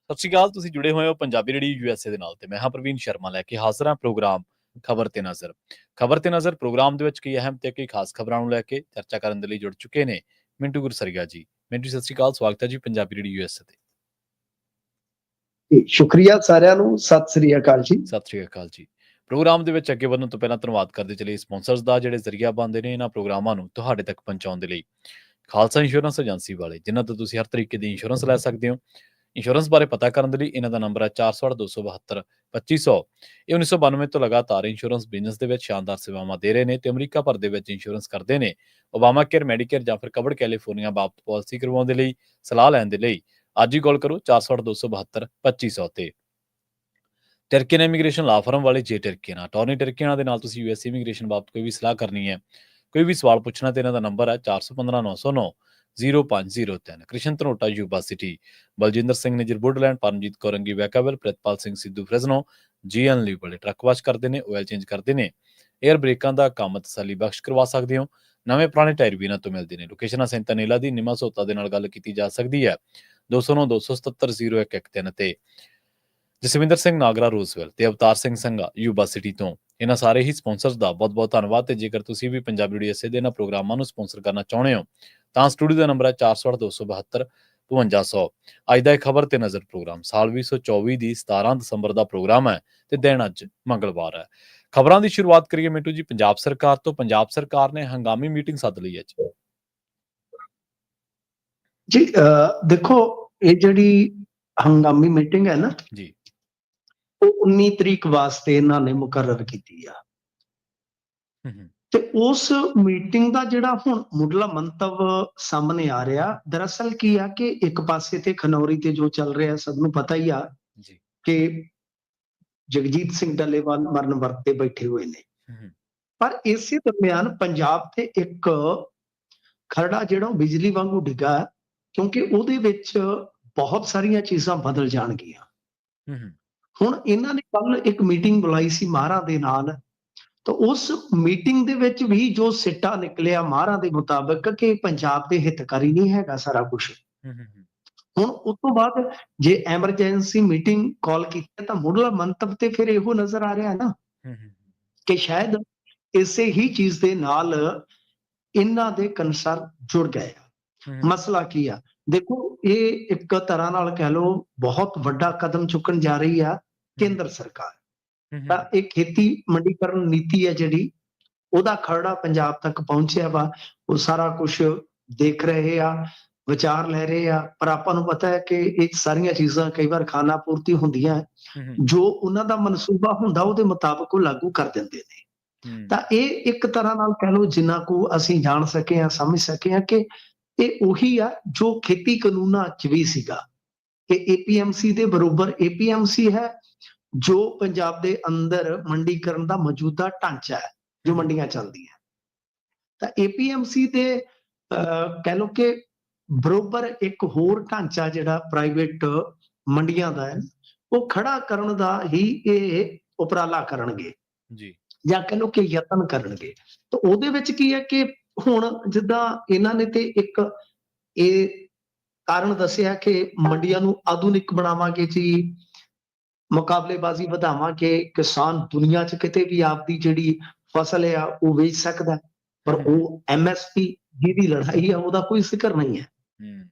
ਸਤਿ ਸ਼੍ਰੀ ਅਕਾਲ। ਤੁਸੀਂ ਜੁੜੇ ਹੋਏ ਹੋ ਪੰਜਾਬੀ ਰੇਡੀਓ ਯੂਐਸਏ ਦੇ ਨਾਲ ਤੇ ਮੈਂ ਹਾਂ ਪ੍ਰਵੀਨ ਸ਼ਰਮਾ ਲੈ ਕੇ ਹਾਜ਼ਰ ਹਾਂ ਪ੍ਰੋਗਰਾਮ ਖਬਰ ਤੇ ਨਜ਼ਰ। ਖਬਰ ਤੇ ਨਜ਼ਰ ਪ੍ਰੋਗਰਾਮ ਦੇ ਵਿੱਚ ਕਈ ਅਹਿਮ ਤੇ ਕਈ ਖਾਸ ਖਬਰਾਂ ਨੂੰ ਲੈ ਕੇ ਚਰਚਾ ਕਰਨ ਦੇ ਲਈ ਜੁੜ ਚੁੱਕੇ ਨੇ ਮਿੰਟੂ ਗੁਰਸਰੀਆ ਜੀ। ਮਿੰਟੂ ਸਤਿ ਸ਼੍ਰੀ ਅਕਾਲ, ਸਵਾਗਤ ਹੈ ਜੀ ਪੰਜਾਬੀ ਰੇਡੀਓ ਯੂਐਸਏ ਤੇ। ਸ਼ੁਕਰੀਆ ਸਾਰਿਆਂ ਨੂੰ, ਸਤਿ ਸ੍ਰੀ ਅਕਾਲ ਜੀ। ਸਤਿ ਸ਼੍ਰੀ ਅਕਾਲ ਜੀ। ਪ੍ਰੋਗਰਾਮ ਦੇ ਵਿੱਚ ਅੱਗੇ ਵਧਣ ਤੋਂ ਪਹਿਲਾਂ ਧੰਨਵਾਦ ਕਰਦੇ ਚਲੇ ਸਪਾਂਸਰਸ ਦਾ, ਜਿਹੜੇ ਜ਼ਰੀਆ ਬਣਦੇ ਨੇ ਇਹਨਾਂ ਪ੍ਰੋਗਰਾਮਾਂ ਨੂੰ ਤੁਹਾਡੇ ਤੱਕ ਪਹੁੰਚਾਉਣ ਦੇ ਲਈ। ਖਾਲਸਾ ਇੰਸ਼ੋਰੈਂਸ ਏਜੰਸੀ ਵਾਲੇ, ਜਿਨ੍ਹਾਂ ਤੋਂ ਤੁਸੀਂ ਹਰ ਤਰੀਕੇ ਦੀ ਇੰਸ਼ੋਰੈਂਸ ਲੈ ਸਕਦੇ ਹੋ। ਇੰਸ਼ੋਰੈਂਸ ਬਾਰੇ ਪਤਾ ਕਰਨ ਦੇ ਲਈ ਇਹਨਾਂ ਦਾ ਨੰਬਰ ਹੈ 468-272-2500। ਇਹ 1992 ਤੋਂ ਲਗਾਤਾਰ ਇੰਸ਼ੋਰੈਂਸ ਬਿਜ਼ਨਸ ਦੇ ਵਿੱਚ ਸ਼ਾਨਦਾਰ ਸੇਵਾਵਾਂ ਦੇ ਰਹੇ ਨੇ ਤੇ ਅਮਰੀਕਾ ਭਰ ਦੇ ਵਿੱਚ ਇੰਸ਼ੋਰੈਂਸ ਕਰਦੇ ਨੇ। ਓਬਾਮਾ ਕੇਅਰ, ਮੈਡੀਕੇਅਰ ਜਾਂ ਫਿਰ ਕਵਰਡ ਕੈਲੀਫੋਰਨੀਆ ਬਾਬਤ ਪਾਲਿਸੀ ਕਰਵਾਉਣ ਦੇ ਲਈ, ਸਲਾਹ ਲੈਣ ਦੇ ਲਈ ਅੱਜ ਹੀ ਕਾਲ ਕਰੋ 468-272-2500 ਤੇ। ਟਰਕੀਨ ਇਮੀਗ੍ਰੇਸ਼ਨ ਲਾ ਫਰਮ ਵਾਲੇ ਜੇ ਟਰਕੀਨ ਅਟਾਰਨੀ ਟਰਕੀਨ ਦੇ ਨਾਲ ਤੁਸੀਂ ਯੂਐਸ ਇਮੀਗ੍ਰੇਸ਼ਨ ਬਾਬਤ ਕੋਈ ਵੀ ਸਲਾਹ ਕਰਨੀ ਹੈ, ਕੋਈ ਵੀ ਸਵਾਲ ਪੁੱਛਣਾ ਤੇ ਇਹਨਾਂ ਦਾ ਨੰਬਰ ਹੈ 415-909-0503। Krishan Dhanota Yuba City, Baljinder Singh Nijjar Woodland, Paramjit ਕੌਰੰਗੀ Vacaville, Pritpal Singh Sidhu Fresno, GN ਲਈ ਬੜੇ ਟਰੱਕ ਵਾਸ਼ ਕਰਦੇ ਨੇ, ਆਇਲ ਚੇਂਜ ਕਰਦੇ ਨੇ, ਏਅਰ ਬ੍ਰੇਕਾਂ ਦਾ ਕੰਮ ਤਸੱਲੀ ਬਖਸ਼ ਕਰਵਾ ਸਕਦੇ ਹੋ। ਨਵੇਂ ਪੁਰਾਣੇ ਟਾਇਰ ਵੀ ਇਹਨਾਂ ਤੋਂ ਮਿਲਦੇ ਨੇ। ਲੋਕੇਸ਼ਨ ਸੈਂਟਾਨੀਲਾ ਦੀ ਨਿਮਾ ਸੋਤਾ ਦੇ ਨਾਲ ਗੱਲ ਕੀਤੀ ਜਾ ਸਕਦੀ ਹੈ 209-277-0113 ਤੇ। ਜਸਵਿੰਦਰ ਸਿੰਘ ਨਾਗਰਾ ਰੋਜ਼ਵੈਲ ਤੇ ਅਵਤਾਰ ਸਿੰਘ ਸੰਘਾ ਯੂਬਾ ਸਿਟੀ ਤੋਂ। ਇਹਨਾਂ ਸਾਰੇ ਹੀ ਸਪਾਂਸਰਸ ਦਾ ਬਹੁਤ ਬਹੁਤ ਧੰਨਵਾਦ। ਤੇ ਜੇਕਰ ਤੁਸੀਂ ਵੀ ਪੰਜਾਬੀ ਰੇਡੀਓ ਯੂਐਸਏ ਦੇ ਇਹਨਾਂ ਪ੍ਰੋਗਰਾਮਾਂ ਨੂੰ ਸਪਾਂਸਰ ਕਰਨਾ ਚਾਹੁੰਦੇ ਹੋ ਤਾਂ ਸਟੂਡੀਓ ਦਾ ਨੰਬਰ ਹੈ 468-272-5500। ਅੱਜ ਦਾ ਇਹ ਖਬਰ ਤੇ ਨਜ਼ਰ ਪ੍ਰੋਗਰਾਮ ਸਾਲ 2024 ਦੀ 17 ਦਸੰਬਰ ਦਾ ਪ੍ਰੋਗਰਾਮ ਹੈ ਤੇ ਦਿਨ ਅੱਜ ਮੰਗਲਵਾਰ ਹੈ। ਖਬਰਾਂ ਦੀ ਸ਼ੁਰੂਆਤ ਕਰੀਏ ਮਿੰਟੂ ਜੀ ਪੰਜਾਬ ਸਰਕਾਰ ਤੋਂ। ਪੰਜਾਬ ਸਰਕਾਰ ਨੇ ਹੰਗਾਮੀ ਮੀਟਿੰਗ ਸੱਦ ਲਈ ਹੈ ਜੀ। ਦੇਖੋ, ਇਹ ਜਿਹੜੀ ਹੰਗਾਮੀ ਮੀਟਿੰਗ ਹੈ ਨਾ ਜੀ, ਉਹ 19 ਤਰੀਕ ਵਾਸਤੇ ਇਹਨਾਂ ਨੇ ਮੁਕਰਰ ਕੀਤੀ ਆ। ਤੇ ਉਸ ਮੀਟਿੰਗ ਦਾ ਜਿਹੜਾ ਹੁਣ ਮੁੱਢਲਾ ਮੰਤਵ ਸਾਹਮਣੇ ਆ ਰਿਹਾ, ਦਰਅਸਲ ਕੀ ਆ ਕਿ ਇੱਕ ਪਾਸੇ ਤੇ ਖਨੌਰੀ ਤੇ ਜੋ ਚੱਲ ਰਿਹਾ ਸਭ ਨੂੰ ਪਤਾ ਹੀ ਆ ਕਿ ਜਗਜੀਤ ਸਿੰਘ ਡੱਲੇਵਾਲ ਮਰਨ ਵਰਤ ਤੇ ਬੈਠੇ ਹੋਏ ਨੇ। ਪਰ ਇਸੇ ਦਰਮਿਆਨ ਪੰਜਾਬ ਤੇ ਇੱਕ ਖਰੜਾ ਜਿਹੜਾ ਬਿਜਲੀ ਵਾਂਗੂ ਡਿੱਗਾ, ਕਿਉਂਕਿ ਉਹਦੇ ਵਿੱਚ ਬਹੁਤ ਸਾਰੀਆਂ ਚੀਜ਼ਾਂ ਬਦਲ ਜਾਣਗੀਆਂ। ਹੁਣ ਇਹਨਾਂ ਨੇ ਕੱਲ ਇੱਕ ਮੀਟਿੰਗ ਬੁਲਾਈ ਸੀ ਮਾਹਰਾਂ ਦੇ ਨਾਲ, ਤਾਂ ਉਸ ਮੀਟਿੰਗ ਦੇ ਵਿੱਚ ਵੀ ਜੋ ਸਿੱਟਾ ਨਿਕਲਿਆ ਮਾਹਰਾਂ ਦੇ ਮੁਤਾਬਕ ਕਿ ਪੰਜਾਬ ਦੇ ਹਿੱਤਕਾਰੀ ਨਹੀਂ ਹੈਗਾ ਸਾਰਾ ਕੁਝ। ਹੁਣ ਉਸ ਤੋਂ ਬਾਅਦ ਜੇ ਐਮਰਜੈਂਸੀ ਮੀਟਿੰਗ ਕਾਲ ਕੀਤੀ ਤਾਂ ਮੁੱਢਲਾ ਮੰਤਵ ਤੇ ਫਿਰ ਇਹੋ ਨਜ਼ਰ ਆ ਰਿਹਾ ਨਾ ਕਿ ਸ਼ਾਇਦ ਇਸੇ ਹੀ ਚੀਜ਼ ਦੇ ਨਾਲ ਇਹਨਾਂ ਦੇ ਕੰਸਰਨ ਜੁੜ ਗਏ ਆ। ਮਸਲਾ ਕੀ ਆ? ਦੇਖੋ, ਇਹ ਇੱਕ ਤਰ੍ਹਾਂ ਨਾਲ ਕਹਿ ਲਓ ਬਹੁਤ ਵੱਡਾ ਕਦਮ ਚੁੱਕਣ ਜਾ ਰਹੀ ਆ ਕੇਂਦਰ ਸਰਕਾਰ। ਤਾਂ ਇਹ ਖੇਤੀ ਮੰਡੀਕਰਨ ਨੀਤੀ ਹੈ ਜਿਹੜੀ, ਉਹਦਾ ਖਰੜਾ ਪੰਜਾਬ ਤੱਕ ਪਹੁੰਚਿਆ ਵਾ। ਉਹ ਸਾਰਾ ਕੁਝ ਦੇਖ ਰਹੇ ਆ, ਵਿਚਾਰ ਲੈ ਰਹੇ ਆ। ਪਰ ਆਪਾਂ ਨੂੰ ਪਤਾ ਹੈ ਕਿ ਇਹ ਸਾਰੀਆਂ ਚੀਜ਼ਾਂ ਕਈ ਵਾਰ ਖਾਨਾ ਪੂਰਤੀ ਹੁੰਦੀਆਂ, ਜੋ ਉਹਨਾਂ ਦਾ ਮਨਸੂਬਾ ਹੁੰਦਾ ਉਹਦੇ ਮੁਤਾਬਕ ਉਹ ਲਾਗੂ ਕਰ ਦਿੰਦੇ ਨੇ। ਤਾਂ ਇਹ ਇੱਕ ਤਰ੍ਹਾਂ ਨਾਲ ਕਹਿ ਲਓ ਜਿੰਨਾ ਕੁ ਅਸੀਂ ਜਾਣ ਸਕੇ ਆ, ਸਮਝ ਸਕੇ ਆ, ਕਿ ਇਹ ਉਹੀ ਆ ਜੋ ਖੇਤੀ ਕਾਨੂੰਨਾਂ 'ਚ ਵੀ ਸੀਗਾ ਕਿ ਏਪੀਐਮਸੀ ਦੇ ਬਰੋਬਰ ਏਪੀਐਮਸੀ ਹੈ, ਜੋ ਪੰਜਾਬ ਦੇ ਅੰਦਰ ਮੰਡੀਕਰਨ ਦਾ ਮੌਜੂਦਾ ਢਾਂਚਾ ਹੈ ਜੋ ਮੰਡੀਆਂ ਚੱਲਦੀਆਂ। ਤਾਂ ਏਪੀਐਮਸੀ ਦੇ ਕਹਿ ਲਓ ਕਿ ਬਰੋਬਰ ਇੱਕ ਹੋਰ ਢਾਂਚਾ ਜਿਹੜਾ ਪ੍ਰਾਈਵੇਟ ਮੰਡੀਆਂ ਦਾ ਹੈ, ਉਹ ਖੜਾ ਕਰਨ ਦਾ ਹੀ ਇਹ ਉਪਰਾਲਾ ਕਰਨਗੇ ਜੀ, ਜਾਂ ਕਹਿ ਲਓ ਕਿ ਯਤਨ ਕਰਨਗੇ। ਤਾਂ ਉਹਦੇ ਵਿੱਚ ਕੀ ਹੈ ਕਿ ਹੁਣ ਜਿੱਦਾਂ ਇਹਨਾਂ ਨੇ ਤੇ ਇੱਕ ਇਹ ਕਾਰਨ ਦੱਸਿਆ ਕਿ ਮੰਡੀਆਂ ਨੂੰ ਆਧੁਨਿਕ ਬਣਾਵਾਂਗੇ ਜੀ, ਮੁਕਾਬਲੇਬਾਜ਼ੀ ਵਧਾਵਾਂਗੇ, ਕਿਸਾਨ ਦੁਨੀਆ 'ਚ ਕਿਤੇ ਵੀ ਆਪਦੀ ਜਿਹੜੀ ਫਸਲ ਆ ਉਹ ਵੇਚ ਸਕਦਾ। ਪਰ ਉਹ ਐਮਐਸਪੀ ਜਿਹਦੀ ਲੜਾਈ ਆ ਉਹਦਾ ਕੋਈ ਜ਼ਿਕਰ ਨਹੀਂ ਹੈ।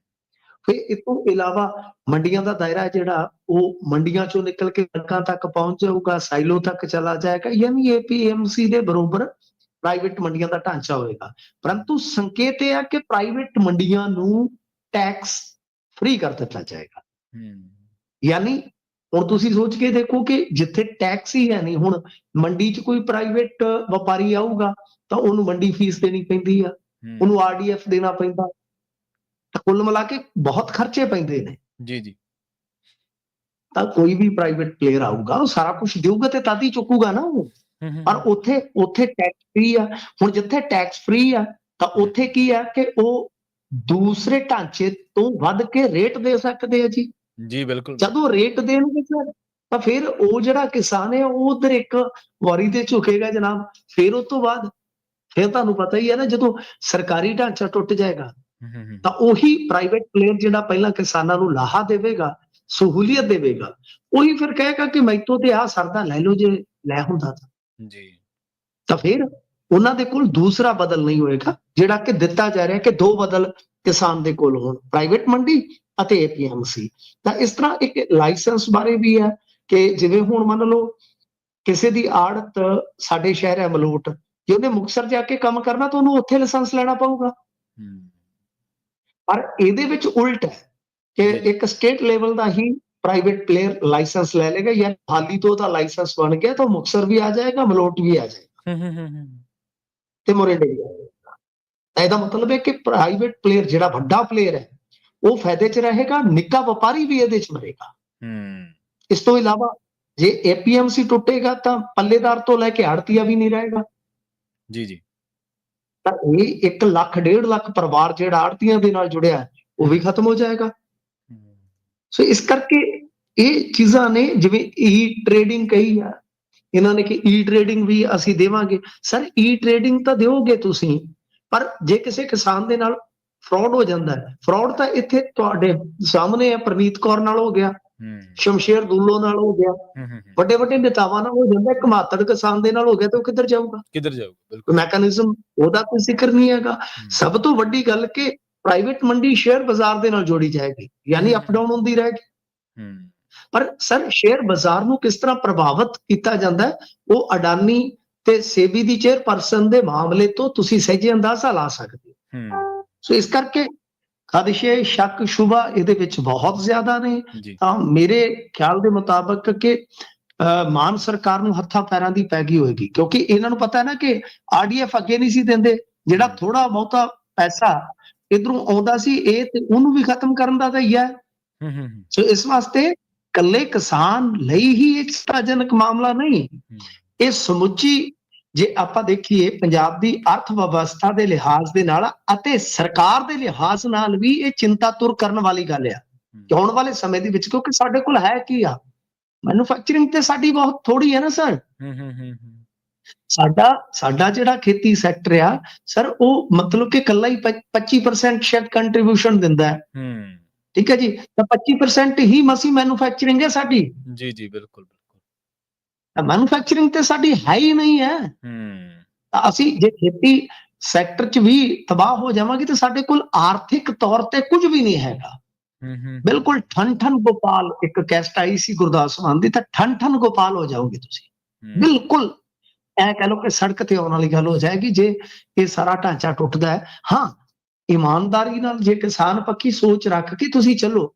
ਫਿਰ ਇਸ ਤੋਂ ਇਲਾਵਾ ਮੰਡੀਆਂ ਦਾ ਦਾਇਰਾ ਜਿਹੜਾ ਉਹ ਮੰਡੀਆਂ 'ਚੋਂ ਨਿਕਲ ਕੇ ਸੜਕਾਂ ਤੱਕ ਪਹੁੰਚ ਜਾਊਗਾ, ਸਾਈਲੋ ਤੱਕ ਚਲਾ ਜਾਏਗਾ, ਯਾਨੀ ਏਪੀਐਮਸੀ ਦੇ ਬਰੋਬਰ ਪ੍ਰਾਈਵੇਟ ਮੰਡੀਆਂ ਦਾ ਢਾਂਚਾ ਹੋਏਗਾ। ਪਰੰਤੂ ਸੰਕੇਤ ਇਹ ਆ ਕਿ ਪ੍ਰਾਈਵੇਟ ਮੰਡੀਆਂ ਨੂੰ ਟੈਕਸ ਫ੍ਰੀ ਕਰ ਦਿੱਤਾ ਜਾਏਗਾ। ਯਾਨੀ ਹੁਣ ਤੁਸੀਂ ਸੋਚ ਕੇ ਦੇਖੋ ਕਿ ਜਿੱਥੇ ਟੈਕਸ ਹੀ ਹੈ ਨਹੀਂ, ਹੁਣ ਮੰਡੀ 'ਚ ਕੋਈ ਪ੍ਰਾਈਵੇਟ ਵਪਾਰੀ ਆਊਗਾ ਤਾਂ ਉਹਨੂੰ ਮੰਡੀ ਫੀਸ ਦੇਣੀ ਪੈਂਦੀ ਆ, ਉਹਨੂੰ ਆਰਡੀਐਫ ਦੇਣਾ ਪੈਂਦਾ, ਤਾਂ ਕੁੱਲ ਮਿਲਾ ਕੇ ਬਹੁਤ ਖਰਚੇ ਪੈਂਦੇ ਨੇ ਜੀ। ਤਾਂ ਕੋਈ ਵੀ ਪ੍ਰਾਈਵੇਟ ਪਲੇਅਰ ਆਊਗਾ ਉਹ ਸਾਰਾ ਕੁਝ ਦੇਊਗਾ ਤੇ ਤਦ ਹੀ ਚੁੱਕੂਗਾ ਨਾ ਉਹ। ਪਰ ਉੱਥੇ ਟੈਕਸ ਫ੍ਰੀ ਆ। ਹੁਣ ਜਿੱਥੇ ਟੈਕਸ ਫ੍ਰੀ ਆ ਤਾਂ ਉੱਥੇ ਕੀ ਆ ਕਿ ਉਹ ਦੂਸਰੇ ਢਾਂਚੇ ਤੋਂ ਵੱਧ ਕੇ ਰੇਟ ਦੇ ਸਕਦੇ ਆ ਜੀ। ਬਿਲਕੁਲ। ਜਦੋਂ ਰੇਟ ਦੇਣਗੇ ਤਾਂ ਫਿਰ ਉਹ ਜਿਹੜਾ ਕਿਸਾਨ ਹੈ ਉਹ ਉਧਰ ਇੱਕ ਵਾਰੀ ਤੇ ਝੁਕੇਗਾ ਜਨਾਬ। ਫਿਰ ਉਸ ਤੋਂ ਬਾਅਦ ਫਿਰ ਤੁਹਾਨੂੰ ਪਤਾ ਹੀ ਹੈ ਨਾ, ਜਦੋਂ ਸਰਕਾਰੀ ਢਾਂਚਾ ਟੁੱਟ ਜਾਏਗਾ ਤਾਂ ਉਹੀ ਪ੍ਰਾਈਵੇਟ ਪਲੇਅਰ ਜਿਹੜਾ ਪਹਿਲਾਂ ਕਿਸਾਨਾਂ ਨੂੰ ਲਾਹਾ ਦੇਵੇਗਾ ਸਹੂਲੀਅਤ ਦੇਵੇਗਾ, ਉਹੀ ਫਿਰ ਕਹੇਗਾ ਕਿ ਮੈਥੋਂ ਤੇ ਆਹ ਸਰਦਾ, ਲੈ ਲਓ ਜੇ ਲੈ ਹੁੰਦਾ ਜੀ ਤਾਂ ਫਿਰ ਉਹਨਾਂ ਦੇ ਕੋਲ ਦੂਸਰਾ ਬਦਲ ਨਹੀਂ ਹੋਏਗਾ, ਜਿਹੜਾ ਕਿ ਦਿੱਤਾ ਜਾ ਰਿਹਾ ਕਿ ਦੋ ਬਦਲ ਕਿਸਾਨ ਦੇ ਕੋਲ ਹੋਣ, ਪ੍ਰਾਈਵੇਟ ਮੰਡੀ ਅਤੇ APMC। ਤਾਂ ਇਸ ਤਰ੍ਹਾਂ ਇੱਕ ਲਾਇਸੈਂਸ ਬਾਰੇ ਵੀ ਹੈ ਕਿ ਜਿਵੇਂ ਹੁਣ ਮੰਨ ਲਓ ਕਿਸੇ ਦੀ ਆੜਤ ਸਾਡੇ ਸ਼ਹਿਰ ਹੈ ਮਲੋਟ, ਜੇ ਉਹਨੇ ਮੁਕਤਸਰ ਜਾ ਕੇ ਕੰਮ ਕਰਨਾ ਤਾਂ ਉਹਨੂੰ ਉੱਥੇ ਲਾਇਸੈਂਸ ਲੈਣਾ ਪਊਗਾ। ਪਰ ਇਹਦੇ ਵਿੱਚ ਉਲਟ ਹੈ ਕਿ ਇੱਕ ਸਟੇਟ ਲੈਵਲ ਦਾ ਹੀ ਪ੍ਰਾਈਵੇਟ ਪਲੇਅਰ ਲਾਇਸੈਂਸ ਲੈ ਲੇਗਾ, ਜਾਂ ਹਾਲੀ ਤੋਂ ਉਹਦਾ ਲਾਇਸੈਂਸ ਬਣ ਗਿਆ ਤਾਂ ਮੁਕਤਸਰ ਵੀ ਆ ਜਾਏਗਾ, ਮਲੋਟ ਵੀ ਆ ਜਾਏਗਾ ਤੇ ਮੋਰਿੰਡੇ ਵੀ ਆ ਜਾਏਗਾ। ਤਾਂ ਇਹਦਾ ਮਤਲਬ ਹੈ ਕਿ ਪ੍ਰਾਈਵੇਟ ਪਲੇਅਰ ਜਿਹੜਾ ਵੱਡਾ ਪਲੇਅਰ ਹੈ ਉਹ ਫਾਇਦੇ 'ਚ ਰਹੇਗਾ, ਨਿੱਕਾ ਵਪਾਰੀ ਵੀ ਇਹਦੇ 'ਚ ਮਰੇਗਾ। ਇਸ ਤੋਂ ਇਲਾਵਾ ਜੇ APMC ਟੁੱਟੇਗਾ ਤਾਂ ਪੱਲੇਦਾਰ ਤੋਂ ਲੈ ਕੇ ਆੜਤੀਆ ਵੀ ਨਹੀਂ ਰਹੇਗਾ। ਜੀ ਤਾਂ ਇਹ 1 ਲੱਖ 1.5 ਲੱਖ ਪਰਿਵਾਰ ਜਿਹੜਾ ਆੜਤੀਆਂ ਦੇ ਨਾਲ ਜੁੜਿਆ ਹੈ ਉਹ ਵੀ ਖਤਮ ਹੋ ਜਾਏਗਾ। ਸੋ ਇਸ ਕਰਕੇ ਇਹ ਚੀਜ਼ਾਂ ਨੇ, ਜਿਵੇਂ ਟ੍ਰੇਡਿੰਗ ਕਹੀ ਆ ਇਹਨਾਂ ਨੇ ਕਿ ਟ੍ਰੇਡਿੰਗ ਵੀ ਅਸੀਂ ਦੇਵਾਂਗੇ। ਸਰ ਟ੍ਰੇਡਿੰਗ ਤਾਂ ਦਿਓਗੇ ਤੁਸੀਂ, ਪਰ ਜੇ ਕਿਸੇ ਕਿਸਾਨ ਦੇ ਨਾਲ ਫਰਾਡ ਹੋ ਜਾਂਦਾ ਹੈ, ਫਰਾਡ ਤਾਂ ਇੱਥੇ ਤੁਹਾਡੇ ਸਾਹਮਣੇ ਹੈ, ਪ੍ਰਨੀਤ ਕੌਰ ਨਾਲ ਹੋ ਗਿਆ, ਸ਼ਮਸ਼ੇਰ ਦੁੱਲੋ ਨਾਲ ਹੋ ਗਿਆ, ਵੱਡੇ ਵੱਡੇ ਨੇਤਾਵਾਂ ਨਾਲ ਹੋ ਜਾਂਦਾ, ਇੱਕ ਮਾਤੜ ਕਿਸਾਨ ਦੇ ਨਾਲ ਹੋ ਗਿਆ, ਤੇ ਉਹ ਕਿੱਧਰ ਜਾਊਗਾ? ਬਿਲਕੁਲ ਮੈਕੈਨਿਜ਼ਮ ਉਹਦਾ ਕੋਈ ਜ਼ਿਕਰ ਨਹੀਂ ਹੈਗਾ। ਸਭ ਤੋਂ ਵੱਡੀ ਗੱਲ ਕਿ ਪ੍ਰਾਈਵੇਟ ਮੰਡੀ ਸ਼ੇਅਰ ਬਾਜ਼ਾਰ ਦੇ ਨਾਲ ਜੋੜੀ ਜਾਏਗੀ, ਯਾਨੀ ਅਪ ਡਾਊਨ ਹੁੰਦੀ ਰਹੇਗੀ। ਪਰ ਸਰ ਸ਼ੇਅਰ ਬਾਜ਼ਾਰ ਨੂੰ ਕਿਸ ਤਰ੍ਹਾਂ ਪ੍ਰਭਾਵਿਤ ਕੀਤਾ ਜਾਂਦਾ ਹੈ, ਉਹ ਅਡਾਨੀ ਤੇ ਸੇਬੀ ਦੀ ਚੇਅਰਪਰਸਨ ਦੇ ਮਾਮਲੇ ਤੋਂ ਤੁਸੀਂ ਸਹਿਜੇ ਅੰਦਾਜ਼ਾ ਲਾ ਸਕਦੇ ਹੋ। ਸੋ ਇਸ ਕਰਕੇ ਖਦਸ਼ੇ, ਸ਼ੱਕ, ਸ਼ੁਬਾ ਇਹਦੇ ਵਿੱਚ ਬਹੁਤ ਜ਼ਿਆਦਾ ਨੇ। ਤਾਂ ਮੇਰੇ ਖਿਆਲ ਦੇ ਮੁਤਾਬਕ ਕਿ ਮਾਨ ਸਰਕਾਰ ਨੂੰ ਹੱਥਾਂ ਪੈਰਾਂ ਦੀ ਪੈ ਗਈ ਹੋਏਗੀ, ਕਿਉਂਕਿ ਇਹਨਾਂ ਨੂੰ ਪਤਾ ਹੈ ਨਾ ਕਿ RDF ਅੱਗੇ ਨਹੀਂ ਸੀ ਦਿੰਦੇ, ਜਿਹੜਾ ਥੋੜਾ ਬਹੁਤਾ ਪੈਸਾ ਇਧਰੋਂ ਆਉਂਦਾ ਸੀ ਇਹ ਤੇ ਉਹਨੂੰ ਵੀ ਖਤਮ ਕਰਨ ਦਾ ਤਾਂ ਹੀ ਹੈ। ਸੋ ਇਸ ਵਾਸਤੇ ਇਕੱਲੇ ਕਿਸਾਨ ਲਈ ਹੀ ਇੱਕ ਚਿੰਤਾਜਨਕ ਮਾਮਲਾ ਨਹੀਂ, ਇਹ ਸਮੁੱਚੀ ਜੇ ਆਪਾਂ ਦੇਖੀਏ ਪੰਜਾਬ ਦੀ ਅਰਥ ਵਿਵਸਥਾ ਦੇ ਲਿਹਾਜ਼ ਦੇ ਨਾਲ ਅਤੇ ਸਰਕਾਰ ਦੇ ਲਿਹਾਜ਼ ਨਾਲ ਵੀ ਇਹ ਚਿੰਤਾ ਤੁਰ ਕਰਨ ਵਾਲੀ ਗੱਲ ਆ ਕਿ ਆਉਣ ਵਾਲੇ ਸਮੇਂ ਦੇ ਵਿੱਚ, ਕਿਉਂਕਿ ਸਾਡੇ ਕੋਲ ਹੈ ਕੀ ਆ, ਮੈਨੂਫੈਕਚਰਿੰਗ ਤੇ ਸਾਡੀ ਬਹੁਤ ਥੋੜੀ ਹੈ ਨਾ ਸਰ। ਸਾਡਾ ਜਿਹੜਾ ਖੇਤੀ ਸੈਕਟਰ ਆ ਸਰ, ਉਹ ਮਤਲਬ ਕਿ ਇਕੱਲਾ ਹੀ 25% ਸ਼ਾਇਦ ਕੰਟਰੀਬਿਊਸ਼ਨ ਦਿੰਦਾ ਹੈ। ਠੀਕ ਹੈ ਜੀ, ਤਾਂ 25% ਹੀ ਮਸੀ ਮੈਨੂਫੈਕਚਰਿੰਗ ਹੈ ਸਾਡੀ। ਜੀ ਬਿਲਕੁਲ। ਮੈਨੂਫੈਕਚਰਿੰਗ ਤੇ ਸਾਡੀ ਹੈ ਹੀ ਨਹੀਂ ਹੈ। ਤਾਂ ਅਸੀਂ ਜੇ ਖੇਤੀ ਸੈਕਟਰ 'ਚ ਵੀ ਤਬਾਹ ਹੋ ਜਾਵਾਂਗੇ ਤਾਂ ਸਾਡੇ ਕੋਲ ਆਰਥਿਕ ਤੌਰ ਤੇ ਕੁਝ ਵੀ ਨਹੀਂ ਹੈਗਾ। ਬਿਲਕੁਲ ਠਨ ਗੋਪਾਲ, ਇੱਕ ਕੈਸਟ ਆਈ ਸੀ ਗੁਰਦਾਸ ਮਾਨ ਦੀ, ਤਾਂ ਠਨ ਗੋਪਾਲ ਹੋ ਜਾਓਗੇ ਤੁਸੀਂ। ਬਿਲਕੁਲ ਐ ਕਹਿ ਲਓ ਕਿ ਸੜਕ ਤੇ ਆਉਣ ਵਾਲੀ ਗੱਲ ਹੋ ਜਾਏਗੀ ਜੇ ਇਹ ਸਾਰਾ ਢਾਂਚਾ ਟੁੱਟਦਾ ਹੈ। ਹਾਂ, ਇਮਾਨਦਾਰੀ ਨਾਲ ਜੇ ਕਿਸਾਨ ਪੱਖੀ ਸੋਚ ਰੱਖ ਕੇ ਤੁਸੀਂ ਚੱਲੋ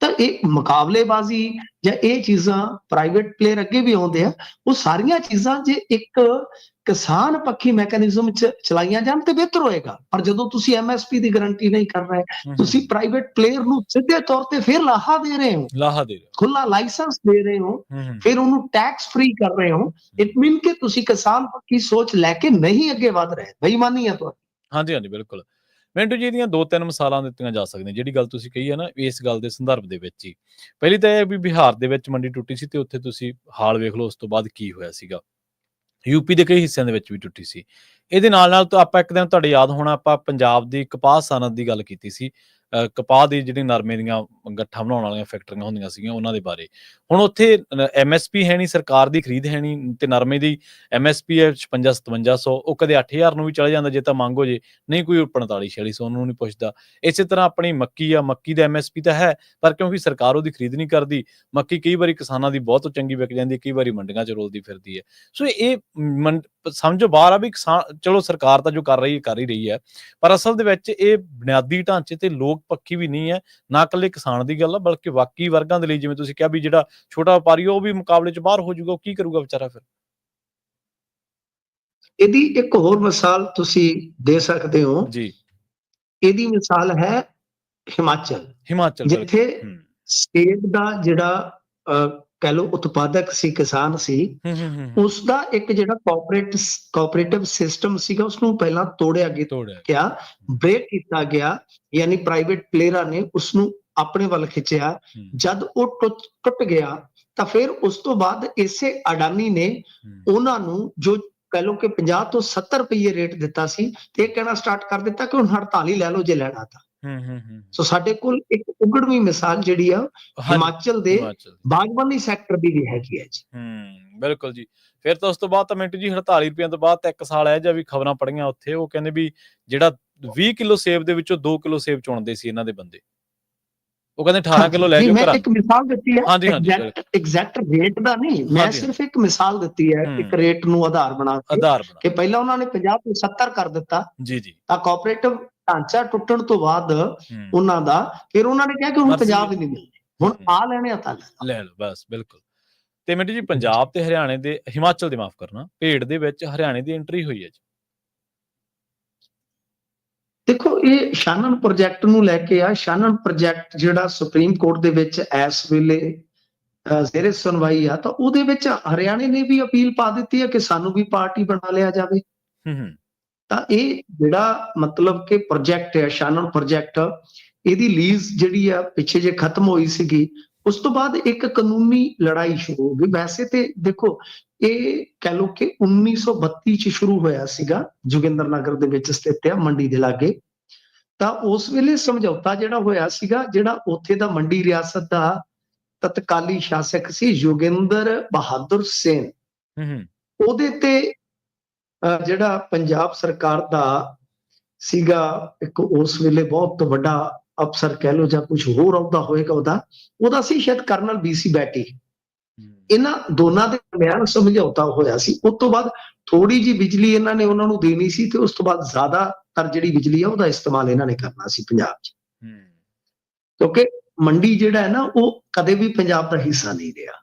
ਤਾਂ ਇਹ ਮੁਕਾਬਲੇਬਾਜ਼ੀ ਜਾਂ ਇਹ ਚੀਜ਼ਾਂ ਪ੍ਰਾਈਵੇਟ ਪਲੇਅਰ ਅੱਗੇ ਵੀ ਆਉਂਦੇ ਆ, ਉਹ ਸਾਰੀਆਂ ਚੀਜ਼ਾਂ ਜੇ ਇੱਕ ਕਿਸਾਨ ਪੱਖੀ ਮੈਕੈਨਿਜ਼ਮ 'ਚ ਚਲਾਈਆਂ ਜਾਣ ਤੇ ਬਿਹਤਰ ਹੋਏਗਾ। ਪਰ ਜਦੋਂ ਤੁਸੀਂ MSP ਦੀ ਗਾਰੰਟੀ ਨਹੀਂ ਕਰ ਰਹੇ, ਤੁਸੀਂ ਪ੍ਰਾਈਵੇਟ ਪਲੇਅਰ ਨੂੰ ਸਿੱਧੇ ਤੌਰ ਤੇ ਫਿਰ ਲਾਹਾ ਦੇ ਰਹੇ ਹੋ, ਖੁੱਲਾ ਲਾਇਸੈਂਸ ਦੇ ਰਹੇ ਹੋ, ਫਿਰ ਉਹਨੂੰ ਟੈਕਸ ਫ੍ਰੀ ਕਰ ਰਹੇ ਹੋ। ਇਟ ਮੀਨ ਕਿ ਤੁਸੀਂ ਕਿਸਾਨ ਪੱਖੀ ਸੋਚ ਲੈ ਕੇ ਨਹੀਂ ਅੱਗੇ ਵਧ ਰਹੇ, ਬੇਈਮਾਨੀ ਹੈ ਤੁਹਾਡੀ। ਹਾਂਜੀ ਬਿਲਕੁਲ। ਮਿੰਟੂ ਜੀ ਦੀਆਂ 2-3 ਮਿਸਾਲਾਂ ਦਿੱਤੀਆਂ ਜਾ ਸਕਦੀਆਂ, ਜਿਹੜੀ ਗੱਲ ਤੁਸੀਂ ਕਹੀ ਹੈ ਨਾ ਇਸ ਗੱਲ ਦੇ ਸੰਦਰਭ ਦੇ ਵਿੱਚ ਹੀ। ਪਹਿਲੀ ਤਾਂ ਇਹ ਵੀ ਬਿਹਾਰ ਦੇ ਵਿੱਚ ਮੰਡੀ ਟੁੱਟੀ ਸੀ ਤੇ ਉੱਥੇ ਤੁਸੀਂ ਹਾਲ ਵੇਖ ਲਓ, ਉਸ ਤੋਂ ਬਾਅਦ ਕੀ ਹੋਇਆ ਸੀਗਾ। UP ਦੇ ਕਈ ਹਿੱਸਿਆਂ ਦੇ ਵਿੱਚ ਵੀ ਟੁੱਟੀ ਸੀ। ਇਹਦੇ ਨਾਲ ਤਾਂ ਆਪਾਂ ਇੱਕ ਦਿਨ ਤੁਹਾਡੇ ਯਾਦ ਹੋਣਾ, ਆਪਾਂ ਪੰਜਾਬ ਦੀ ਕਪਾਹ ਸਨਅਤ ਦੀ ਗੱਲ ਕੀਤੀ ਸੀ, ਕਪਾਹ ਦੀ ਜਿਹੜੀ ਨਰਮੇ ਦੀਆਂ ਗੱਠਾਂ ਬਣਾਉਣ ਵਾਲੀਆਂ ਫੈਕਟਰੀਆਂ ਹੁੰਦੀਆਂ ਸੀਗੀਆਂ ਉਹਨਾਂ ਦੇ ਬਾਰੇ। ਹੁਣ ਉੱਥੇ MSP ਹੈ ਨਹੀਂ, ਸਰਕਾਰ ਦੀ ਖਰੀਦ ਹੈ ਨਹੀਂ, ਤੇ ਨਰਮੇ ਦੀ MSP ਹੈ 56-5700, ਉਹ ਕਦੇ 8000 ਨੂੰ ਵੀ ਚਲੇ ਜਾਂਦਾ ਜੇ ਤਾਂ ਮੰਗ ਹੋ ਜੇ, ਨਹੀਂ ਕੋਈ 45-4600 ਉਹਨੂੰ ਨਹੀਂ ਪੁੱਛਦਾ। ਇਸੇ ਤਰ੍ਹਾਂ ਆਪਣੀ ਮੱਕੀ ਆ, ਮੱਕੀ ਦਾ MSP ਤਾਂ ਹੈ, ਪਰ ਕਿਉਂਕਿ ਸਰਕਾਰ ਉਹਦੀ ਖਰੀਦ ਨਹੀਂ ਕਰਦੀ, ਮੱਕੀ ਕਈ ਵਾਰੀ ਕਿਸਾਨਾਂ ਦੀ ਬਹੁਤ ਚੰਗੀ ਵਿਕ ਜਾਂਦੀ ਹੈ, ਕਈ ਵਾਰੀ ਮੰਡੀਆਂ 'ਚ ਰੋਲਦੀ ਫਿਰਦੀ ਹੈ। ਸੋ ਇਹ ਸਮਝੋ ਬਾਹਰ ਆ ਵੀ ਕਿਸਾਨ, ਚਲੋ ਸਰਕਾਰ ਤਾਂ ਜੋ ਕਰ ਹੀ ਰਹੀ ਹੈ, ਪਰ ਅਸਲ ਦੇ ਵਿੱਚ ਇਹ ਬੁਨਿਆਦੀ ਢਾਂਚੇ ਤੇ ਲੋਕ ਪੱਖੀ ਵੀ ਨਹੀਂ ਹੈ, ਨਾ ਇਕੱਲੇ ਕਿਸਾਨ ਦੀ ਗੱਲ ਆ, ਬਲਕਿ ਬਾਕੀ ਵਰਗਾਂ ਦੇ ਲਈ, ਜਿਵੇਂ ਤੁਸੀਂ ਕਿਹਾ ਵੀ ਜਿਹੜਾ ਛੋਟਾ ਵਪਾਰੀ ਉਹ ਵੀ ਮੁਕਾਬਲੇ 'ਚ ਬਾਹਰ ਹੋ ਜਾਊਗਾ, ਉਹ ਕੀ ਕਰੂਗਾ ਵਿਚਾਰਾ ਫਿਰ? ਇਹਦੀ ਇੱਕ ਹੋਰ ਮਿਸਾਲ ਤੁਸੀਂ ਦੇ ਸਕਦੇ ਹੋ ਜੀ। ਇਹਦੀ ਮਿਸਾਲ ਹੈ ਹਿਮਾਚਲ, ਜਿੱਥੇ ਸੇਬ ਦਾ ਜਿਹੜਾ ਕਹਿ ਲਓ ਉਤਪਾਦਕ ਸੀ, ਕਿਸਾਨ ਸੀ, ਉਸ ਦਾ ਇੱਕ ਜਿਹੜਾ ਕੋਆਪਰੇਟਿਵ ਸਿਸਟਮ ਸੀਗਾ ਉਸਨੂੰ ਪਹਿਲਾਂ ਤੋੜਿਆ ਗਿਆ, ਬ੍ਰੇਕ ਕੀਤਾ ਗਿਆ, ਯਾਨੀ ਪ੍ਰਾਈਵੇਟ ਪਲੇਅਰਾਂ ਨੇ ਉਸਨੂੰ ਆਪਣੇ ਵੱਲ ਖਿੱਚਿਆ। ਜਦ ਉਹ ਟੁੱਟ ਗਿਆ ਤਾਂ ਫਿਰ ਉਸ ਤੋਂ ਬਾਅਦ ਇਸੇ ਅਡਾਨੀ ਨੇ ਉਹਨਾਂ ਨੂੰ ਜੋ ਕਹਿ ਲਓ ਕਿ 50 ਤੋਂ 70 ਰੁਪਏ ਰੇਟ ਦਿੱਤਾ ਸੀ, ਤੇ ਇਹ ਕਹਿਣਾ ਸਟਾਰਟ ਕਰ ਦਿੱਤਾ ਕਿ ਹੁਣ 48 ਲੈ ਲਓ ਜੇ ਲੈਣਾ ਤਾਂ। ਸੋ ਸਾਡੇ ਕੋਲ ਇੱਕ ਉਗੜਵੀਂ ਮਿਸਾਲ ਜਿਹੜੀ ਆ ਹਿਮਾਚਲ ਦੇ ਬਾਗਬਾਨੀ ਸੈਕਟਰ ਦੀ ਵੀ ਹੈਗੀ ਹੈ ਜੀ। ਬਿਲਕੁਲ ਜੀ। ਫਿਰ ਤਾਂ ਉਸ ਤੋਂ ਬਾਅਦ ਤਾਂ ਮਿੰਟੂ ਜੀ 48 ਰੁਪਈਆਂ ਤੋਂ ਬਾਅਦ ਤਾਂ 1 ਸਾਲ ਇਹੋ ਜਿਹਾ ਵੀ ਖਬਰਾਂ ਪੜ੍ਹੀਆਂ ਉੱਥੇ, ਉਹ ਕਹਿੰਦੇ ਵੀ ਜਿਹੜਾ 20 ਕਿਲੋ ਸੇਬ ਦੇ ਵਿੱਚੋਂ 2 ਕਿਲੋ ਸੇਬ ਚੁਣਦੇ ਸੀ ਇਹਨਾਂ ਦੇ ਬੰਦੇ, ਉਹ ਕਹਿੰਦੇ 18 ਕਿਲੋ ਲੈ ਜਾਓ ਮੈਂ ਘਰਾਂ ਇੱਕ ਮਿਸਾਲ ਦਿੱਤੀ ਹੈ, ਹਾਂਜੀ ਐਗਜ਼ੈਕਟ ਰੇਟ ਦਾ ਨਹੀਂ, ਮੈਂ ਸਿਰਫ ਇੱਕ ਮਿਸਾਲ ਦਿੱਤੀ ਹੈ ਇੱਕ ਰੇਟ ਨੂੰ ਆਧਾਰ ਬਣਾ ਕੇ ਪਹਿਲਾਂ ਉਹਨਾਂ ਨੇ 50 ਤੋਂ 70 ਕਰ ਦਿੱਤਾ ਜੀ ਜੀ, ਤਾਂ ਕੋਆਪਰੇਟਿਵ ਢਾਂਚਾ ਟੁੱਟਣ ਤੋਂ ਬਾਅਦ ਉਹਨਾਂ ਦਾ ਫਿਰ ਉਹਨਾਂ ਨੇ ਕਿਹਾ ਕਿ ਹੁਣ ਪੰਜਾਬ ਹੀ ਨਹੀਂ ਮਿਲਦੇ, ਹੁਣ ਆ ਲੈਣੇ ਆ ਤਾਂ ਲੈ ਲਓ ਬਸ। ਬਿਲਕੁਲ। ਤੇ ਮਿੰਟੂ ਜੀ ਪੰਜਾਬ ਤੇ ਹਰਿਆਣੇ ਦੇ, ਹਿਮਾਚਲ ਦੇ ਮਾਫ ਕਰਨਾ, ਭੇਡ ਦੇ ਵਿੱਚ ਹਰਿਆਣੇ ਦੀ ਐਂਟਰੀ ਹੋਈ ਹੈ ਜੀ। ਦੇਖੋ ਇਹ ਸ਼ਾਨਨ ਪ੍ਰੋਜੈਕਟ ਨੂੰ ਲੈ ਕੇ ਆ, ਸ਼ਾਨਨ ਪ੍ਰੋਜੈਕਟ ਜਿਹੜਾ ਸੁਪਰੀਮ ਕੋਰਟ ਦੇ ਵਿੱਚ ਇਸ ਵੇਲੇ ਜ਼ੇਰੇ ਸੁਣਵਾਈ ਆ, ਤਾਂ ਉਹਦੇ ਵਿੱਚ ਹਰਿਆਣੇ ਨੇ ਵੀ ਅਪੀਲ ਪਾ ਦਿੱਤੀ ਹੈ ਕਿ ਸਾਨੂੰ ਵੀ ਪਾਰਟੀ ਬਣਾ ਲਿਆ ਜਾਵੇ। ਤਾਂ ਇਹ ਜਿਹੜਾ ਮਤਲਬ ਕਿ ਪ੍ਰੋਜੈਕਟ ਹੈ ਸ਼ਾਨਨ ਪ੍ਰੋਜੈਕਟ, ਇਹਦੀ ਲੀਜ਼ ਜਿਹੜੀ ਆ ਪਿੱਛੇ ਜੇ ਖਤਮ ਹੋਈ ਸੀਗੀ, ਉਸ ਤੋਂ ਬਾਅਦ ਇੱਕ ਕਾਨੂੰਨੀ ਲੜਾਈ ਸ਼ੁਰੂ ਹੋ ਗਈ। ਵੈਸੇ ਤੇ ਦੇਖੋ ਇਹ ਕਹਿ ਲਓ ਕਿ 1932 ਚ ਸ਼ੁਰੂ ਹੋਇਆ ਸੀਗਾ, ਜੋਗਿੰਦਰ ਨਗਰ ਦੇ ਵਿੱਚ ਸਥਿਤ ਹੈ ਮੰਡੀ ਦੇ ਲਾਗੇ। ਤਾਂ ਉਸ ਵੇਲੇ ਸਮਝੌਤਾ ਜਿਹੜਾ ਹੋਇਆ ਸੀਗਾ, ਜਿਹੜਾ ਉੱਥੇ ਦਾ ਮੰਡੀ ਰਿਆਸਤ ਦਾ ਤਤਕਾਲੀ ਸ਼ਾਸਕ ਸੀ ਜੋਗਿੰਦਰ ਬਹਾਦਰ ਸਿੰਘ, ਉਹਦੇ ਤੇ ਜਿਹੜਾ ਪੰਜਾਬ ਸਰਕਾਰ ਦਾ ਸੀਗਾ ਇੱਕ ਉਸ ਵੇਲੇ ਬਹੁਤ ਵੱਡਾ ਅਫਸਰ ਕਹਿ ਲਓ ਜਾਂ ਕੁਝ ਹੋਰ ਅਹੁਦਾ ਹੋਏਗਾ ਉਹਦਾ ਸੀ ਸ਼ਾਇਦ ਕਰਨਲ BC ਬੈਟੀ। ਇਹਨਾਂ ਦੋਨਾਂ ਦੇ ਦਰਮਿਆਨ ਸਮਝੌਤਾ ਹੋਇਆ ਸੀ। ਉਸ ਤੋਂ ਬਾਅਦ ਥੋੜੀ ਜੀ ਬਿਜਲੀ ਇਹਨਾਂ ਨੇ ਉਹਨਾਂ ਨੂੰ ਦੇਣੀ ਸੀ ਤੇ ਉਸ ਤੋਂ ਬਾਅਦ ਜ਼ਿਆਦਾਤਰ ਜਿਹੜੀ ਬਿਜਲੀ ਆ ਉਹਦਾ ਇਸਤੇਮਾਲ ਇਹਨਾਂ ਨੇ ਕਰਨਾ ਸੀ ਪੰਜਾਬ 'ਚ, ਕਿਉਂਕਿ ਮੰਡੀ ਜਿਹੜਾ ਹੈ ਨਾ ਉਹ ਕਦੇ ਵੀ ਪੰਜਾਬ ਦਾ ਹਿੱਸਾ ਨਹੀਂ ਰਿਹਾ।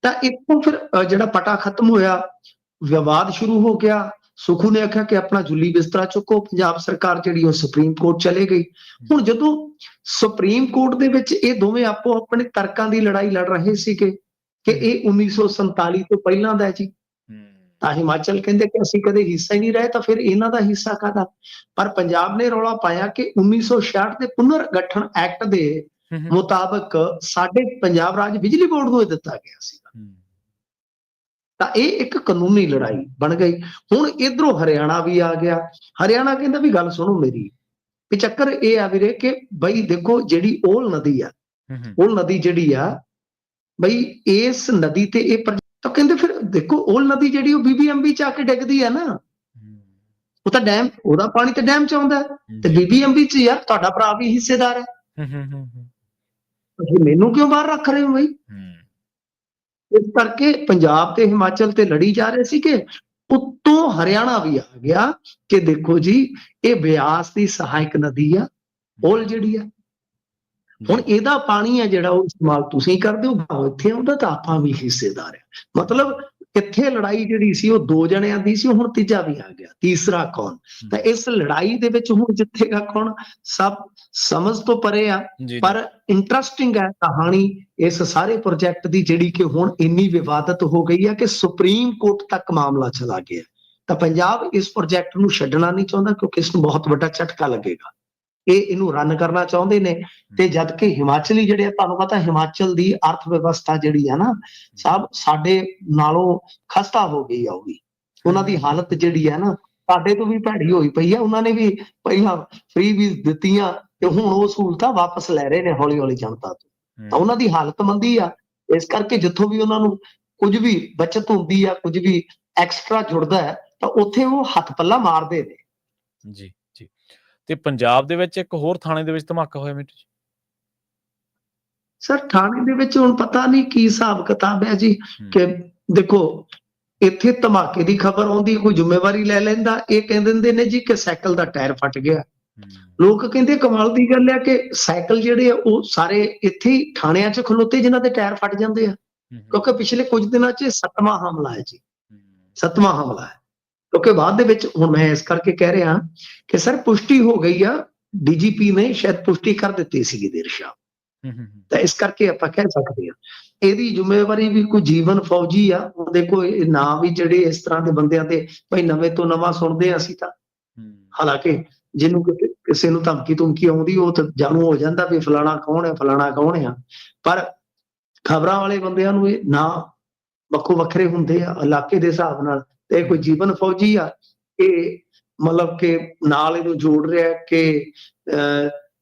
ਤਾਂ ਇੱਥੋਂ ਫਿਰ ਜਿਹੜਾ ਪਟਾ ਖਤਮ ਹੋਇਆ, ਵਿਵਾਦ ਸ਼ੁਰੂ ਹੋ ਗਿਆ। ਸੁਖੂ ਨੇ ਆਖਿਆ ਕਿ ਆਪਣਾ ਜੁੱਲੀ ਬਿਸਤਰਾ ਚੁੱਕੋ, ਪੰਜਾਬ ਸਰਕਾਰ ਜਿਹੜੀ ਉਹ ਸੁਪਰੀਮ ਕੋਰਟ ਚਲੇ ਗਈ। ਹੁਣ ਜਦੋਂ ਸੁਪਰੀਮ ਕੋਰਟ ਦੇ ਵਿੱਚ ਇਹ ਦੋਵੇਂ ਆਪੋ ਆਪਣੇ ਤਰਕਾਂ ਦੀ ਲੜਾਈ ਲੜ ਰਹੇ ਸੀਗੇ ਕਿ ਇਹ 1947 ਤੋਂ ਪਹਿਲਾਂ ਦਾ ਜੀ, ਤਾਂ ਹਿਮਾਚਲ ਕਹਿੰਦੇ ਕਿ ਅਸੀਂ ਕਦੇ ਹਿੱਸਾ ਹੀ ਨਹੀਂ ਰਹੇ, ਤਾਂ ਫਿਰ ਇਹਨਾਂ ਦਾ ਹਿੱਸਾ ਕਾਹਦਾ। ਪਰ ਪੰਜਾਬ ਨੇ ਰੌਲਾ ਪਾਇਆ ਕਿ 1966 ਦੇ ਪੁਨਰ ਗਠਨ ਐਕਟ ਦੇ ਮੁਤਾਬਕ ਸਾਡੇ ਪੰਜਾਬ ਰਾਜ ਬਿਜਲੀ ਬੋਰਡ ਨੂੰ ਦਿੱਤਾ ਗਿਆ ਸੀ। ਤਾਂ ਇਹ ਇੱਕ ਕਾਨੂੰਨੀ ਲੜਾਈ ਬਣ ਗਈ। ਹੁਣ ਇਧਰੋਂ ਹਰਿਆਣਾ ਵੀ ਆ ਗਿਆ। ਹਰਿਆਣਾ ਕਹਿੰਦਾ ਵੀ ਗੱਲ ਸੁਣੋ ਮੇਰੀ, ਵੀ ਚੱਕਰ ਇਹ ਆ ਵੀਰੇ ਕਿ ਬਈ ਦੇਖੋ ਜਿਹੜੀ ਓਲ ਨਦੀ ਆ, ਓਲ ਨਦੀ ਜਿਹੜੀ ਆ ਬਈ ਇਸ ਨਦੀ ਤੇ ਇਹ ਤਾਂ ਕਹਿੰਦੇ ਫਿਰ ਦੇਖੋ ਓਲ ਨਦੀ ਜਿਹੜੀ ਉਹ BBMB ਚ ਆ ਕੇ ਡਿੱਗਦੀ ਆ ਨਾ, ਉਹ ਤਾਂ ਡੈਮ, ਉਹਦਾ ਪਾਣੀ ਤੇ ਡੈਮ ਚ ਆਉਂਦਾ ਤੇ BBMB ਚ ਯਾਰ ਤੁਹਾਡਾ ਭਰਾ ਵੀ ਹਿੱਸੇਦਾਰ ਹੈ, ਮੈਨੂੰ ਕਿਉਂ ਬਾਹਰ ਰੱਖ ਰਹੇ ਹੋ ਬਈ। ਇਸ ਕਰਕੇ ਪੰਜਾਬ ਤੇ ਹਿਮਾਚਲ ਤੇ ਲੜੀ ਜਾ ਰਹੇ ਸੀ ਕਿ ਉੱਤੋਂ ਹਰਿਆਣਾ ਵੀ ਆ ਗਿਆ ਕਿ ਦੇਖੋ ਜੀ ਇਹ ਬਿਆਸ ਦੀ ਸਹਾਇਕ ਨਦੀ ਆ ਓਲ ਜਿਹੜੀ ਆ, ਹੁਣ ਇਹਦਾ ਪਾਣੀ ਹੈ ਜਿਹੜਾ ਉਹ ਇਸਤੇਮਾਲ ਤੁਸੀਂ ਕਰਦੇ ਹੋ, ਇੱਥੇ ਆਉਂਦਾ ਤਾਂ ਆਪਾਂ ਵੀ ਹਿੱਸੇਦਾਰ ਆ। ਮਤਲਬ ਇੱਥੇ ਲੜਾਈ ਜਿਹੜੀ ਸੀ ਉਹ ਦੋ ਜਣਿਆਂ ਦੀ ਸੀ, ਹੁਣ ਤੀਜਾ ਵੀ ਆ ਗਿਆ, ਤੀਸਰਾ ਕੌਣ। ਤਾਂ ਇਸ ਲੜਾਈ ਦੇ ਵਿੱਚ ਹੁਣ ਜਿੱਥੇਗਾ ਕੌਣ ਸਭ ਸਮਝ ਤੋਂ ਪਰੇ ਆ। ਪਰ ਇੰਟਰਸਟਿੰਗ ਹੈ ਕਹਾਣੀ ਇਸ ਸਾਰੇ ਪ੍ਰੋਜੈਕਟ ਦੀ, ਜਿਹੜੀ ਕਿ ਹੁਣ ਇੰਨੀ ਵਿਵਾਦਤ ਹੋ ਗਈ ਹੈ ਕਿ ਸੁਪਰੀਮ ਕੋਰਟ ਤੱਕ ਮਾਮਲਾ ਚਲਾ ਗਿਆ। ਤਾਂ ਪੰਜਾਬ ਇਸ ਪ੍ਰੋਜੈਕਟ ਨੂੰ ਛੱਡਣਾ ਨਹੀਂ ਚਾਹੁੰਦਾ ਕਿਉਂਕਿ ਇਸ ਨੂੰ ਬਹੁਤ ਵੱਡਾ ਝਟਕਾ ਲੱਗੇਗਾ। ਇਹਨੂੰ ਰਨ ਕਰਨਾ ਚਾਹੁੰਦੇ ਨੇ, ਤੇ ਜਦ ਕਿ ਹਿਮਾਚਲੀ ਜਿਹੜੇ ਆ, ਤੁਹਾਨੂੰ ਪਤਾ ਹਿਮਾਚਲ ਦੀ ਅਰਥ ਵਿਵਸਥਾ ਜਿਹੜੀ ਆ ਨਾ ਸਭ ਸਾਡੇ ਨਾਲੋਂ ਖਸਤਾ ਹੋ ਗਈ ਆ। ਉਹ ਵੀ ਉਹਨਾਂ ਦੀ ਹਾਲਤ ਜਿਹੜੀ ਹੈ ਨਾ ਸਾਡੇ ਤੋਂ ਵੀ ਭੈੜੀ ਹੋਈ ਪਈ ਆ। ਉਹਨਾਂ ਨੇ ਵੀ ਪਹਿਲਾਂ ਫ੍ਰੀ ਵੀ ਦਿੱਤੀਆਂ ਤੇ ਹੁਣ ਉਹ ਸਹੂਲਤਾਂ ਵਾਪਸ ਲੈ ਰਹੇ ਨੇ ਹੌਲੀ ਹੌਲੀ ਜਨਤਾ ਤੋਂ। ਤਾਂ ਉਹਨਾਂ ਦੀ ਹਾਲਤ ਮੰਦੀ ਆ, ਇਸ ਕਰਕੇ ਜਿੱਥੋਂ ਵੀ ਉਹਨਾਂ ਨੂੰ ਕੁਝ ਵੀ ਬਚਤ ਹੁੰਦੀ ਆ, ਕੁਝ ਵੀ ਐਕਸਟਰਾ ਜੁੜਦਾ ਹੈ, ਤਾਂ ਉੱਥੇ ਉਹ ਹੱਥ ਪੱਲਾ ਮਾਰਦੇ ਨੇ ਜੀ। ਤੇ ਪੰਜਾਬ ਦੇ ਵਿੱਚ ਇੱਕ ਹੋਰ ਥਾਣੇ ਦੇ ਵਿੱਚ ਧਮਾਕਾ ਹੋਇਆ ਮਿੰਟੂ ਜੀ। ਸਰ ਥਾਣੇ ਦੇ ਵਿੱਚ ਹੁਣ ਪਤਾ ਨਹੀਂ ਕੀ ਹਿਸਾਬ ਕਿਤਾਬ ਹੈ ਜੀ, ਕਿ ਦੇਖੋ ਇੱਥੇ ਧਮਾਕੇ ਦੀ ਖਬਰ ਆਉਂਦੀ, ਕੋਈ ਜ਼ਿੰਮੇਵਾਰੀ ਲੈ ਲੈਂਦਾ। ਇਹ ਕਹਿ ਦਿੰਦੇ ਨੇ ਜੀ ਕਿ ਸਾਈਕਲ ਦਾ ਟਾਇਰ ਫਟ ਗਿਆ। ਲੋਕ ਕਹਿੰਦੇ ਕਮਾਲ ਦੀ ਗੱਲ ਹੈ ਕਿ ਸਾਈਕਲ ਜਿਹੜੇ ਆ ਉਹ ਸਾਰੇ ਇੱਥੇ ਹੀ ਥਾਣਿਆਂ 'ਚ ਖਲੋਤੇ ਜਿਨ੍ਹਾਂ ਦੇ ਟਾਇਰ ਫਟ ਜਾਂਦੇ ਆ, ਕਿਉਂਕਿ ਪਿਛਲੇ ਕੁਝ ਦਿਨਾਂ 'ਚ 7ਵਾਂ ਹਮਲਾ ਹੈ ਜੀ, 7ਵਾਂ ਹਮਲਾ ਹੈ। ਕਿਉਂਕਿ ਬਾਅਦ ਦੇ ਵਿੱਚ ਹੁਣ ਮੈਂ ਇਸ ਕਰਕੇ ਕਹਿ ਰਿਹਾ ਕਿ ਸਰ ਪੁਸ਼ਟੀ ਹੋ ਗਈ ਆ, DGP ਨੇ ਸ਼ਾਇਦ ਪੁਸ਼ਟੀ ਕਰ ਦਿੱਤੀ ਸੀਗੀ ਦੇਰ ਸ਼ਾਮ, ਤਾਂ ਇਸ ਕਰਕੇ ਆਪਾਂ ਕਹਿ ਸਕਦੇ ਹਾਂ ਇਹਦੀ ਜ਼ਿੰਮੇਵਾਰੀ ਵੀ ਕੋਈ ਜੀਵਨ ਫੌਜੀ ਆ। ਦੇਖੋ ਇਹ ਨਾਂ ਵੀ ਜਿਹੜੇ ਇਸ ਤਰ੍ਹਾਂ ਦੇ ਬੰਦਿਆਂ ਤੇ ਭਾਈ ਨਵੇਂ ਤੋਂ ਨਵਾਂ ਸੁਣਦੇ ਅਸੀਂ ਤਾਂ, ਹਾਲਾਂਕਿ ਜਿਹਨੂੰ ਕਿਸੇ ਨੂੰ ਧਮਕੀ ਆਉਂਦੀ ਉਹ ਤਾਂ ਜਾਣੂ ਹੋ ਜਾਂਦਾ ਵੀ ਫਲਾਣਾ ਕੌਣ ਹੈ, ਫਲਾਣਾ ਕੌਣ ਆ। ਪਰ ਖਬਰਾਂ ਵਾਲੇ ਬੰਦਿਆਂ ਨੂੰ ਇਹ ਨਾਂ ਵੱਖੋ ਵੱਖਰੇ ਹੁੰਦੇ ਆ ਇਲਾਕੇ ਦੇ ਹਿਸਾਬ ਨਾਲ, ਤੇ ਕੋਈ ਜੀਵਨ ਫੌਜੀ ਆ ਇਹ ਮਤਲਬ ਕਿ ਨਾਲ ਇਹਨੂੰ ਜੋੜ ਰਿਹਾ ਕਿ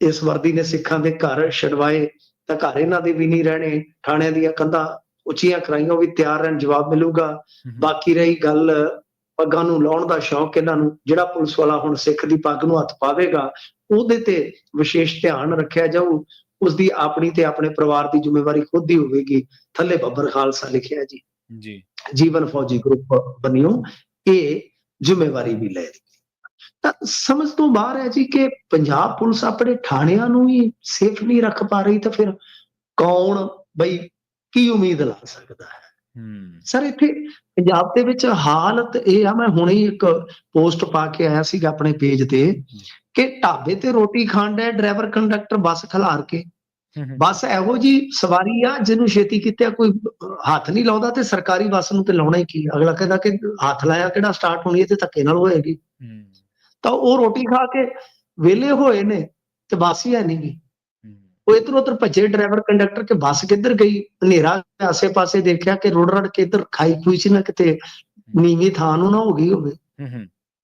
ਇਸ ਵਰਦੀ ਨੇ ਸਿੱਖਾਂ ਦੇ ਘਰ ਛਡਵਾਏ ਤਾਂ ਘਰ ਇਹਨਾਂ ਦੇ ਵੀ ਨਹੀਂ ਰਹਿਣੇ, ਥਾਣਿਆਂ ਦੀਆਂ ਕੰਧਾਂ ਉੱਚੀਆਂ ਕਰਾਈਆਂ, ਉਹ ਵੀ ਤਿਆਰ ਰਹਿਣ, ਜਵਾਬ ਮਿਲੂਗਾ। ਬਾਕੀ ਰਹੀ ਗੱਲ ਪੱਗਾਂ ਨੂੰ ਲਾਉਣ ਦਾ ਸ਼ੌਕ ਇਹਨਾਂ ਨੂੰ, ਜਿਹੜਾ ਪੁਲਿਸ ਵਾਲਾ ਹੁਣ ਸਿੱਖ ਦੀ ਪੱਗ ਨੂੰ ਹੱਥ ਪਾਵੇਗਾ ਉਹਦੇ ਤੇ ਵਿਸ਼ੇਸ਼ ਧਿਆਨ ਰੱਖਿਆ ਜਾਊ, ਉਸਦੀ ਆਪਣੀ ਤੇ ਆਪਣੇ ਪਰਿਵਾਰ ਦੀ ਜ਼ਿੰਮੇਵਾਰੀ ਖੁਦ ਹੀ ਹੋਵੇਗੀ। ਥੱਲੇ ਬੱਬਰ ਖਾਲਸਾ ਲਿਖਿਆ ਜੀ, ਜੀਵਨ ਫੌਜੀ ਗਰੁੱਪ ਬਣਿਓ, ਇਹ ਜ਼ਿੰਮੇਵਾਰੀ ਵੀ ਲੈ ਰਹੀ। ਤਾਂ ਸਮਝ ਤੋਂ ਬਾਹਰ ਹੈ ਜੀ ਕਿ ਪੰਜਾਬ ਪੁਲਿਸ ਆਪਣੇ ਥਾਣਿਆਂ ਨੂੰ ਹੀ ਸੇਫ ਨਹੀਂ ਰੱਖ ਪਾ ਰਹੀ, ਤਾਂ ਫਿਰ ਕੌਣ ਬਈ ਕੀ ਉਮੀਦ ਲਾ ਸਕਦਾ ਹੈ। ਸਰ ਇੱਥੇ ਪੰਜਾਬ ਦੇ ਵਿੱਚ ਹਾਲਤ ਇਹ ਆ, ਮੈਂ ਹੁਣੇ ਇੱਕ ਪੋਸਟ ਪਾ ਕੇ ਆਇਆ ਸੀਗਾ ਆਪਣੇ ਪੇਜ ਤੇ, ਕਿ ਢਾਬੇ ਤੇ ਰੋਟੀ ਖਾਣ ਡਿਆ ਡਰਾਈਵਰ ਕੰਡਕਟਰ ਬੱਸ ਖਿਲਾਰ ਕੇ। ਬੱਸ ਇਹੋ ਜੀ ਸਵਾਰੀ ਆ ਜਿਹਨੂੰ ਛੇਤੀ ਕਿਤੇ ਕੋਈ ਹੱਥ ਨਹੀਂ ਲਾਉਂਦਾ, ਤੇ ਸਰਕਾਰੀ ਬੱਸ ਨੂੰ ਤੇ ਲਾਉਣਾ ਹੀ ਕੀ, ਅਗਲਾ ਕਹਿੰਦਾ ਕਿ ਹੱਥ ਲਾਇਆ ਕਿਹੜਾ ਸਟਾਰਟ ਹੋਣੀ ਹੈ, ਤੇ ਧੱਕੇ ਨਾਲ ਹੋਏਗੀ। ਤਾਂ ਉਹ ਰੋਟੀ ਖਾ ਕੇ ਵਿਹਲੇ ਹੋਏ ਨੇ ਤੇ ਬੱਸ ਹੀ ਹੈ ਨਹੀਂ ਗੀ। ਉਹ ਇੱਧਰ ਉੱਧਰ ਭੱਜੇ ਡਰਾਈਵਰ ਕੰਡਕਟਰ, ਕਿ ਬੱਸ ਕਿੱਧਰ ਗਈ। ਹਨੇਰਾ ਆਸੇ ਪਾਸੇ ਦੇਖਿਆ ਕਿ ਰੁੜ ਰੜ ਕੇ ਇੱਧਰ ਖਾਈ ਖੂਈ ਸੀ ਨਾ, ਕਿਤੇ ਨੀਵੀਂ ਥਾਂ ਨੂੰ ਨਾ ਹੋ ਗਈ ਹੋਵੇ।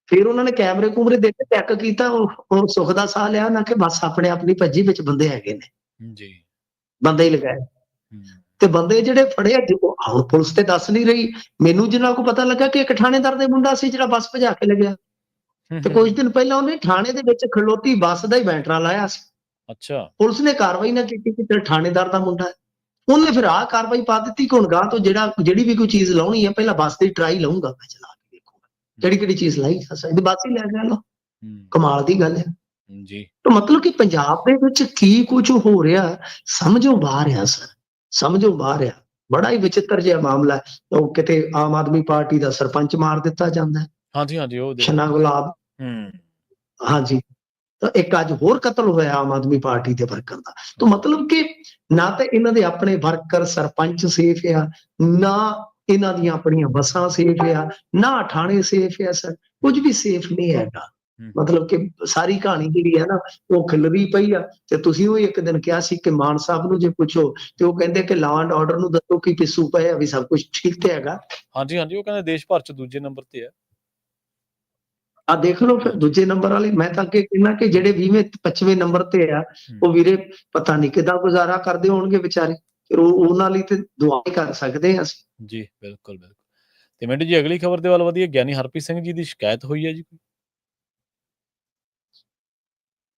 ਫਿਰ ਉਹਨਾਂ ਨੇ ਕੈਮਰੇ ਕੂਮਰੇ ਦੇਖ ਕੇ ਚੈੱਕ ਕੀਤਾ, ਉਹ ਸੁੱਖ ਦਾ ਸਾਹ ਲਿਆ ਨਾ ਕਿ ਬੱਸ ਆਪਣੇ ਆਪ ਨਹੀਂ ਭੱਜੀ, ਵਿੱਚ ਬੰਦੇ ਹੈਗੇ ਨੇ, ਬੰਦੇ ਹੀ ਲਗਾਏ। ਤੇ ਬੰਦੇ ਜਿਹੜੇ ਫੜੇ ਹੁਣ ਪੁਲਿਸ ਤੇ ਦੱਸ ਨਹੀਂ ਰਹੀ। ਮੈਨੂੰ ਜਿੰਨਾ ਕੋ ਪਤਾ ਲੱਗਾ ਕਿ ਇੱਕ ਥਾਣੇਦਾਰ ਦਾ ਮੁੰਡਾ ਸੀ ਜਿਹੜਾ ਬੱਸ ਭਜਾ ਕੇ ਲੱਗਿਆ, ਤੇ ਕੁਝ ਦਿਨ ਪਹਿਲਾਂ ਉਹਨੇ ਥਾਣੇ ਦੇ ਵਿੱਚ ਖਲੋਤੀ ਬੱਸ ਦਾ ਹੀ ਬੈਂਟਰਾ ਲਾਇਆ ਸੀ। ਪੁਲਿਸ ਨੇ ਕਾਰਵਾਈ ਨਾ ਕੀਤੀ ਕਿ ਤੇਰਾ ਥਾਣੇਦਾਰ ਦਾ ਮੁੰਡਾ ਹੈ। ਉਹਨੇ ਫਿਰ ਆਹ ਕਾਰਵਾਈ ਪਾ ਦਿੱਤੀ ਕਿ ਹੁਣ ਗਾਂ ਤੋਂ ਜਿਹੜੀ ਵੀ ਕੋਈ ਚੀਜ਼ ਲਾਉਣੀ ਹੈ ਪਹਿਲਾਂ ਬੱਸ ਦੀ ਟਰਾਈ ਲਾਉਂਗਾ, ਮੈਂ ਚਲਾ ਕੇ ਦੇਖੂਗਾ ਕਿਹੜੀ ਕਿਹੜੀ ਚੀਜ਼ ਲਾਈ ਜਾ ਸਕਦੀ, ਬੱਸ ਹੀ ਲੈ ਗਿਆ ਲੋ। ਕਮਾਲ ਦੀ ਗੱਲ ਹੈ ਜੀ। ਤਾਂ ਮਤਲਬ ਕਿ ਪੰਜਾਬ ਦੇ ਵਿੱਚ ਕੀ ਕੁਝ ਹੋ ਰਿਹਾ ਸਮਝੋਂ ਬਾਹਰ ਆ ਸਰ, ਸਮਝੋਂ ਬਾਹਰ ਆ। ਬੜਾ ਹੀ ਵਿਚਿੱਤਰ ਜਿਹਾ ਮਾਮਲਾ ਹੈ। ਉਹ ਕਿਤੇ ਆਮ ਆਦਮੀ ਪਾਰਟੀ ਦਾ ਸਰਪੰਚ ਮਾਰ ਦਿੱਤਾ ਜਾਂਦਾ ਹੈ, ਸ਼ਨਾ ਗੁਲਾਬ। ਹਾਂਜੀ, ਤਾਂ ਇੱਕ ਅੱਜ ਹੋਰ ਕਤਲ ਹੋਇਆ ਆਮ ਆਦਮੀ ਪਾਰਟੀ ਦੇ ਵਰਕਰ ਦਾ। ਤਾਂ ਮਤਲਬ ਕਿ ਨਾ ਤਾਂ ਇਹਨਾਂ ਦੇ ਆਪਣੇ ਵਰਕਰ ਸਰਪੰਚ ਸੇਫ ਆ, ਨਾ ਇਹਨਾਂ ਦੀਆਂ ਆਪਣੀਆਂ ਬੱਸਾਂ ਸੇਫ ਆ, ਨਾ ਥਾਣੇ ਸੇਫ ਆ ਸਰ, ਕੁਝ ਵੀ ਸੇਫ ਨਹੀਂ ਹੈਗਾ। ਮਤਲਬ ਕਿ ਸਾਰੀ ਕਹਾਣੀ ਜਿਹੜੀ ਹੈ ਨਾ ਉਹ ਖਿਲਰੀ ਪਈ ਆ। ਤੇ ਤੁਸੀਂ ਉਹ ਇੱਕ ਦਿਨ ਕਿਹਾ ਸੀ ਕਿ ਮਾਨ ਸਾਹਿਬ ਨੂੰ ਜੇ ਪੁੱਛੋ ਤੇ ਉਹ ਕਹਿੰਦੇ ਕਿ ਲਾਅ ਐਂਡ ਆਰਡਰ ਨੂੰ ਦੱਸੋ ਕਿ ਪਿੱਛੂ ਪਏ ਆ, ਵੀ ਸਭ ਕੁਝ ਠੀਕ ਤੇ ਹੈਗਾ। ਹਾਂਜੀ, ਉਹ ਕਹਿੰਦੇ ਦੇਸ਼ ਭਰ ਚ ਦੂਜੇ ਨੰਬਰ ਤੇ ਹੈ। ਆ ਦੇਖ ਲਓ ਫਿਰ ਦੂਜੇ ਨੰਬਰ ਵਾਲੇ। ਮੈਂ ਤਾਂ ਅੱਗੇ ਕਹਿਣਾ ਕਿ ਜਿਹੜੇ 20ਵੇਂ 25ਵੇਂ ਨੰਬਰ ਤੇ ਆ ਉਹ ਵੀਰੇ ਪਤਾ ਨਹੀਂ ਕਿੱਦਾਂ ਗੁਜ਼ਾਰਾ ਕਰਦੇ ਹੋਣਗੇ ਵਿਚਾਰੇ। ਫਿਰ ਉਹਨਾਂ ਲਈ ਤੇ ਦੁਆ ਹੀ ਕਰ ਸਕਦੇ ਹਾਂ ਅਸੀਂ। ਜੀ ਬਿਲਕੁਲ ਬਿਲਕੁਲ। ਤੇ ਮਿੰਟੂ ਜੀ ਅਗਲੀ ਖਬਰ ਦੇ ਵੱਲ ਵਧੀਏ। ਗਿਆਨੀ ਹਰਪ੍ਰੀਤ ਸਿੰਘ ਜੀ ਦੀ ਸ਼ਿਕਾਇਤ ਹੋਈ ਹੈ ਜੀ।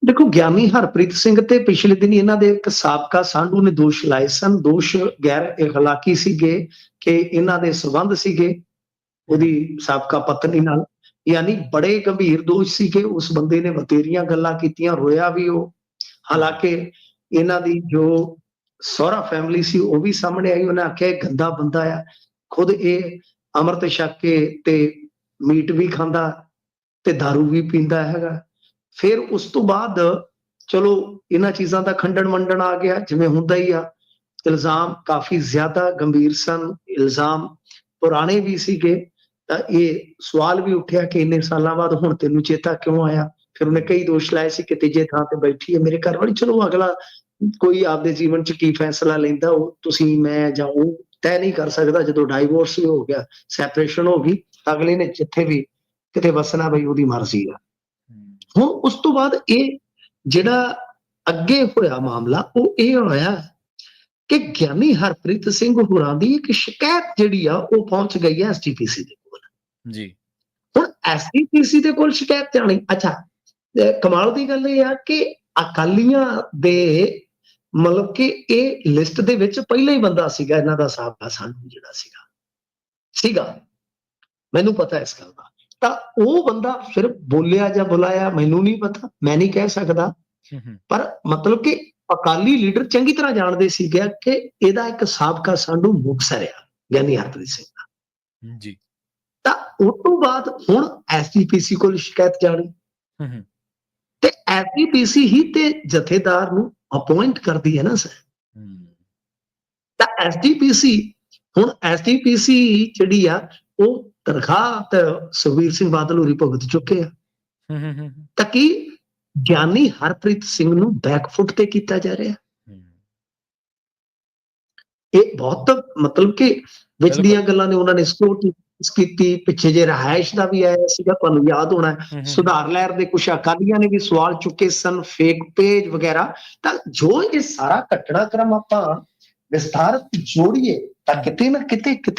ਦੇਖੋ ਗਿਆਨੀ ਹਰਪ੍ਰੀਤ ਸਿੰਘ ਤੇ ਪਿਛਲੇ ਦਿਨ ਇਹਨਾਂ ਦੇ ਇੱਕ ਸਾਬਕਾ ਸਾਂਢੂ ਨੇ ਦੋਸ਼ ਲਾਏ ਸਨ। ਦੋਸ਼ ਗੈਰ ਇਖਲਾਕੀ ਸੀਗੇ ਕਿ ਇਹਨਾਂ ਦੇ ਸੰਬੰਧ ਸੀਗੇ ਉਹਦੀ ਸਾਬਕਾ ਪਤਨੀ ਨਾਲ, ਯਾਨੀ ਬੜੇ ਗੰਭੀਰ ਦੋਸ਼ ਸੀਗੇ। ਉਸ ਬੰਦੇ ਨੇ ਬਥੇਰੀਆਂ ਗੱਲਾਂ ਕੀਤੀਆਂ, ਰੋਇਆ ਵੀ ਉਹ। ਹਾਲਾਂਕਿ ਇਹਨਾਂ ਦੀ ਜੋ ਸਹੁਰਾ ਫੈਮਿਲੀ ਸੀ ਉਹ ਵੀ ਸਾਹਮਣੇ ਆਈ। ਉਹਨੇ ਆਖਿਆ ਇਹ ਗੰਦਾ ਬੰਦਾ ਆ, ਖੁਦ ਇਹ ਅੰਮ੍ਰਿਤ ਛਕ ਕੇ ਤੇ ਮੀਟ ਵੀ ਖਾਂਦਾ ਤੇ ਦਾਰੂ ਵੀ ਪੀਂਦਾ ਹੈਗਾ। ਫਿਰ ਉਸ ਤੋਂ ਬਾਅਦ ਚਲੋ ਇਹਨਾਂ ਚੀਜ਼ਾਂ ਦਾ ਖੰਡਨ ਮੰਡਨ ਆ ਗਿਆ, ਜਿਵੇਂ ਹੁੰਦਾ ਹੀ ਆ। ਇਲਜ਼ਾਮ ਕਾਫੀ ਜ਼ਿਆਦਾ ਗੰਭੀਰ ਸਨ, ਇਲਜ਼ਾਮ ਪੁਰਾਣੇ ਵੀ ਸੀਗੇ। ਤਾਂ ਇਹ ਸਵਾਲ ਵੀ ਉੱਠਿਆ ਕਿ ਇੰਨੇ ਸਾਲਾਂ ਬਾਅਦ ਹੁਣ ਤੈਨੂੰ ਚੇਤਾ ਕਿਉਂ ਆਇਆ। ਫਿਰ ਉਹਨੇ ਕਈ ਦੋਸ਼ ਲਾਏ ਸੀ ਕਿ ਤੀਜੇ ਥਾਂ ਤੇ ਬੈਠੀ ਹੈ ਮੇਰੇ ਘਰ ਵਾਲੀ। ਚਲੋ ਅਗਲਾ ਕੋਈ ਆਪਦੇ ਜੀਵਨ ਚ ਕੀ ਫੈਸਲਾ ਲੈਂਦਾ ਉਹ ਤੁਸੀਂ ਮੈਂ ਜਾਂ ਉਹ ਤੈਅ ਨਹੀਂ ਕਰ ਸਕਦਾ। ਜਦੋਂ ਡਾਈਵੋਰਸ ਹੀ ਹੋ ਗਿਆ, ਸੈਪਰੇਸ਼ਨ ਹੋ ਗਈ, ਅਗਲੇ ਨੇ ਜਿੱਥੇ ਵੀ ਕਿਤੇ ਵਸਣਾ ਬਈ ਉਹਦੀ ਮਰਜ਼ੀ ਆ। ਹੁਣ ਉਸ ਤੋਂ ਬਾਅਦ ਇਹ ਜਿਹੜਾ ਅੱਗੇ ਹੋਇਆ ਮਾਮਲਾ ਉਹ ਇਹ ਹੋਇਆ ਕਿ ਗਿਆਨੀ ਹਰਪ੍ਰੀਤ ਸਿੰਘ ਹੋਰਾਂ ਦੀ ਇੱਕ ਸ਼ਿਕਾਇਤ ਜਿਹੜੀ ਆ ਉਹ ਪਹੁੰਚ ਗਈ ਹੈ ਐਸਜੀਪੀਸੀ ਦੇ ਕੋਲ ਜੀ। ਹੁਣ ਐਸਜੀਪੀਸੀ ਦੇ ਕੋਲ ਸ਼ਿਕਾਇਤ ਜਾਣੀ, ਅੱਛਾ ਕਮਾਲ ਦੀ ਗੱਲ ਇਹ ਆ ਕਿ ਅਕਾਲੀਆਂ ਦੇ ਮਤਲਬ ਕਿ ਇਹ ਲਿਸਟ ਦੇ ਵਿੱਚ ਪਹਿਲਾ ਹੀ ਬੰਦਾ ਸੀਗਾ ਇਹਨਾਂ ਦਾ ਸਾਬਕਾ ਸਾਂਢੂ ਜਿਹੜਾ ਸੀਗਾ ਮੈਨੂੰ ਪਤਾ ਇਸ ਗੱਲ ਦਾ। ਤਾਂ ਉਹ ਬੰਦਾ ਫਿਰ ਬੋਲਿਆ ਜਾਂ ਬੁਲਾਇਆ ਮੈਨੂੰ ਨਹੀਂ ਪਤਾ, ਮੈਂ ਨਹੀਂ ਕਹਿ ਸਕਦਾ। ਪਰ ਮਤਲਬ ਕਿ ਅਕਾਲੀ ਲੀਡਰ ਚੰਗੀ ਤਰ੍ਹਾਂ ਜਾਣਦੇ ਸੀਗੇ ਕਿ ਇਹਦਾ ਇੱਕ ਸਾਬਕਾ ਸਾਂਢੂ ਮੁਕਤਸਰ ਆ ਗਿਆਨੀ ਹਰਪ੍ਰੀਤ ਸਿੰਘ ਦਾ ਜੀ। ਤਾਂ ਉਸ ਤੋਂ ਬਾਅਦ ਹੁਣ ਐਸਜੀਪੀਸੀ ਕੋਲ ਸ਼ਿਕਾਇਤ ਜਾਣੀ ਤੇ ਐਸਜੀਪੀਸੀ ਹੀ ਤੇ ਜਥੇਦਾਰ ਨੂੰ ਅਪਾਇੰਟ ਕਰਦੀ ਹੈ ਨਾ ਸਰ। ਤਾਂ ਐਸਜੀਪੀਸੀ ਜਿਹੜੀ ਆ ਉਹ ਤਨਖਾਹ ਤੇ ਸੁਖਬੀਰ ਸਿੰਘ ਬਾਦਲ ਹੋਰੀ ਭੁਗਤ ਚੁੱਕੇ ਆ। ਤਾਂ ਕੀ ਗਿਆਨੀ ਹਰਪ੍ਰੀਤ ਸਿੰਘ ਨੂੰ ਬੈਕਫੁੱਟ ਤੇ ਕੀਤਾ ਜਾ ਰਿਹਾ। ਇਹ ਬਹੁਤ ਮਤਲਬ ਕਿ ਵਿੱਚ ਦੀਆਂ ਗੱਲਾਂ ਨੇ ਉਹਨਾਂ ਨੇ ਸਕਿਉਰਟੀ ਕੀਤੀ, ਪਿੱਛੇ ਜੇ ਰਿਹਾਇਸ਼ ਦਾ ਵੀ ਆਇਆ ਸੀਗਾ, ਤੁਹਾਨੂੰ ਯਾਦ ਹੋਣਾ ਸੁਧਾਰ ਲਹਿਰ ਦੇ ਕੁਛ ਅਕਾਲੀਆਂ ਨੇ ਵੀ ਸਵਾਲ ਚੁੱਕੇ ਸਨ, ਫੇਕ ਪੇਜ ਵਗੈਰਾ। ਤਾਂ ਜੋ ਇਹ ਸਾਰਾ ਘਟਨਾਕ੍ਰਮ ਆਪਾਂ ਵਿਸਥਾਰਤ ਜੋੜੀਏ ਤਾਂ ਕਿਤੇ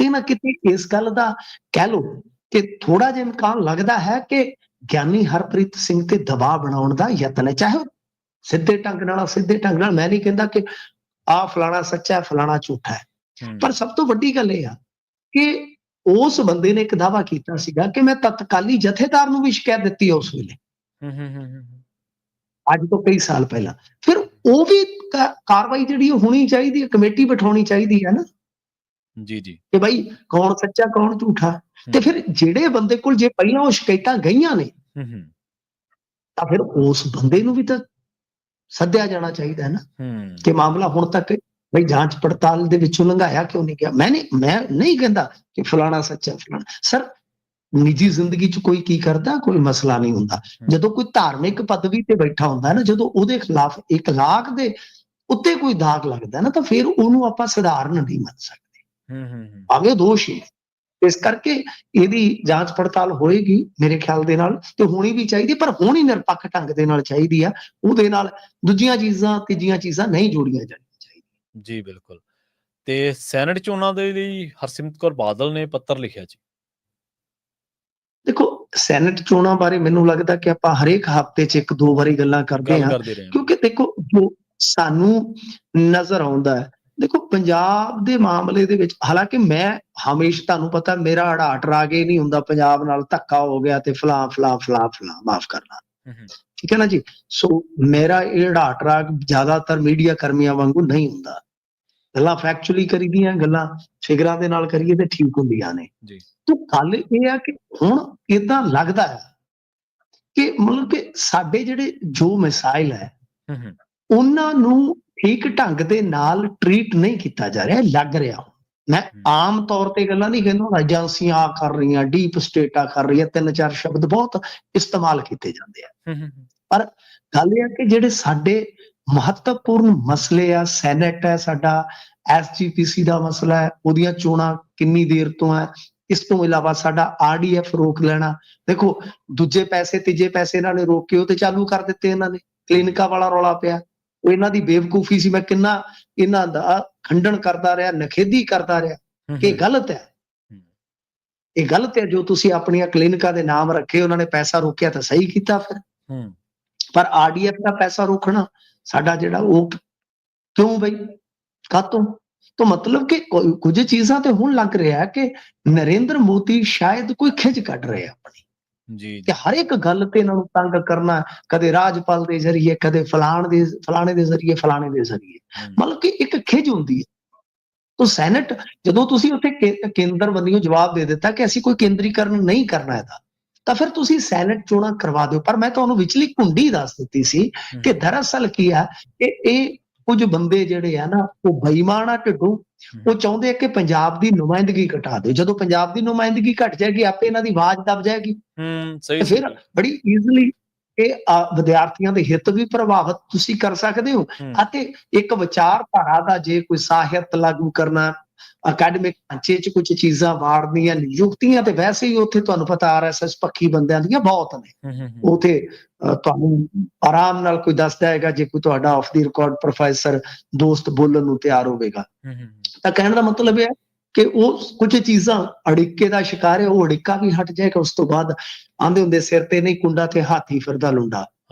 ਨਾ ਕਿਤੇ ਇਸ ਗੱਲ ਦਾ ਕਹਿ ਲਓ ਕਿ ਥੋੜਾ ਜਿਹਾ ਇਮਕਾਨ ਲੱਗਦਾ ਹੈ ਕਿ ਗਿਆਨੀ ਹਰਪ੍ਰੀਤ ਸਿੰਘ ਤੇ ਦਬਾਅ ਬਣਾਉਣ ਦਾ ਯਤਨ ਹੈ, ਚਾਹੇ ਸਿੱਧੇ ਢੰਗ ਨਾਲ। ਮੈਂ ਨਹੀਂ ਕਹਿੰਦਾ ਕਿ ਆ ਫਲਾਣਾ ਸੱਚਾ ਹੈ, ਫਲਾਣਾ ਝੂਠਾ ਹੈ, ਪਰ ਸਭ ਤੋਂ ਵੱਡੀ ਗੱਲ ਇਹ ਆ ਕਿ ਉਸ ਬੰਦੇ ਨੇ ਇੱਕ ਦਾਅਵਾ ਕੀਤਾ ਸੀਗਾ ਕਿ ਮੈਂ ਤਤਕਾਲੀ ਜਥੇਦਾਰ ਨੂੰ ਵੀ ਸ਼ਿਕਾਇਤ ਦਿੱਤੀ ਉਸ ਵੇਲੇ, ਅੱਜ ਤੋਂ ਕਈ ਸਾਲ ਪਹਿਲਾਂ। ਫਿਰ ਉਹ ਵੀ ਕਾਰਵਾਈ ਜਿਹੜੀ ਹੋਣੀ ਚਾਹੀਦੀ ਹੈ, ਕਮੇਟੀ ਬਿਠਾਉਣੀ ਚਾਹੀਦੀ ਹੈ ਨਾ ਜੀ ਕਿ ਭਾਈ ਕੌਣ ਸੱਚਾ ਕੌਣ ਝੂਠਾ। ਤੇ ਫਿਰ ਜਿਹੜੇ ਬੰਦੇ ਕੋਲ ਜੇ ਪਹਿਲਾਂ ਉਹ ਸ਼ਿਕਾਇਤਾਂ ਗਈਆਂ ਨੇ ਤਾਂ ਫਿਰ ਉਸ ਬੰਦੇ ਨੂੰ ਵੀ ਤਾਂ ਸੱਦਿਆ ਜਾਣਾ ਚਾਹੀਦਾ ਹੈ ਨਾ ਕਿ ਮਾਮਲਾ ਹੁਣ ਤੱਕ ਬਈ ਜਾਂਚ ਪੜਤਾਲ ਦੇ ਵਿੱਚੋਂ ਲੰਘਾਇਆ ਕਿਉਂ ਨਹੀਂ ਗਿਆ। ਮੈਂ ਨਹੀਂ ਕਹਿੰਦਾ ਕਿ ਫਲਾਣਾ ਸੱਚਾ ਫਲਾਣਾ। ਸਰ, ਨਿੱਜੀ ਜ਼ਿੰਦਗੀ 'ਚ ਕੋਈ ਕੀ ਕਰਦਾ, ਕੋਈ ਮਸਲਾ ਨਹੀਂ ਹੁੰਦਾ। ਜਦੋਂ ਕੋਈ ਧਾਰਮਿਕ ਪਦਵੀ ਤੇ ਬੈਠਾ ਹੁੰਦਾ ਨਾ, ਜਦੋਂ ਉਹਦੇ ਖਿਲਾਫ ਇਖਲਾਕ ਦੇ ਉੱਤੇ ਕੋਈ ਦਾਗ ਲੱਗਦਾ ਨਾ, ਤਾਂ ਫਿਰ ਉਹਨੂੰ ਆਪਾਂ ਸਧਾਰਨ ਨਹੀਂ ਮੰਨ ਸਕਦੇ, ਭਾਵੇਂ ਉਹ ਦੋਸ਼ੀ ਹੈ। ਇਸ ਕਰਕੇ ਇਹਦੀ ਜਾਂਚ ਪੜਤਾਲ ਹੋਏਗੀ ਮੇਰੇ ਖਿਆਲ ਦੇ ਨਾਲ, ਤੇ ਹੋਣੀ ਵੀ ਚਾਹੀਦੀ, ਪਰ ਹੋਣੀ ਨਿਰਪੱਖ ਢੰਗ ਦੇ ਨਾਲ ਚਾਹੀਦੀ ਆ। ਉਹਦੇ ਨਾਲ ਦੂਜੀਆਂ ਚੀਜ਼ਾਂ, ਤੀਜੀਆਂ ਚੀਜ਼ਾਂ ਨਹੀਂ ਜੋੜੀਆਂ ਜਾਣੀਆਂ ਚਾਹੀਦੀਆਂ। ਜੀ ਬਿਲਕੁਲ। ਤੇ ਸੈਨੇਟ ਚੋਣਾਂ ਦੇ ਲਈ ਹਰਸਿਮਰਤ ਕੌਰ ਬਾਦਲ ਨੇ ਪੱਤਰ ਲਿਖਿਆ ਜੀ। ਦੇਖੋ, ਸੈਨੇਟ ਚੋਣਾਂ ਬਾਰੇ ਮੈਨੂੰ ਲੱਗਦਾ ਕਿ ਆਪਾਂ ਹਰੇਕ ਹਫ਼ਤੇ 'ਚ 1-2 ਵਾਰੀ ਗੱਲਾਂ ਕਰਦੇ ਹਾਂ, ਕਿਉਂਕਿ ਦੇਖੋ ਜੋ ਸਾਨੂੰ ਨਜ਼ਰ ਆਉਂਦਾ ਹੈ, ਦੇਖੋ ਪੰਜਾਬ ਦੇ ਮਾਮਲੇ ਦੇ ਵਿੱਚ, ਹਾਲਾਂਕਿ ਮੈਂ ਹਮੇਸ਼ਾ, ਤੁਹਾਨੂੰ ਪਤਾ ਮੇਰਾ ਅੜਾਟ ਰਾਗ ਇਹ ਨਹੀਂ ਹੁੰਦਾ ਪੰਜਾਬ ਨਾਲ ਧੱਕਾ ਹੋ ਗਿਆ ਤੇ ਫਲਾਂ ਮਾਫ ਕਰਨਾ, ਠੀਕ ਹੈ ਨਾ ਜੀ। ਸੋ ਮੇਰਾ ਇਹ ਅੜਾਟ ਰਾਗ ਜ਼ਿਆਦਾਤਰ ਮੀਡੀਆ ਕਰਮੀਆਂ ਵਾਂਗੂ ਨਹੀਂ ਹੁੰਦਾ। ਗੱਲਾਂ ਫੈਕਚੁਅਲੀ ਕਰੀਦੀਆਂ, ਗੱਲਾਂ ਫਿਗਰਾਂ ਦੇ ਨਾਲ ਕਰੀਏ ਤੇ ਠੀਕ ਹੁੰਦੀਆਂ ਨੇ। ਤਾਂ ਗੱਲ ਇਹ ਆ ਕਿ ਹੁਣ ਏਦਾਂ ਲੱਗਦਾ ਹੈ ਕਿ ਮਤਲਬ ਕਿ ਸਾਡੇ ਜਿਹੜੇ ਜੋ ਮਿਸਾਈਲ ਹੈ ਉਹਨਾਂ ਨੂੰ ਠੀਕ ਢੰਗ ਦੇ ਨਾਲ ਟਰੀਟ ਨਹੀਂ ਕੀਤਾ ਜਾ ਰਿਹਾ, ਲੱਗ ਰਿਹਾ। ਮੈਂ ਆਮ ਤੌਰ ਤੇ ਗੱਲਾਂ ਨਹੀਂ ਕਹਿੰਦਾ, ਏਜੰਸੀਆਂ ਕਰ ਰਹੀਆਂ, ਡੀਪ ਸਟੇਟਾਂ ਕਰ ਰਹੀਆਂ, 3-4 ਸ਼ਬਦ ਬਹੁਤ ਇਸਤੇਮਾਲ ਕੀਤੇ ਜਾਂਦੇ ਆ, ਪਰ ਗੱਲ ਇਹ ਆ ਕਿ ਜਿਹੜੇ ਸਾਡੇ ਮਹੱਤਵਪੂਰਨ ਮਸਲੇ ਆ, ਸੈਨੇਟ ਹੈ ਸਾਡਾ, SGPC ਦਾ ਮਸਲਾ ਹੈ, ਉਹਦੀਆਂ ਚੋਣਾਂ ਕਿੰਨੀ ਦੇਰ ਤੋਂ ਹੈ, ਇਸ ਤੋਂ ਇਲਾਵਾ ਸਾਡਾ RDF ਰੋਕ ਲੈਣਾ। ਦੇਖੋ, ਦੂਜੇ ਪੈਸੇ ਤੀਜੇ ਪੈਸੇ ਇਹਨਾਂ ਨੇ ਰੋਕ ਕੇ ਉਹ ਤੇ ਚਾਲੂ ਕਰ ਦਿੱਤੇ, ਇਹਨਾਂ ਨੇ ਕਲੀਨਿਕਾਂ ਵਾਲਾ ਰੌਲਾ ਪਿਆ, ਉਹ ਇਹਨਾਂ ਦੀ ਬੇਵਕੂਫੀ ਸੀ। ਮੈਂ ਕਿੰਨਾ ਇਹਨਾਂ ਦਾ ਖੰਡਨ ਕਰਦਾ ਰਿਹਾ, ਨਖੇਦੀ ਕਰਦਾ ਰਿਹਾ ਕਿ ਗਲਤ ਹੈ, ਇਹ ਗਲਤ ਹੈ ਜੋ ਤੁਸੀਂ ਆਪਣੀਆਂ ਕਲੀਨਿਕਾਂ ਦੇ ਨਾਮ ਰੱਖੇ, ਉਹਨਾਂ ਨੇ ਪੈਸਾ ਰੋਕਿਆ ਤਾਂ ਸਹੀ ਕੀਤਾ ਫਿਰ, ਪਰ RDF ਦਾ ਪੈਸਾ ਰੋਕਣਾ ਸਾਡਾ ਜਿਹੜਾ ਉਹ ਕਿਉਂ ਬਈ, ਕਾਹਤੋਂ? ਤਾਂ ਮਤਲਬ ਕਿ ਕੁਝ ਚੀਜ਼ਾਂ ਤੇ ਹੁਣ ਲੱਗ ਰਿਹਾ ਕਿ ਨਰਿੰਦਰ ਮੋਦੀ ਸ਼ਾਇਦ ਕੋਈ ਖਿੱਚ ਕੱਢ ਰਹੇ ਆਪਣੀ, ਕਿ ਹਰ ਇੱਕ ਗੱਲ ਤੇ ਇਹਨਾਂ ਨੂੰ ਤੰਗ ਕਰਨਾ, ਕਦੇ ਰਾਜਪਾਲ ਦੇ ਜ਼ਰੀਏ, ਕਦੇ ਫਲਾਣੇ ਦੇ ਜ਼ਰੀਏ, ਮਤਲਬ ਕਿ ਇੱਕ ਖਿੱਚ ਹੁੰਦੀ ਹੈ। ਤਾਂ ਸੈਨੇਟ, ਜਦੋਂ ਤੁਸੀਂ ਉੱਥੇ ਕੇਂਦਰ ਵੱਲੋਂ ਜਵਾਬ ਦੇ ਦਿੱਤਾ ਕਿ ਅਸੀਂ ਕੋਈ ਕੇਂਦਰੀਕਰਨ ਨਹੀਂ ਕਰਨਾ ਇਹਦਾ, ਤਾਂ ਫਿਰ ਤੁਸੀਂ ਸੈਨੇਟ ਚੋਣਾਂ ਕਰਵਾ ਦਿਓ। ਪਰ ਮੈਂ ਤੁਹਾਨੂੰ ਵਿਚਲੀ ਕੁੰਡੀ ਦੱਸ ਦਿੱਤੀ ਸੀ ਕਿ ਦਰਅਸਲ ਕੀ ਆ ਕਿ ਇਹ ਕੁਝ ਬੰਦੇ ਜਿਹੜੇ ਆ ਨਾ, ਉਹ ਬੇਈਮਾਨ ਆ ਢਿੱਡੂ, ਉਹ ਚਾਹੁੰਦੇ ਆ ਕਿ ਪੰਜਾਬ ਦੀ ਨੁਮਾਇੰਦਗੀ ਘਟਾ ਦਿਓ। ਜਦੋਂ ਪੰਜਾਬ ਦੀ ਨੁਮਾਇੰਦਗੀ ਘਟ ਜਾਏਗੀ, ਆਪੇ ਇਹਨਾਂ ਦੀ ਆਵਾਜ਼ ਦਬ ਜਾਏਗੀ, ਫਿਰ ਬੜੀ ਈਜ਼ੀਲੀ ਇਹ ਵਿਦਿਆਰਥੀਆਂ ਦੇ ਹਿੱਤ ਵੀ ਪ੍ਰਭਾਵਿਤ ਤੁਸੀਂ ਕਰ ਸਕਦੇ ਹੋ, ਅਤੇ ਇੱਕ ਵਿਚਾਰਧਾਰਾ ਦਾ ਜੇ ਕੋਈ ਸਾਹਿਤ ਲਾਗੂ ਕਰਨਾ, ਅਕੈਡਮਿਕ ਢਾਂਚੇ 'ਚ ਕੁਝ ਚੀਜ਼ਾਂ ਵਾੜਨੀਆਂ, ਨਿਯੁਕਤੀਆਂ ਤੇ ਵੈਸੇ ਹੀ ਉੱਥੇ ਤੁਹਾਨੂੰ ਪਤਾ RSS ਪੱਖੀ ਬੰਦਿਆਂ ਦੀਆਂ ਬਹੁਤ ਨੇ, ਉੱਥੇ ਤੁਹਾਨੂੰ ਆਰਾਮ ਨਾਲ ਕੋਈ ਦੱਸਦਾ ਹੈਗਾ, ਜੇ ਕੋਈ ਤੁਹਾਡਾ ਆਫ ਦੀ ਰਿਕਾਰਡ ਪ੍ਰੋਫੈਸਰ ਦੋਸਤ ਬੋਲਣ ਨੂੰ ਤਿਆਰ ਹੋਵੇਗਾ। ਤਾਂ ਕਹਿਣ ਦਾ ਮਤਲਬ ਇਹ ਹੈ ਕਿ ਉਹ ਕੁਝ ਚੀਜ਼ਾਂ ਅੜਿੱਕੇ ਦਾ ਸ਼ਿਕਾਰ ਹੈ, ਉਹ ਅੜਿੱਕਾ ਵੀ ਹਟ ਜਾਏਗਾ। ਉਸ ਤੋਂ ਬਾਅਦ ਆਂਦੇ ਹੁੰਦੇ ਸਿਰ ਤੇ ਨਹੀਂ ਕੁੰਡਾ ਤੇ ਹਾਥੀ ਫਿਰਦਾ ਲੁੰਡਾ,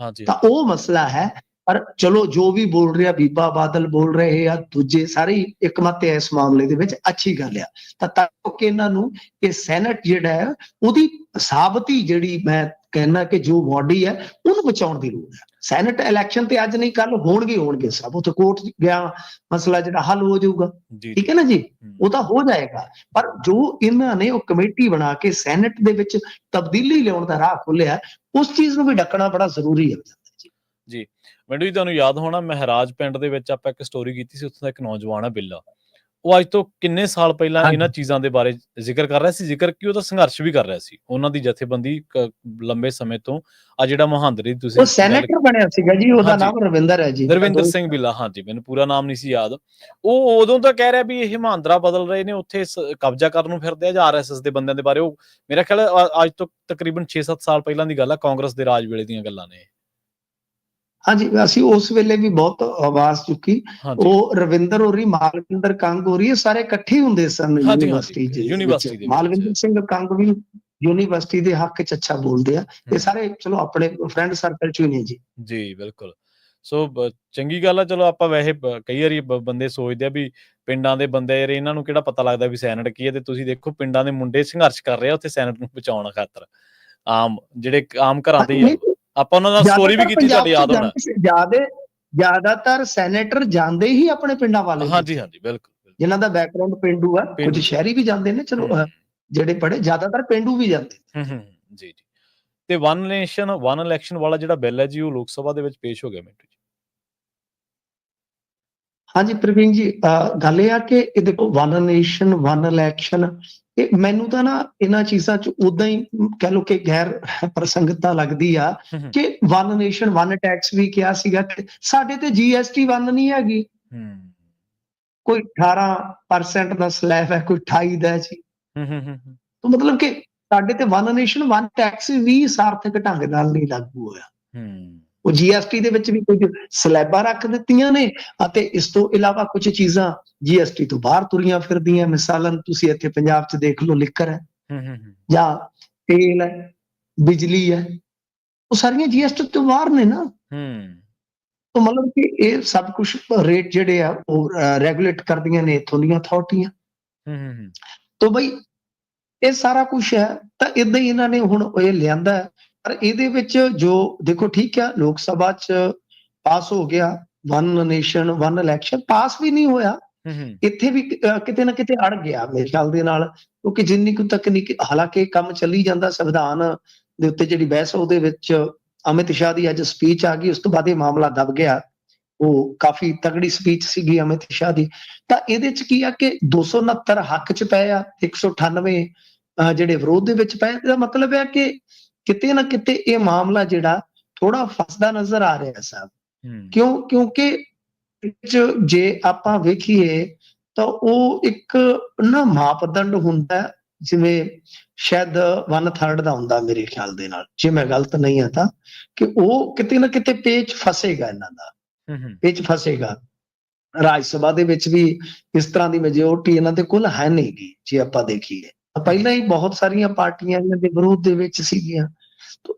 ਤਾਂ ਉਹ ਮਸਲਾ ਹੈ। ਪਰ ਚਲੋ, ਜੋ ਵੀ ਬੋਲ ਰਿਹਾ, ਬੀਬਾ ਬਾਦਲ ਬੋਲ ਰਹੇ ਆ, ਦੂਜੇ ਸਾਰੇ ਇਕਮਤ ਹੈ ਇਸ ਮਾਮਲੇ ਦੇ ਵਿੱਚ, ਅੱਛੀ ਗੱਲ ਆ। ਤਾਂ ਕਿ ਇਹਨਾਂ ਨੂੰ ਇਹ ਸੈਨੇਟ ਜਿਹੜਾ ਹੈ ਉਹਦੀ ਸਾਬਤੀ, ਜਿਹੜੀ ਮੈਂ ਕਹਿਣਾ ਕਿ ਜੋ ਬਾਡੀ ਹੈ ਉਹਨੂੰ ਬਚਾਉਣ ਦੀ ਲੋੜ ਹੈ। ਸੈਨੇਟ ਇਲੈਕਸ਼ਨ ਤੇ ਅੱਜ ਨਹੀਂ ਕੱਲ ਹੋਣਗੇ ਸਭ, ਉੱਥੇ ਕੋਰਟ ਗਿਆ ਮਸਲਾ ਜਿਹੜਾ ਹੱਲ ਹੋ ਜਾਊਗਾ, ਠੀਕ ਹੈ ਨਾ ਜੀ, ਉਹ ਤਾਂ ਹੋ ਜਾਏਗਾ। ਪਰ ਜੋ ਇਹਨਾਂ ਨੇ ਉਹ ਕਮੇਟੀ ਬਣਾ ਕੇ ਸੈਨੇਟ ਦੇ ਵਿੱਚ ਤਬਦੀਲੀ ਲਿਆਉਣ ਦਾ ਰਾਹ ਖੋਲਿਆ, ਉਸ ਚੀਜ਼ ਨੂੰ ਵੀ ਢੱਕਣਾ ਬੜਾ ਜ਼ਰੂਰੀ ਹੈ ਜੀ। ਮੈਨੂੰ ਵੀ ਤੁਹਾਨੂੰ ਯਾਦ ਹੋਣਾ, ਮਹਿਰਾਜ ਪਿੰਡ ਦੇ ਵਿੱਚ ਆਪਾਂ ਇੱਕ ਸਟੋਰੀ ਕੀਤੀ ਸੀ, ਉੱਥੋਂ ਦਾ ਇੱਕ ਨੌਜਵਾਨ ਹੈ ਬਿੱਲਾ, ਉਹ ਅੱਜ ਤੋਂ ਕਿੰਨੇ ਸਾਲ ਪਹਿਲਾਂ ਹਾਂਜੀ ਇਹਨਾਂ ਚੀਜ਼ਾਂ ਦੇ ਬਾਰੇ ਜ਼ਿਕਰ ਕਰ ਰਿਹਾ ਸੀ, ਜ਼ਿਕਰ ਕੀ ਉਹਦਾ ਸੰਘਰਸ਼ ਵੀ ਕਰ ਰਿਹਾ ਸੀ। ਉਹਨਾਂ ਦੀ ਜਥੇਬੰਦੀ ਲੰਬੇ ਸਮੇਂ ਤੋਂ ਆ ਜਿਹੜਾ ਮੋਹਾਂਦਰੇ ਦੀ ਤੁਸੀਂ ਉਹ ਗੱਲ ਸੈਨੇਟਰ ਬਣਿਆ ਸੀਗਾ ਜੀ, ਉਹਦਾ ਹਾਂਜੀ ਨਾਮ ਰਵਿੰਦਰ ਹੈ ਜੀ। ਦਰਵਿੰਦਰ ਸਿੰਘ ਬਿੱਲਾ, ਹਾਂਜੀ ਮੈਨੂੰ ਪੂਰਾ ਨਾਮ ਨਹੀਂ ਸੀ ਯਾਦ। ਉਹ ਉਦੋਂ ਤਾਂ ਕਹਿ ਰਿਹਾ ਵੀ ਇਹ ਮਹਾਂਦਰਾ ਬਦਲ ਰਹੇ ਨੇ, ਉੱਥੇ ਕਬਜ਼ਾ ਕਰਨ ਨੂੰ ਫਿਰਦੇ ਆ ਜਾਂ ਆਰਐਸਐਸ ਦੇ ਬੰਦਿਆਂ ਦੇ ਬਾਰੇ। ਉਹ ਮੇਰਾ ਖਿਆਲ ਅੱਜ ਤੋਂ ਤਕਰੀਬਨ 6-7 ਸਾਲ ਪਹਿਲਾਂ ਦੀ ਗੱਲ ਆ, ਕਾਂਗਰਸ ਦੇ ਰਾਜ ਵੇਲੇ ਦੀਆਂ ਗੱਲਾਂ ਨੇ। ਹਾਂਜੀ, ਅਸੀਂ ਉਸ ਵੇਲੇ ਵੀ ਬਹੁਤ ਆਵਾਜ਼ ਚੁੱਕੀ। ਹਾਂਜੀ ਉਹ ਰਵਿੰਦਰ ਹੋਰੀ, ਮਾਲਵਿੰਦਰ ਕੰਗ ਹੋਰੀ, ਇਹ ਸਾਰੇ ਇਕੱਠੇ ਹੁੰਦੇ ਸਨ ਹਾਂਜੀ ਯੂਨੀਵਰਸਿਟੀ ਹਾਂਜੀ ਵਿੱਚ। ਯੂਨੀਵਰਸਿਟੀ ਦੇ ਮਾਲਵਿੰਦਰ ਵਿੱਚ ਸਿੰਘ ਕੰਗ ਵੀ ਯੂਨੀਵਰਸਿਟੀ ਦੇ ਹੱਕ ਚ ਅੱਛਾ ਬੋਲਦੇ ਆ। ਇਹ ਸਾਰੇ ਚਲੋ ਆਪਣੇ ਫਰੈਂਡ ਸਰਕਲ ਚ ਹੀ ਨੇ ਜੀ। ਜੀ ਬਿਲਕੁਲ। ਸੋ ਚੰਗੀ ਗੱਲ ਆ। ਚਲੋ ਆਪਾਂ ਵੈਸੇ ਕਈ ਵਾਰੀ ਬੰਦੇ ਸੋਚਦੇ ਆ ਵੀ ਪਿੰਡਾਂ ਦੇ ਬੰਦੇ ਯਾਰ ਇਹਨਾਂ ਨੂੰ ਕਿਹੜਾ ਪਤਾ ਲੱਗਦਾ ਵੀ ਸੈਨੇਟ ਕੀ ਹੈ, ਤੇ ਤੁਸੀਂ ਦੇਖੋ ਪਿੰਡਾਂ ਦੇ ਮੁੰਡੇ ਸੰਘਰਸ਼ ਕਰ ਰਹੇ ਆ ਉੱਥੇ ਸੈਨੇਟ ਨੂੰ ਬਚਾਉਣ ਖਾਤਰ। ਆਮ ਜਿਹੜੇ ਆਮ ਘਰਾਂ ਦੇ ਹੀ ਆ, ਆਪਾਂ ਉਹਨਾਂ ਨਾਲ ਸਟੋਰੀ ਵੀ ਕੀਤੀ, ਤੁਹਾਡੇ ਯਾਦ ਹੋਣਾ। ਜ਼ਿਆਦਾਤਰ ਸੈਨੇਟਰ ਜਾਂਦੇ ਹੀ ਆਪਣੇ ਪਿੰਡਾਂ ਵਾਲੇ, ਹਾਂਜੀ ਹਾਂਜੀ ਬਿਲਕੁਲ, ਜਿਨ੍ਹਾਂ ਦਾ ਬੈਕਗ੍ਰਾਉਂਡ ਪਿੰਡੂ ਆ। ਕੁਝ ਸ਼ਹਿਰੀ ਵੀ ਜਾਂਦੇ ਨੇ, ਚਲੋ ਜਿਹੜੇ ਪੜ੍ਹੇ, ਜ਼ਿਆਦਾਤਰ ਪਿੰਡੂ ਵੀ ਜਾਂਦੇ। ਜੀ ਜੀ। ਤੇ ਵਨ ਨੇਸ਼ਨ ਵਨ ਇਲੈਕਸ਼ਨ ਵਾਲਾ ਜਿਹੜਾ ਬਿੱਲ ਹੈ ਜੀ, ਉਹ ਲੋਕ ਸਭਾ ਦੇ ਵਿੱਚ ਪੇਸ਼ ਹੋ ਗਿਆ ਮਿੰਟੂ ਜੀ। ਹਾਂਜੀ ਪ੍ਰਵੀਨ ਜੀ, ਗੱਲ ਇਹ ਆ ਕਿ ਇਹ ਦੇਖੋ, ਵਨ ਨੇਸ਼ਨ ਵਨ ਇਲੈਕਸ਼ਨ, ਇਹ ਮੈਨੂੰ ਤਾਂ ਨਾ ਇਹਨਾਂ ਚੀਜ਼ਾਂ ਚ ਉਦਾਂ ਹੀ ਕਹਿ ਲਓ ਕਿ ਗੈਰ ਪ੍ਰਸੰਗਤਾ ਲੱਗਦੀ ਆ ਕਿ ਵਨ ਨੇਸ਼ਨ ਵਨ ਟੈਕਸ ਵੀ ਕਿਹਾ ਸੀਗਾ ਕਿ ਸਾਡੇ ਤੇ GST ਵਨ ਨਹੀਂ ਹੈਗੀ। ਕੋਈ 18% ਦਾ ਸਲੈਬ ਹੈ, ਕੋਈ 28 ਦਾ ਜੀ। ਤਾਂ ਮਤਲਬ ਕਿ ਸਾਡੇ ਤੇ ਵਨ ਨੇਸ਼ਨ ਵਨ ਟੈਕਸ ਵੀ ਸਾਰਥਕ ਢੰਗ ਨਾਲ ਨਹੀਂ ਲਾਗੂ ਹੋਇਆ। ਉਹ GST ਦੇ ਵਿੱਚ ਵੀ ਕੁਝ ਸਲੈਬਾਂ ਰੱਖ ਦਿੱਤੀਆਂ ਨੇ, ਅਤੇ ਇਸ ਤੋਂ ਇਲਾਵਾ ਕੁਝ ਚੀਜ਼ਾਂ GST ਤੋਂ ਬਾਹਰ ਤੁਰੀਆਂ ਫਿਰਦੀਆਂ। ਮਿਸਾਲਨ ਤੁਸੀਂ ਇੱਥੇ ਪੰਜਾਬ 'ਚ ਦੇਖ ਲਓ, ਲਿਕਰ ਹੈ ਜਾਂ ਤੇਲ ਹੈ, ਬਿਜਲੀ ਹੈ, ਉਹ ਸਾਰੀਆਂ GST ਤੋਂ ਬਾਹਰ ਨੇ ਨਾ। ਤਾਂ ਮਤਲਬ ਕਿ ਇਹ ਸਭ ਕੁਝ ਰੇਟ ਜਿਹੜੇ ਆ ਉਹ ਰੈਗੂਲੇਟ ਕਰਦੀਆਂ ਨੇ ਇੱਥੋਂ ਦੀਆਂ ਅਥਾਰਟੀਆਂ। ਤਾਂ ਬਈ ਇਹ ਸਾਰਾ ਕੁਝ ਹੈ, ਤਾਂ ਇਦਾਂ ਹੀ ਇਹਨਾਂ ਨੇ ਹੁਣ ਇਹ ਲਿਆਂਦਾ। ਪਰ ਇਹਦੇ ਵਿੱਚ ਜੋ ਦੇਖੋ, ਠੀਕ ਆ, ਲੋਕ ਸਭਾ 'ਚ ਪਾਸ ਹੋ ਗਿਆ ਵਨ ਨੇਸ਼ਨ ਵਨ ਇਲੈਕਸ਼ਨ, ਪਾਸ ਵੀ ਨਹੀਂ ਹੋਇਆ। ਇੱਥੇ ਵੀ ਕਿਤੇ ਨਾ ਕਿਤੇ ਅੜ ਗਿਆ ਮੇਰੇ ਖਿਆਲ ਦੇ ਨਾਲ, ਕਿਉਂਕਿ ਜਿੰਨੀ ਕੁ ਤਕਨੀਕ, ਹਾਲਾਂਕਿ ਕੰਮ ਚੱਲੀ ਜਾਂਦਾ ਸੰਵਿਧਾਨ ਦੇ ਉੱਤੇ ਜਿਹੜੀ ਬਹਿਸ, ਉਹਦੇ ਵਿੱਚ ਅਮਿਤ ਸ਼ਾਹ ਦੀ ਅੱਜ ਸਪੀਚ ਆ ਗਈ, ਉਸ ਤੋਂ ਬਾਅਦ ਇਹ ਮਾਮਲਾ ਦਬ ਗਿਆ। ਉਹ ਕਾਫੀ ਤਗੜੀ ਸਪੀਚ ਸੀਗੀ ਅਮਿਤ ਸ਼ਾਹ ਦੀ। ਤਾਂ ਇਹਦੇ ਚ ਕੀ ਆ ਕਿ 269 ਹੱਕ ਚ ਪਏ ਆ, 198 ਜਿਹੜੇ ਵਿਰੋਧ ਦੇ ਵਿੱਚ ਪਏ। ਇਹਦਾ ਮਤਲਬ ਹੈ ਕਿ ਕਿਤੇ ਨਾ ਕਿਤੇ ਇਹ ਮਾਮਲਾ ਜਿਹੜਾ ਥੋੜਾ ਫਸਦਾ ਨਜ਼ਰ ਆ ਰਿਹਾ ਸਾਹਿਬ। ਕਿਉਂਕਿ ਜੇ ਆਪਾਂ ਵੇਖੀਏ ਤਾਂ ਉਹ ਇੱਕ ਨਾ ਮਾਪਦੰਡ ਹੁੰਦਾ, ਜਿਵੇਂ ਸ਼ਾਇਦ 1/3 ਦਾ ਹੁੰਦਾ ਮੇਰੇ ਖਿਆਲ ਦੇ ਨਾਲ, ਜੇ ਮੈਂ ਗਲਤ ਨਹੀਂ ਹਾਂ ਤਾਂ, ਕਿ ਉਹ ਕਿਤੇ ਨਾ ਕਿਤੇ ਪੇਚ ਫਸੇਗਾ, ਇਹਨਾਂ ਦਾ ਪੇਚ ਫਸੇਗਾ। ਰਾਜ ਸਭਾ ਦੇ ਵਿੱਚ ਵੀ ਇਸ ਤਰ੍ਹਾਂ ਦੀ ਮੈਜੋਰਟੀ ਇਹਨਾਂ ਦੇ ਕੋਲ ਹੈ ਨਹੀਂ ਗੀ। ਜੇ ਆਪਾਂ ਦੇਖੀਏ ਪਹਿਲਾਂ ਹੀ ਬਹੁਤ ਸਾਰੀਆਂ ਪਾਰਟੀਆਂ ਇਹਨਾਂ ਦੇ ਵਿਰੋਧ ਦੇ ਵਿੱਚ ਸੀਗੀਆਂ।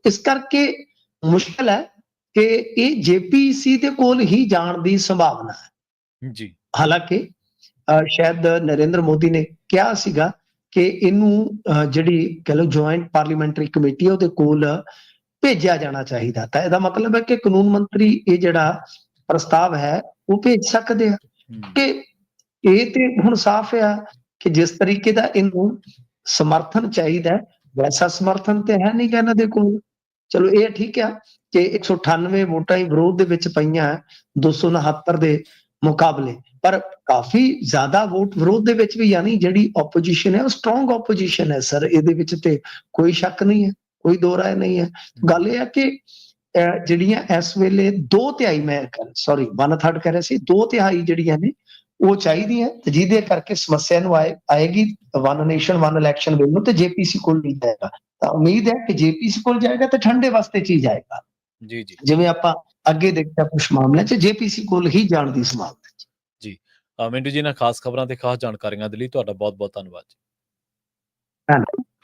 ਇਸ ਕਰਕੇ ਮੁਸ਼ਕਲ ਹੈ ਕਿ ਇਹ JPC ਦੇ ਕੋਲ ਹੀ ਜਾਣ ਦੀ ਸੰਭਾਵਨਾ ਹੈ ਜੀ। ਹਾਲਾਂਕਿ ਸ਼ਾਇਦ ਨਰਿੰਦਰ ਮੋਦੀ ਨੇ ਕਿਹਾ ਸੀਗਾ ਕਿ ਇਹਨੂੰ ਜਿਹੜੀ ਕਹਿ ਲਓ ਜੁਆਇੰਟ ਪਾਰਲੀਮੈਂਟਰੀ ਕਮੇਟੀ ਹੈ, ਉਹਦੇ ਕੋਲ ਭੇਜਿਆ ਜਾਣਾ ਚਾਹੀਦਾ। ਤਾਂ ਇਹਦਾ ਮਤਲਬ ਹੈ ਕਿ ਕਾਨੂੰਨ ਮੰਤਰੀ ਇਹ ਜਿਹੜਾ ਪ੍ਰਸਤਾਵ ਹੈ ਉਹ ਭੇਜ ਸਕਦੇ ਆ। ਕਿ ਇਹ ਤੇ ਹੁਣ ਸਾਫ਼ ਆ ਕਿ ਜਿਸ ਤਰੀਕੇ ਦਾ ਇਹਨੂੰ ਸਮਰਥਨ ਚਾਹੀਦਾ, ਵੈਸਾ ਸਮਰਥਨ ਤੇ ਹੈ ਨਹੀਂ ਇਹਨਾਂ ਦੇ ਕੋਲ। ਚਲੋ ਇਹ ਠੀਕ ਆ ਕਿ 198 ਵੋਟਾਂ ਹੀ ਵਿਰੋਧ ਦੇ ਵਿੱਚ ਪਈਆਂ 269 ਦੇ ਮੁਕਾਬਲੇ, ਪਰ ਕਾਫੀ ਜ਼ਿਆਦਾ ਵੋਟ ਵਿਰੋਧ ਦੇ ਵਿੱਚ ਵੀ, ਯਾਨੀ ਜਿਹੜੀ ਆਪੋਜੀਸ਼ਨ ਹੈ ਉਹ ਸਟਰੋਂਗ ਆਪੋਜੀਸ਼ਨ ਹੈ ਸਰ। ਇਹਦੇ ਵਿੱਚ ਤੇ ਕੋਈ ਸ਼ੱਕ ਨਹੀਂ ਹੈ, ਕੋਈ ਦੋ ਰਾਏ ਨਹੀਂ ਹੈ। ਗੱਲ ਇਹ ਹੈ ਕਿ ਜਿਹੜੀਆਂ ਇਸ ਵੇਲੇ 2/3, ਮੈਂ ਸੌਰੀ 1/3 ਕਹਿ ਰਿਹਾ ਸੀ, 2/3 ਜਿਹੜੀਆਂ ਨੇ ਉਹ ਚਾਹੀਦੀਆਂ, ਤੇ ਜਿਹਦੇ ਕਰਕੇ ਸਮੱਸਿਆ ਨੂੰ ਆਏਗੀ one nation one election bill ਨੂੰ, ਤੇ JPC ਕੋਲ ਨਹੀਂ ਜਾਏਗਾ। ਤਾਂ ਉਮੀਦ ਹੈ ਕਿ JPC ਕੋਲ ਜਾਏਗਾ ਤੇ ਠੰਡੇ ਵਾਸਤੇ ਚੀਜ਼ ਆਏਗਾ। ਜੀ ਜੀ, ਜਿਵੇਂ ਆਪਾਂ ਅੱਗੇ ਦੇਖਿਆ ਕੁਝ ਮਾਮਲਿਆਂ 'ਚ JPC ਕੋਲ ਹੀ ਜਾਣ ਦੀ ਸੰਭਾਵਨਾ ਜੀ। ਮਿੰਟੂ ਜੀ, ਨਾਲ ਖਾਸ ਖਬਰਾਂ ਤੇ ਖਾਸ ਜਾਣਕਾਰੀਆਂ ਦੇ ਲਈ ਤੁਹਾਡਾ ਬਹੁਤ ਬਹੁਤ ਧੰਨਵਾਦ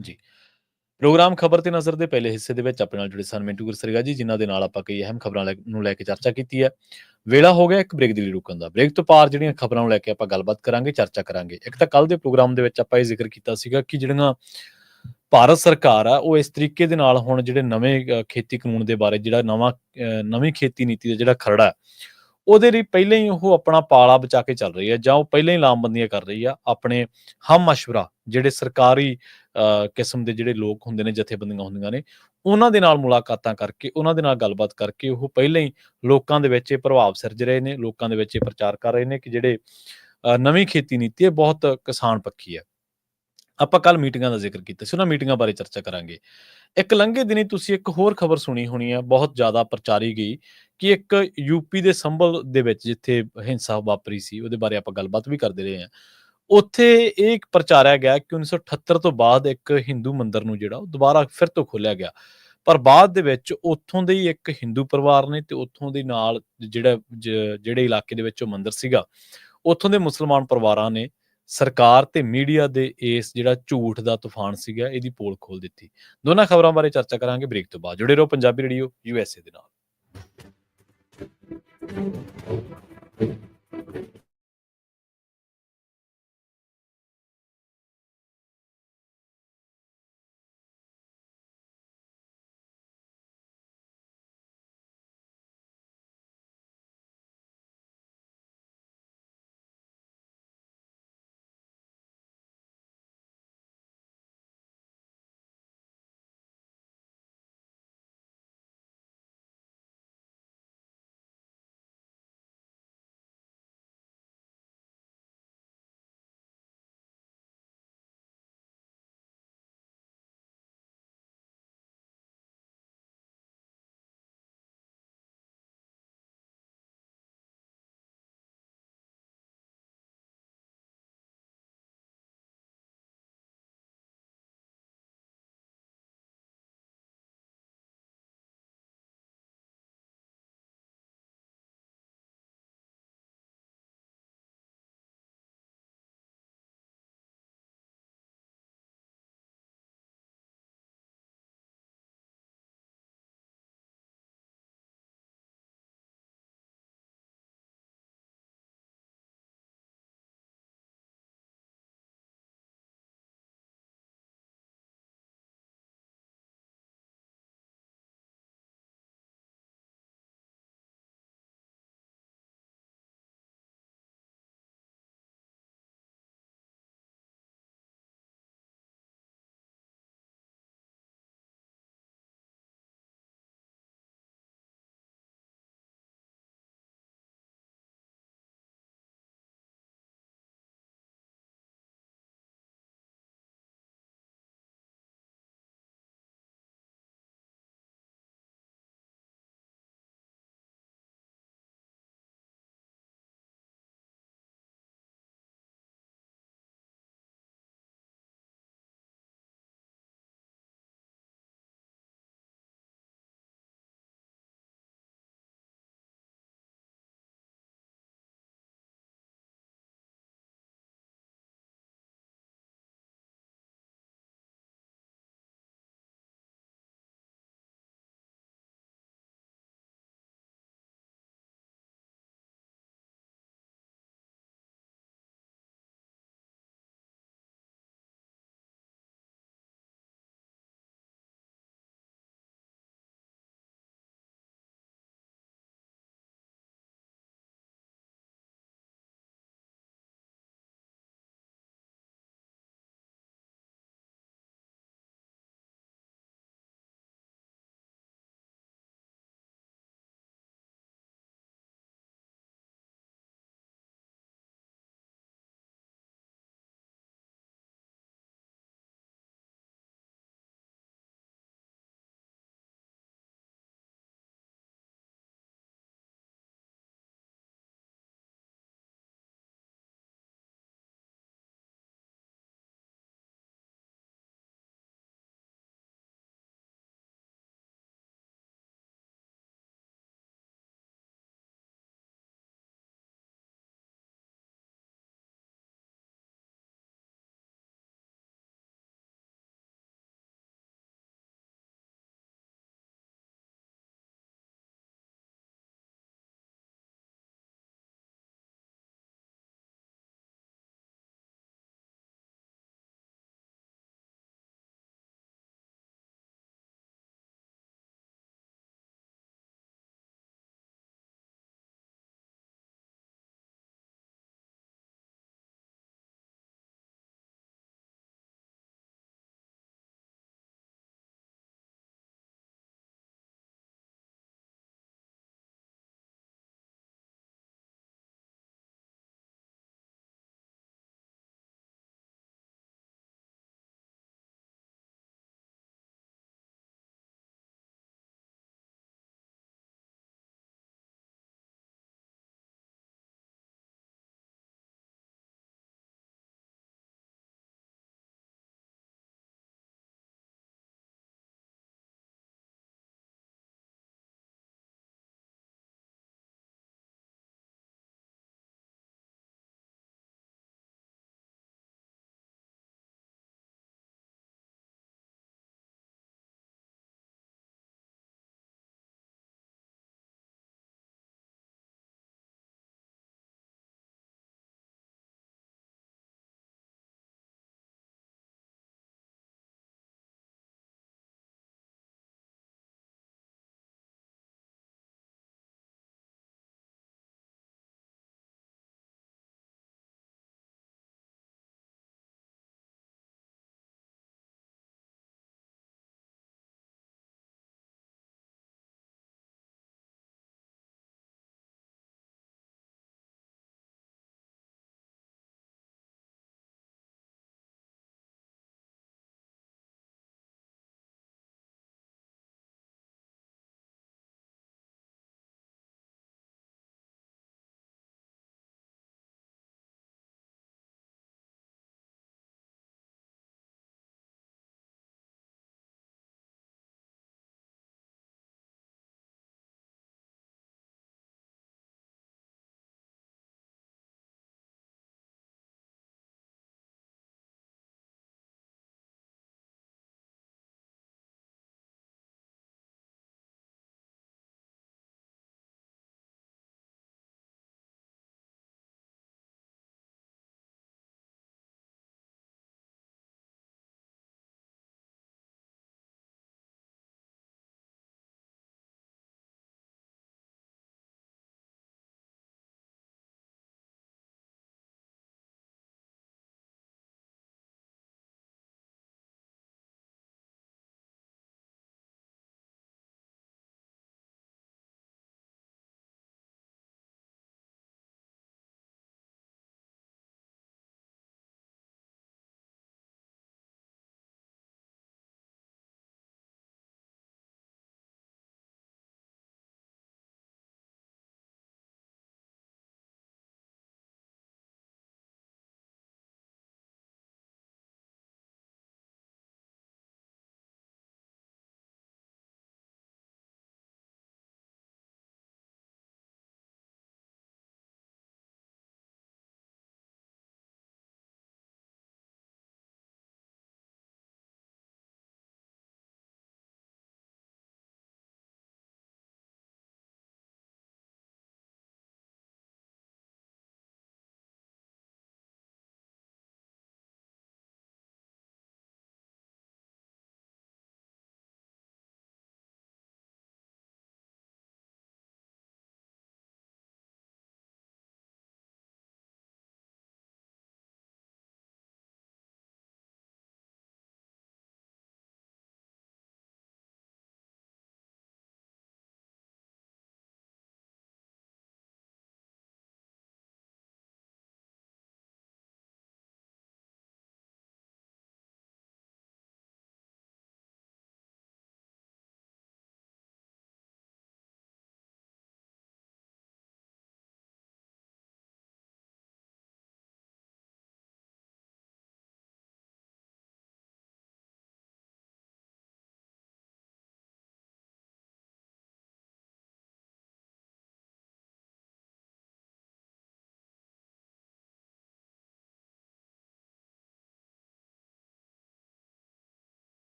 ਜੀ। ਪ੍ਰੋਗਰਾਮ ਖਬਰ ਤੇ ਨਜ਼ਰ ਦੇ ਪਹਿਲੇ ਹਿੱਸੇ ਦੇ ਵਿੱਚ ਆਪਣੇ ਨਾਲ ਜੁੜੇ ਸਨ ਮਿੰਟੂ ਗੁਰਸਰੀਗਾ ਜੀ, ਜਿਨ੍ਹਾਂ ਦੇ ਨਾਲ ਆਪਾਂ ਕਈ ਅਹਿਮ ਖਬਰਾਂ ਨੂੰ ਲੈ ਕੇ ਚਰਚਾ ਕੀਤੀ ਹੈ। ਵੇਲਾ ਹੋ ਗਿਆ ਇੱਕ ਬ੍ਰੇਕ ਦੇ ਲਈ ਰੁਕਣ ਦਾ। ਬ੍ਰੇਕ ਤੋਂ ਪਾਰ ਜਿਹੜੀਆਂ ਖਬਰਾਂ ਨੂੰ ਲੈ ਕੇ ਆਪਾਂ ਗੱਲਬਾਤ ਕਰਾਂਗੇ, ਚਰਚਾ ਕਰਾਂਗੇ। ਇੱਕ ਤਾਂ ਕੱਲ ਦੇ ਪ੍ਰੋਗਰਾਮ ਦੇ ਵਿੱਚ ਆਪਾਂ ਇਹ ਜ਼ਿਕਰ ਕੀਤਾ ਸੀਗਾ ਕਿ ਜਿਹੜੀਆਂ ਭਾਰਤ ਸਰਕਾਰ ਆ, ਉਹ ਇਸ ਤਰੀਕੇ ਦੇ ਨਾਲ ਹੁਣ ਜਿਹੜੇ ਨਵੇਂ ਖੇਤੀ ਕਾਨੂੰਨ ਦੇ ਬਾਰੇ, ਜਿਹੜਾ ਨਵੀਂ ਖੇਤੀ ਨੀਤੀ ਦਾ ਜਿਹੜਾ ਖਰੜਾ, ਉਹਦੇ ਲਈ ਪਹਿਲਾਂ ਹੀ ਉਹ ਆਪਣਾ ਪਾਲਾ ਬਚਾ ਕੇ ਚੱਲ ਰਹੀ ਹੈ, ਜਾਂ ਉਹ ਪਹਿਲਾਂ ਹੀ ਲਾਮਬੰਦੀਆਂ ਕਰ ਰਹੀ ਆ। ਆਪਣੇ ਹਮ ਮਸ਼ਵਰਾ ਜਿਹੜੇ ਸਰਕਾਰੀ ਕਿਸਮ ਦੇ ਜਿਹੜੇ ਲੋਕ ਹੁੰਦੇ ਨੇ, ਜਥੇਬੰਦੀਆਂ ਹੁੰਦੀਆਂ ਨੇ, ਉਹਨਾਂ ਦੇ ਨਾਲ ਮੁਲਾਕਾਤਾਂ ਕਰਕੇ, ਉਹਨਾਂ ਦੇ ਨਾਲ ਗੱਲਬਾਤ ਕਰਕੇ ਉਹ ਪਹਿਲਾਂ ਹੀ ਲੋਕਾਂ ਦੇ ਵਿੱਚ ਇਹ ਪ੍ਰਭਾਵ ਸਿਰਜ ਰਹੇ ਨੇ, ਲੋਕਾਂ ਦੇ ਵਿੱਚ ਇਹ ਪ੍ਰਚਾਰ ਕਰ ਰਹੇ ਨੇ ਕਿ ਜਿਹੜੇ ਨਵੀਂ ਖੇਤੀ ਨੀਤੀ ਇਹ ਬਹੁਤ ਕਿਸਾਨ ਪੱਖੀ ਹੈ। ਆਪਾਂ ਕੱਲ੍ਹ ਮੀਟਿੰਗਾਂ ਦਾ ਜ਼ਿਕਰ ਕੀਤਾ ਸੀ, ਉਹਨਾਂ ਮੀਟਿੰਗਾਂ ਬਾਰੇ ਚਰਚਾ ਕਰਾਂਗੇ। ਇੱਕ ਲੰਘੇ ਦਿਨੀਂ ਤੁਸੀਂ ਇੱਕ ਹੋਰ ਖਬਰ ਸੁਣੀ ਹੋਣੀ ਹੈ, ਬਹੁਤ ਜ਼ਿਆਦਾ ਪ੍ਰਚਾਰੀ ਗਈ ਕਿ ਇੱਕ ਯੂਪੀ ਦੇ ਸੰਭਲ ਦੇ ਵਿੱਚ ਜਿੱਥੇ ਹਿੰਸਾ ਵਾਪਰੀ ਸੀ, ਉਹਦੇ ਬਾਰੇ ਆਪਾਂ ਗੱਲਬਾਤ ਵੀ ਕਰਦੇ ਰਹੇ ਹਾਂ। ਉੱਥੇ ਇਹ ਇੱਕ ਪ੍ਰਚਾਰਿਆ ਗਿਆ ਕਿ 1978 ਤੋਂ ਬਾਅਦ ਇੱਕ ਹਿੰਦੂ ਮੰਦਿਰ ਨੂੰ ਜਿਹੜਾ ਉਹ ਦੁਬਾਰਾ ਫਿਰ ਤੋਂ ਖੋਲ੍ਹਿਆ ਗਿਆ। ਪਰ ਬਾਅਦ ਦੇ ਵਿੱਚ ਉੱਥੋਂ ਦੇ ਹੀ ਇੱਕ ਹਿੰਦੂ ਪਰਿਵਾਰ ਨੇ ਤੇ ਉੱਥੋਂ ਦੇ ਨਾਲ ਜਿਹੜੇ ਇਲਾਕੇ ਦੇ ਵਿੱਚ ਉਹ ਮੰਦਿਰ ਸੀਗਾ, ਉੱਥੋਂ ਦੇ ਮੁਸਲਮਾਨ ਪਰਿਵਾਰਾਂ ਨੇ ਸਰਕਾਰ ਤੇ ਮੀਡੀਆ ਦੇ ਇਸ ਜਿਹੜਾ ਝੂਠ ਦਾ ਤੂਫਾਨ ਸੀਗਾ, ਇਹਦੀ ਪੋਲ ਖੋਲ ਦਿੱਤੀ। ਦੋਨਾਂ ਖਬਰਾਂ ਬਾਰੇ ਚਰਚਾ ਕਰਾਂਗੇ ਬ੍ਰੇਕ ਤੋਂ ਬਾਅਦ। ਜੁੜੇ ਰਹੋ ਪੰਜਾਬੀ ਰੇਡੀਓ USA ਦੇ ਨਾਲ।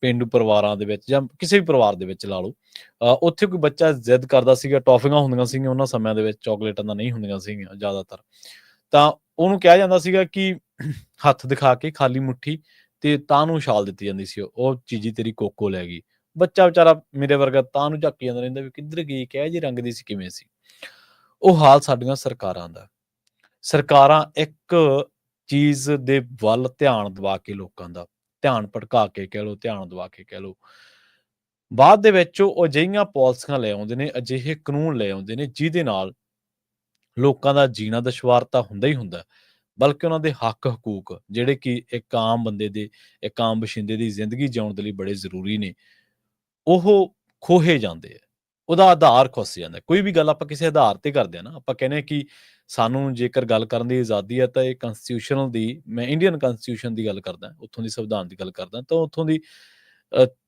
ਪੇਂਡੂ ਪਰਿਵਾਰਾਂ ਦੇ ਵਿੱਚ ਜਾਂ ਕਿਸੇ ਵੀ ਪਰਿਵਾਰ ਦੇ ਵਿੱਚ ਲਾ ਲਓ, ਉੱਥੇ ਕੋਈ ਬੱਚਾ ਜ਼ਿੱਦ ਕਰਦਾ ਸੀਗਾ, ਟੌਫੀਆਂ ਹੁੰਦੀਆਂ ਸੀਗੀਆਂ ਉਹਨਾਂ ਸਮਿਆਂ ਦੇ ਵਿੱਚ, ਚਾਕਲੇਟਾਂ ਤਾਂ ਨਹੀਂ ਹੁੰਦੀਆਂ ਸੀਗੀਆਂ ਜ਼ਿਆਦਾਤਰ, ਤਾਂ ਉਹਨੂੰ ਕਿਹਾ ਜਾਂਦਾ ਸੀਗਾ ਕਿ ਹੱਥ ਦਿਖਾ ਕੇ ਖਾਲੀ ਮੁੱਠੀ ਤੇ ਤਾਂ ਨੂੰ ਛਾਲ ਦਿੱਤੀ ਜਾਂਦੀ ਸੀ, ਉਹ ਚੀਜ਼ੀ ਤੇਰੀ ਕੋਕੋ ਲੈ ਗਈ। ਬੱਚਾ ਵਿਚਾਰਾ ਮੇਰੇ ਵਰਗਾ ਤਾਂ ਨੂੰ ਝਾਕੀ ਜਾਂਦਾ ਰਹਿੰਦਾ ਵੀ ਕਿੱਧਰ ਗਈ, ਕਿਹੋ ਜਿਹੇ ਰੰਗ ਦੀ ਸੀ, ਕਿਵੇਂ ਸੀ। ਉਹ ਹਾਲ ਸਾਡੀਆਂ ਸਰਕਾਰਾਂ ਦਾ। ਸਰਕਾਰਾਂ ਇੱਕ ਚੀਜ਼ ਦੇ ਵੱਲ ਧਿਆਨ ਦਵਾ ਕੇ ਲੋਕਾਂ ਦਾ, ਧਿਆਨ ਭਟਕਾ ਕੇ ਕਹਿ ਲਓ, ਧਿਆਨ ਦਵਾ ਕੇ ਕਹਿ ਲਓ, ਬਾਅਦ ਦੇ ਵਿੱਚ ਉਹ ਅਜਿਹੀਆਂ ਪਾਲਿਸੀਆਂ ਲੈ ਆਉਂਦੇ ਨੇ, ਅਜਿਹੇ ਕਾਨੂੰਨ ਲੈ ਆਉਂਦੇ ਨੇ ਜਿਹਦੇ ਨਾਲ ਲੋਕਾਂ ਦਾ ਜੀਣਾ ਦੁਸ਼ਵਾਰ ਤਾਂ ਹੁੰਦਾ ਹੀ ਹੁੰਦਾ, ਬਲਕਿ ਉਹਨਾਂ ਦੇ ਹੱਕ ਹਕੂਕ ਜਿਹੜੇ ਕਿ ਇੱਕ ਆਮ ਬੰਦੇ ਦੇ, ਇੱਕ ਆਮ ਬਸ਼ਿੰਦੇ ਦੀ ਜ਼ਿੰਦਗੀ ਜਿਉਣ ਦੇ ਲਈ ਬੜੇ ਜ਼ਰੂਰੀ ਨੇ, ਉਹ ਖੋਹੇ ਜਾਂਦੇ ਆ। ਉਹਦਾ ਆਧਾਰ ਖੁੱਸ ਜਾਂਦਾ। ਕੋਈ ਵੀ ਗੱਲ ਆਪਾਂ ਕਿਸੇ ਆਧਾਰ ਤੇ ਕਰਦੇ ਆ ਨਾ, ਆਪਾਂ ਕਹਿੰਦੇ ਹਾਂ ਕਿ ਸਾਨੂੰ ਜੇਕਰ ਗੱਲ ਕਰਨ ਦੀ ਆਜ਼ਾਦੀ ਹੈ ਤਾਂ ਇਹ ਕੰਸਟੀਟਿਊਸ਼ਨਲ ਦੀ, ਮੈਂ ਇੰਡੀਅਨ ਕੰਸਟੀਟਿਊਸ਼ਨ ਦੀ ਗੱਲ ਕਰਦਾ, ਉੱਥੋਂ ਦੀ ਸੰਵਿਧਾਨ ਦੀ ਗੱਲ ਕਰਦਾ, ਤਾਂ ਉੱਥੋਂ ਦੀ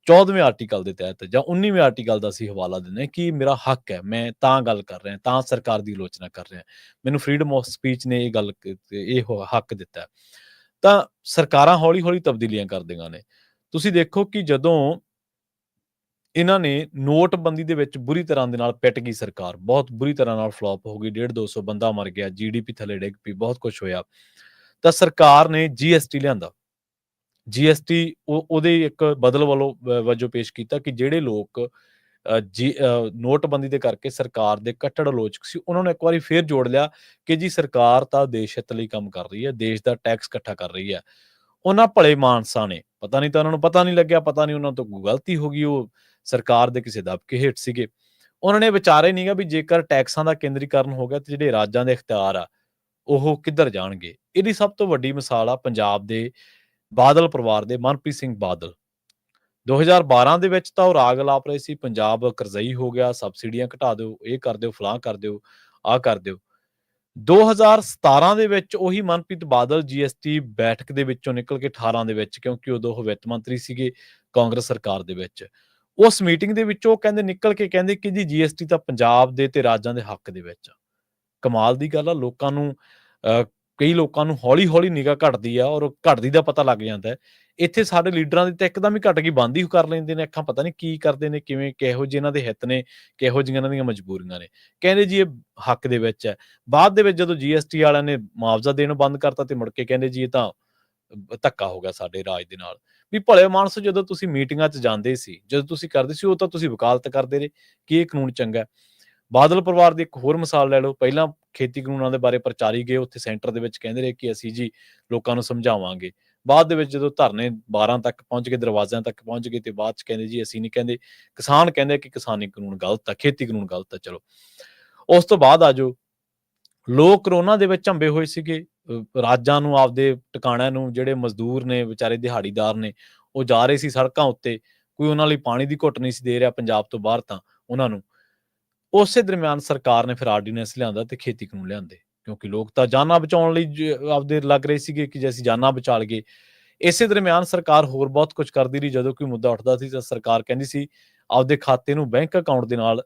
14ਵੇਂ ਆਰਟੀਕਲ ਦੇ ਤਹਿਤ ਜਾਂ 19ਵੇਂ ਆਰਟੀਕਲ ਦਾ ਅਸੀਂ ਹਵਾਲਾ ਦਿੰਦੇ ਹਾਂ ਕਿ ਮੇਰਾ ਹੱਕ ਹੈ, ਮੈਂ ਤਾਂ ਗੱਲ ਕਰ ਰਿਹਾ, ਤਾਂ ਸਰਕਾਰ ਦੀ ਆਲੋਚਨਾ ਕਰ ਰਿਹਾ, ਮੈਨੂੰ ਫਰੀਡਮ ਆਫ ਸਪੀਚ ਨੇ ਇਹ ਗੱਲ ਇਹ ਹੱਕ ਦਿੱਤਾ। ਤਾਂ ਸਰਕਾਰਾਂ ਹੌਲੀ-ਹੌਲੀ ਤਬਦੀਲੀਆਂ ਕਰਦੀਆਂ ਨੇ। ਤੁਸੀਂ ਦੇਖੋ ਕਿ ਜਦੋਂ ਇਹਨਾਂ ਨੇ ਨੋਟਬੰਦੀ ਦੇ ਵਿੱਚ ਬੁਰੀ ਤਰ੍ਹਾਂ ਦੇ ਨਾਲ ਪਿੱਟ ਗਈ ਸਰਕਾਰ, ਬਹੁਤ ਬੁਰੀ ਤਰ੍ਹਾਂ ਨਾਲ ਫਲੋਪ ਹੋ ਗਈ, 150-200 ਬੰਦਾ ਮਰ ਗਿਆ, GDP ਥੱਲੇ ਡਿੱਗ ਪਈ, ਬਹੁਤ ਕੁਛ ਹੋਇਆ, ਤਾਂ ਸਰਕਾਰ ਨੇ GST ਲਿਆਂਦਾ। GST ਉਹਦੇ ਇੱਕ ਬਦਲ ਵਜੋਂ ਪੇਸ਼ ਕੀਤਾ ਕਿ ਜਿਹੜੇ ਲੋਕ ਨੋਟਬੰਦੀ ਦੇ ਕਰਕੇ ਸਰਕਾਰ ਦੇ ਕੱਟੜ ਆਲੋਚਕ ਸੀ, ਉਹਨਾਂ ਨੂੰ ਇੱਕ ਵਾਰੀ ਫੇਰ ਜੋੜ ਲਿਆ ਕਿ ਜੀ ਸਰਕਾਰ ਤਾਂ ਦੇਸ਼ ਹਿੱਤ ਲਈ ਕੰਮ ਕਰ ਰਹੀ ਹੈ, ਦੇਸ਼ ਦਾ ਟੈਕਸ ਇਕੱਠਾ ਕਰ ਰਹੀ ਹੈ। ਉਹਨਾਂ ਭਲੇ ਮਾਨਸਾਂ ਨੇ, ਪਤਾ ਨਹੀਂ ਤਾਂ ਉਹਨਾਂ ਨੂੰ ਪਤਾ ਨਹੀਂ ਲੱਗਿਆ, ਪਤਾ ਨਹੀਂ ਉਹਨਾਂ ਤੋਂ ਕੋਈ ਗਲਤੀ ਹੋ ਗਈ, ਉਹ ਸਰਕਾਰ ਦੇ ਕਿਸੇ ਦਬਕੇ ਹੇਠ ਸੀਗੇ। ਉਹਨਾਂ ਨੇ ਵਿਚਾਰਿਆ ਹੀ ਨੀਗਾ ਵੀ ਜੇਕਰ ਟੈਕਸਾਂ ਦਾ ਕੇਂਦਰੀਕਰਨ ਹੋ ਗਿਆ ਤੇ ਜਿਹੜੇ ਰਾਜਾਂ ਦੇ ਇਖਤਿਆਰ ਆ, ਉਹ ਕਿੱਧਰ ਜਾਣਗੇ। ਇਹਦੀ ਸਭ ਤੋਂ ਵੱਡੀ ਮਿਸਾਲ ਆ ਪੰਜਾਬ ਦੇ ਬਾਦਲ ਪਰਿਵਾਰ ਦੇ ਮਨਪ੍ਰੀਤ ਸਿੰਘ ਬਾਦਲ। 2012 ਦੇ ਵਿੱਚ ਤਾਂ ਉਹ ਰਾਗ ਅਲਾਪ ਰਹੇ ਸੀ, ਪੰਜਾਬ ਕਰਜ਼ਈ ਹੋ ਗਿਆ, ਸਬਸਿਡੀਆਂ ਘਟਾ ਦਿਓ, ਇਹ ਕਰ ਦਿਓ, ਫਲਾਹ ਕਰ ਦਿਓ, ਆਹ ਕਰ ਦਿਓ। 2017 ਦੇ ਵਿੱਚ ਉਹੀ ਮਨਪ੍ਰੀਤ ਬਾਦਲ GST ਬੈਠਕ ਦੇ ਵਿੱਚੋਂ ਨਿਕਲ ਕੇ 18 ਦੇ ਵਿੱਚ, ਕਿਉਂਕਿ ਉਦੋਂ ਉਹ ਵਿੱਤ ਮੰਤਰੀ ਸੀਗੇ ਕਾਂਗਰਸ ਸਰਕਾਰ ਦੇ ਵਿੱਚ, ਉਸ ਮੀਟਿੰਗ ਦੇ ਵਿੱਚੋਂ ਕਹਿੰਦੇ ਨਿਕਲ ਕੇ ਕਹਿੰਦੇ ਕਿ ਜੀ GST ਤਾਂ ਪੰਜਾਬ ਦੇ ਤੇ ਰਾਜਾਂ ਦੇ ਹੱਕ ਦੇ ਵਿੱਚ ਆ। ਕਮਾਲ ਦੀ ਗੱਲ ਆ, ਲੋਕਾਂ ਨੂੰ ਕਈ ਲੋਕਾਂ ਨੂੰ ਹੌਲੀ-ਹੌਲੀ ਨਿਗਾਹ ਘਟਦੀ ਆ ਔਰ ਘਟਦੀ ਦਾ ਪਤਾ ਲੱਗ ਜਾਂਦਾ ਹੈ। ਇੱਥੇ ਸਾਡੇ ਲੀਡਰਾਂ ਦੀ ਤਾਂ ਇੱਕਦਮ ਹੀ ਘਟ ਗਈ, ਬੰਦ ਹੀ ਕਰ ਲੈਂਦੇ ਨੇ ਅੱਖਾਂ, ਪਤਾ ਨਹੀਂ ਕੀ ਕਰਦੇ ਨੇ, ਕਿਵੇਂ, ਕਿਹੋ ਜਿਹੇ ਇਹਨਾਂ ਦੇ ਹਿੱਤ ਨੇ, ਕਿਹੋ ਜਿਹੀਆਂ ਇਹਨਾਂ ਦੀਆਂ ਮਜਬੂਰੀਆਂ ਨੇ। ਕਹਿੰਦੇ ਜੀ ਇਹ ਹੱਕ ਦੇ ਵਿੱਚ ਹੈ। ਬਾਅਦ ਦੇ ਵਿੱਚ ਜਦੋਂ GST ਵਾਲਿਆਂ ਨੇ ਮੁਆਵਜ਼ਾ ਦੇਣੋਂ ਬੰਦ ਕਰਤਾ ਤੇ ਮੁੜ ਕੇ ਕਹਿੰਦੇ ਜੀ ਇਹ ਤਾਂ ਧੱਕਾ ਹੋ ਗਿਆ ਸਾਡੇ ਰਾਜ ਦੇ ਨਾਲ। ਵੀ ਭਲੇ ਮਾਨਸ, ਜਦੋਂ ਤੁਸੀਂ ਮੀਟਿੰਗਾਂ 'ਚ ਜਾਂਦੇ ਸੀ, ਜਦੋਂ ਤੁਸੀਂ ਕਰਦੇ ਸੀ, ਉਹ ਤਾਂ ਤੁਸੀਂ ਵਕਾਲਤ ਕਰਦੇ ਰਹੇ ਕਿ ਇਹ ਕਾਨੂੰਨ ਚੰਗਾ। ਬਾਦਲ ਪਰਿਵਾਰ ਦੀ ਇੱਕ ਹੋਰ ਮਿਸਾਲ ਲੈ ਲਓ, ਪਹਿਲਾਂ ਖੇਤੀ ਕਾਨੂੰਨਾਂ ਦੇ ਬਾਰੇ ਪ੍ਰਚਾਰੀ ਗਏ, ਉੱਥੇ ਸੈਂਟਰ ਦੇ ਵਿੱਚ ਕਹਿੰਦੇ ਰਹੇ ਕਿ ਅਸੀਂ ਜੀ ਲੋਕਾਂ ਨੂੰ ਸਮਝਾਵਾਂਗੇ। ਬਾਅਦ ਦੇ ਵਿੱਚ ਜਦੋਂ ਧਰਨੇ 12 ਤੱਕ ਪਹੁੰਚ ਗਏ, ਦਰਵਾਜ਼ਿਆਂ ਤੱਕ ਪਹੁੰਚ ਗਏ, ਤੇ ਬਾਅਦ 'ਚ ਕਹਿੰਦੇ ਜੀ ਅਸੀਂ ਨਹੀਂ ਕਹਿੰਦੇ, ਕਿਸਾਨ ਕਹਿੰਦੇ ਕਿ ਕਿਸਾਨੀ ਕਾਨੂੰਨ ਗਲਤ ਆ, ਖੇਤੀ ਕਾਨੂੰਨ ਗਲਤ ਆ। ਚਲੋ, ਉਸ ਤੋਂ ਬਾਅਦ ਆ ਜਾਓ, ਲੋਕ ਕਰੋਨਾ ਦੇ ਵਿੱਚ ਝੰਬੇ ਹੋਏ ਸੀਗੇ, ਰਾਜਾਂ ਨੂੰ, ਆਪਦੇ ਟਿਕਾਣਿਆਂ ਨੂੰ, ਜਿਹੜੇ ਮਜ਼ਦੂਰ ਨੇ ਵਿਚਾਰੇ, ਦਿਹਾੜੀਦਾਰ ਨੇ, ਉਹ ਜਾ ਰਹੇ ਸੀ ਸੜਕਾਂ ਉੱਤੇ, ਕੋਈ ਉਹਨਾਂ ਲਈ ਪਾਣੀ ਦੀ ਘੁੱਟ ਨਹੀਂ ਸੀ ਦੇ ਰਿਹਾ ਪੰਜਾਬ ਤੋਂ ਬਾਹਰ ਤਾਂ ਉਹਨਾਂ ਨੂੰ। ਉਸੇ ਦਰਮਿਆਨ ਸਰਕਾਰ ਨੇ ਫਿਰ ਆਰਡੀਨੈਂਸ ਲਿਆਂਦਾ ਤੇ ਖੇਤੀ ਕਾਨੂੰਨ ਲਿਆਂਦੇ, ਕਿਉਂਕਿ ਲੋਕ ਤਾਂ ਜਾਨਾਂ ਬਚਾਉਣ ਲਈ ਆਪਦੇ ਲੱਗ ਰਹੇ ਸੀਗੇ ਕਿ ਜੇ ਅਸੀਂ ਜਾਨਾਂ ਬਚਾ ਲਈਏ। ਇਸੇ ਦਰਮਿਆਨ ਸਰਕਾਰ ਹੋਰ ਬਹੁਤ ਕੁਝ ਕਰਦੀ ਰਹੀ। ਜਦੋਂ ਕੋਈ ਮੁੱਦਾ ਉੱਠਦਾ ਸੀ ਤਾਂ ਸਰਕਾਰ ਕਹਿੰਦੀ ਸੀ ਆਪਦੇ ਖਾਤੇ ਨੂੰ ਬੈਂਕ ਅਕਾਊਂਟ ਦੇ ਨਾਲ,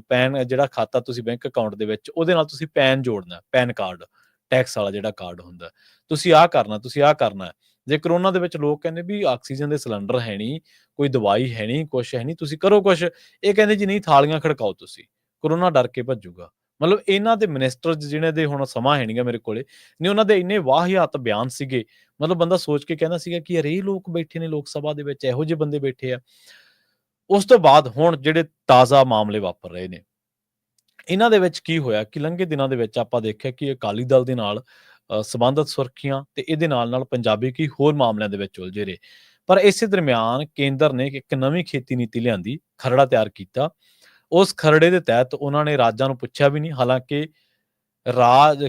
ਪੈਨ, ਜਿਹੜਾ ਖਾਤਾ ਤੁਸੀਂ ਬੈਂਕ ਅਕਾਊਂਟ ਦੇ ਵਿੱਚ, ਉਹਦੇ ਨਾਲ ਤੁਸੀਂ ਪੈਨ ਜੋੜਨਾ, ਪੈਨ ਕਾਰਡ, ਟੈਕਸ ਵਾਲਾ ਜਿਹੜਾ ਕਾਰਡ ਹੁੰਦਾ, ਤੁਸੀਂ ਆਹ ਕਰਨਾ, ਤੁਸੀਂ ਆਹ ਕਰਨਾ। ਜੇ ਕਰੋਨਾ ਦੇ ਵਿੱਚ ਲੋਕ ਕਹਿੰਦੇ ਵੀ ਆਕਸੀਜਨ ਦੇ ਸਿਲੰਡਰ ਹੈ ਨਹੀਂ, ਕੋਈ ਦਵਾਈ ਹੈ ਨਹੀਂ, ਕੁਛ ਹੈ ਨਹੀਂ, ਤੁਸੀਂ ਕਰੋ ਕੁਛ, ਇਹ ਕਹਿੰਦੇ ਜੀ ਨਹੀਂ, ਥਾਲੀਆਂ ਖੜਕਾਓ ਤੁਸੀਂ, ਕਰੋਨਾ ਡਰ ਕੇ ਭੱਜੂਗਾ। ਮਤਲਬ ਇਹਨਾਂ ਦੇ ਮਿਨਿਸਟਰ ਜਿਹਨਾਂ ਦੇ ਹੁਣ ਸਮਾਂ ਹੈ ਨਹੀਂਗਾ ਮੇਰੇ ਕੋਲੇ, ਨੇ ਉਹਨਾਂ ਦੇ ਇੰਨੇ ਵਾਹਿਆਤ ਬਿਆਨ ਸੀਗੇ, ਮਤਲਬ ਬੰਦਾ ਸੋਚ ਕੇ ਕਹਿੰਦਾ ਸੀਗਾ ਕਿ ਯਾਰ ਇਹ ਲੋਕ ਬੈਠੇ ਨੇ ਲੋਕ ਸਭਾ ਦੇ ਵਿੱਚ, ਇਹੋ ਜਿਹੇ ਬੰਦੇ ਬੈਠੇ ਆ। ਉਸ ਤੋਂ ਬਾਅਦ ਹੁਣ ਜਿਹੜੇ ਤਾਜ਼ਾ ਮਾਮਲੇ ਵਾਪਰ ਰਹੇ ਨੇ, ਇਹਨਾਂ ਦੇ ਵਿੱਚ ਕੀ ਹੋਇਆ ਕਿ ਲੰਘੇ ਦਿਨਾਂ ਦੇ ਵਿੱਚ ਆਪਾਂ ਦੇਖਿਆ ਕਿ ਅਕਾਲੀ ਦਲ ਦੇ ਨਾਲ ਸੰਬੰਧਿਤ ਸੁਰਖੀਆਂ ਤੇ ਇਹਦੇ ਨਾਲ ਪੰਜਾਬੀ ਕੀ ਹੋਰ ਮਾਮਲਿਆਂ ਦੇ ਵਿੱਚ ਉਲਝੇ ਰਹੇ। ਪਰ ਇਸੇ ਦਰਮਿਆਨ ਕੇਂਦਰ ਨੇ ਇੱਕ ਨਵੀਂ ਖੇਤੀ ਨੀਤੀ ਲਿਆਂਦੀ, ਖਰੜਾ ਤਿਆਰ ਕੀਤਾ। ਉਸ ਖਰੜੇ ਦੇ ਤਹਿਤ ਉਹਨਾਂ ਨੇ ਰਾਜਾਂ ਨੂੰ ਪੁੱਛਿਆ ਵੀ ਨਹੀਂ, ਹਾਲਾਂਕਿ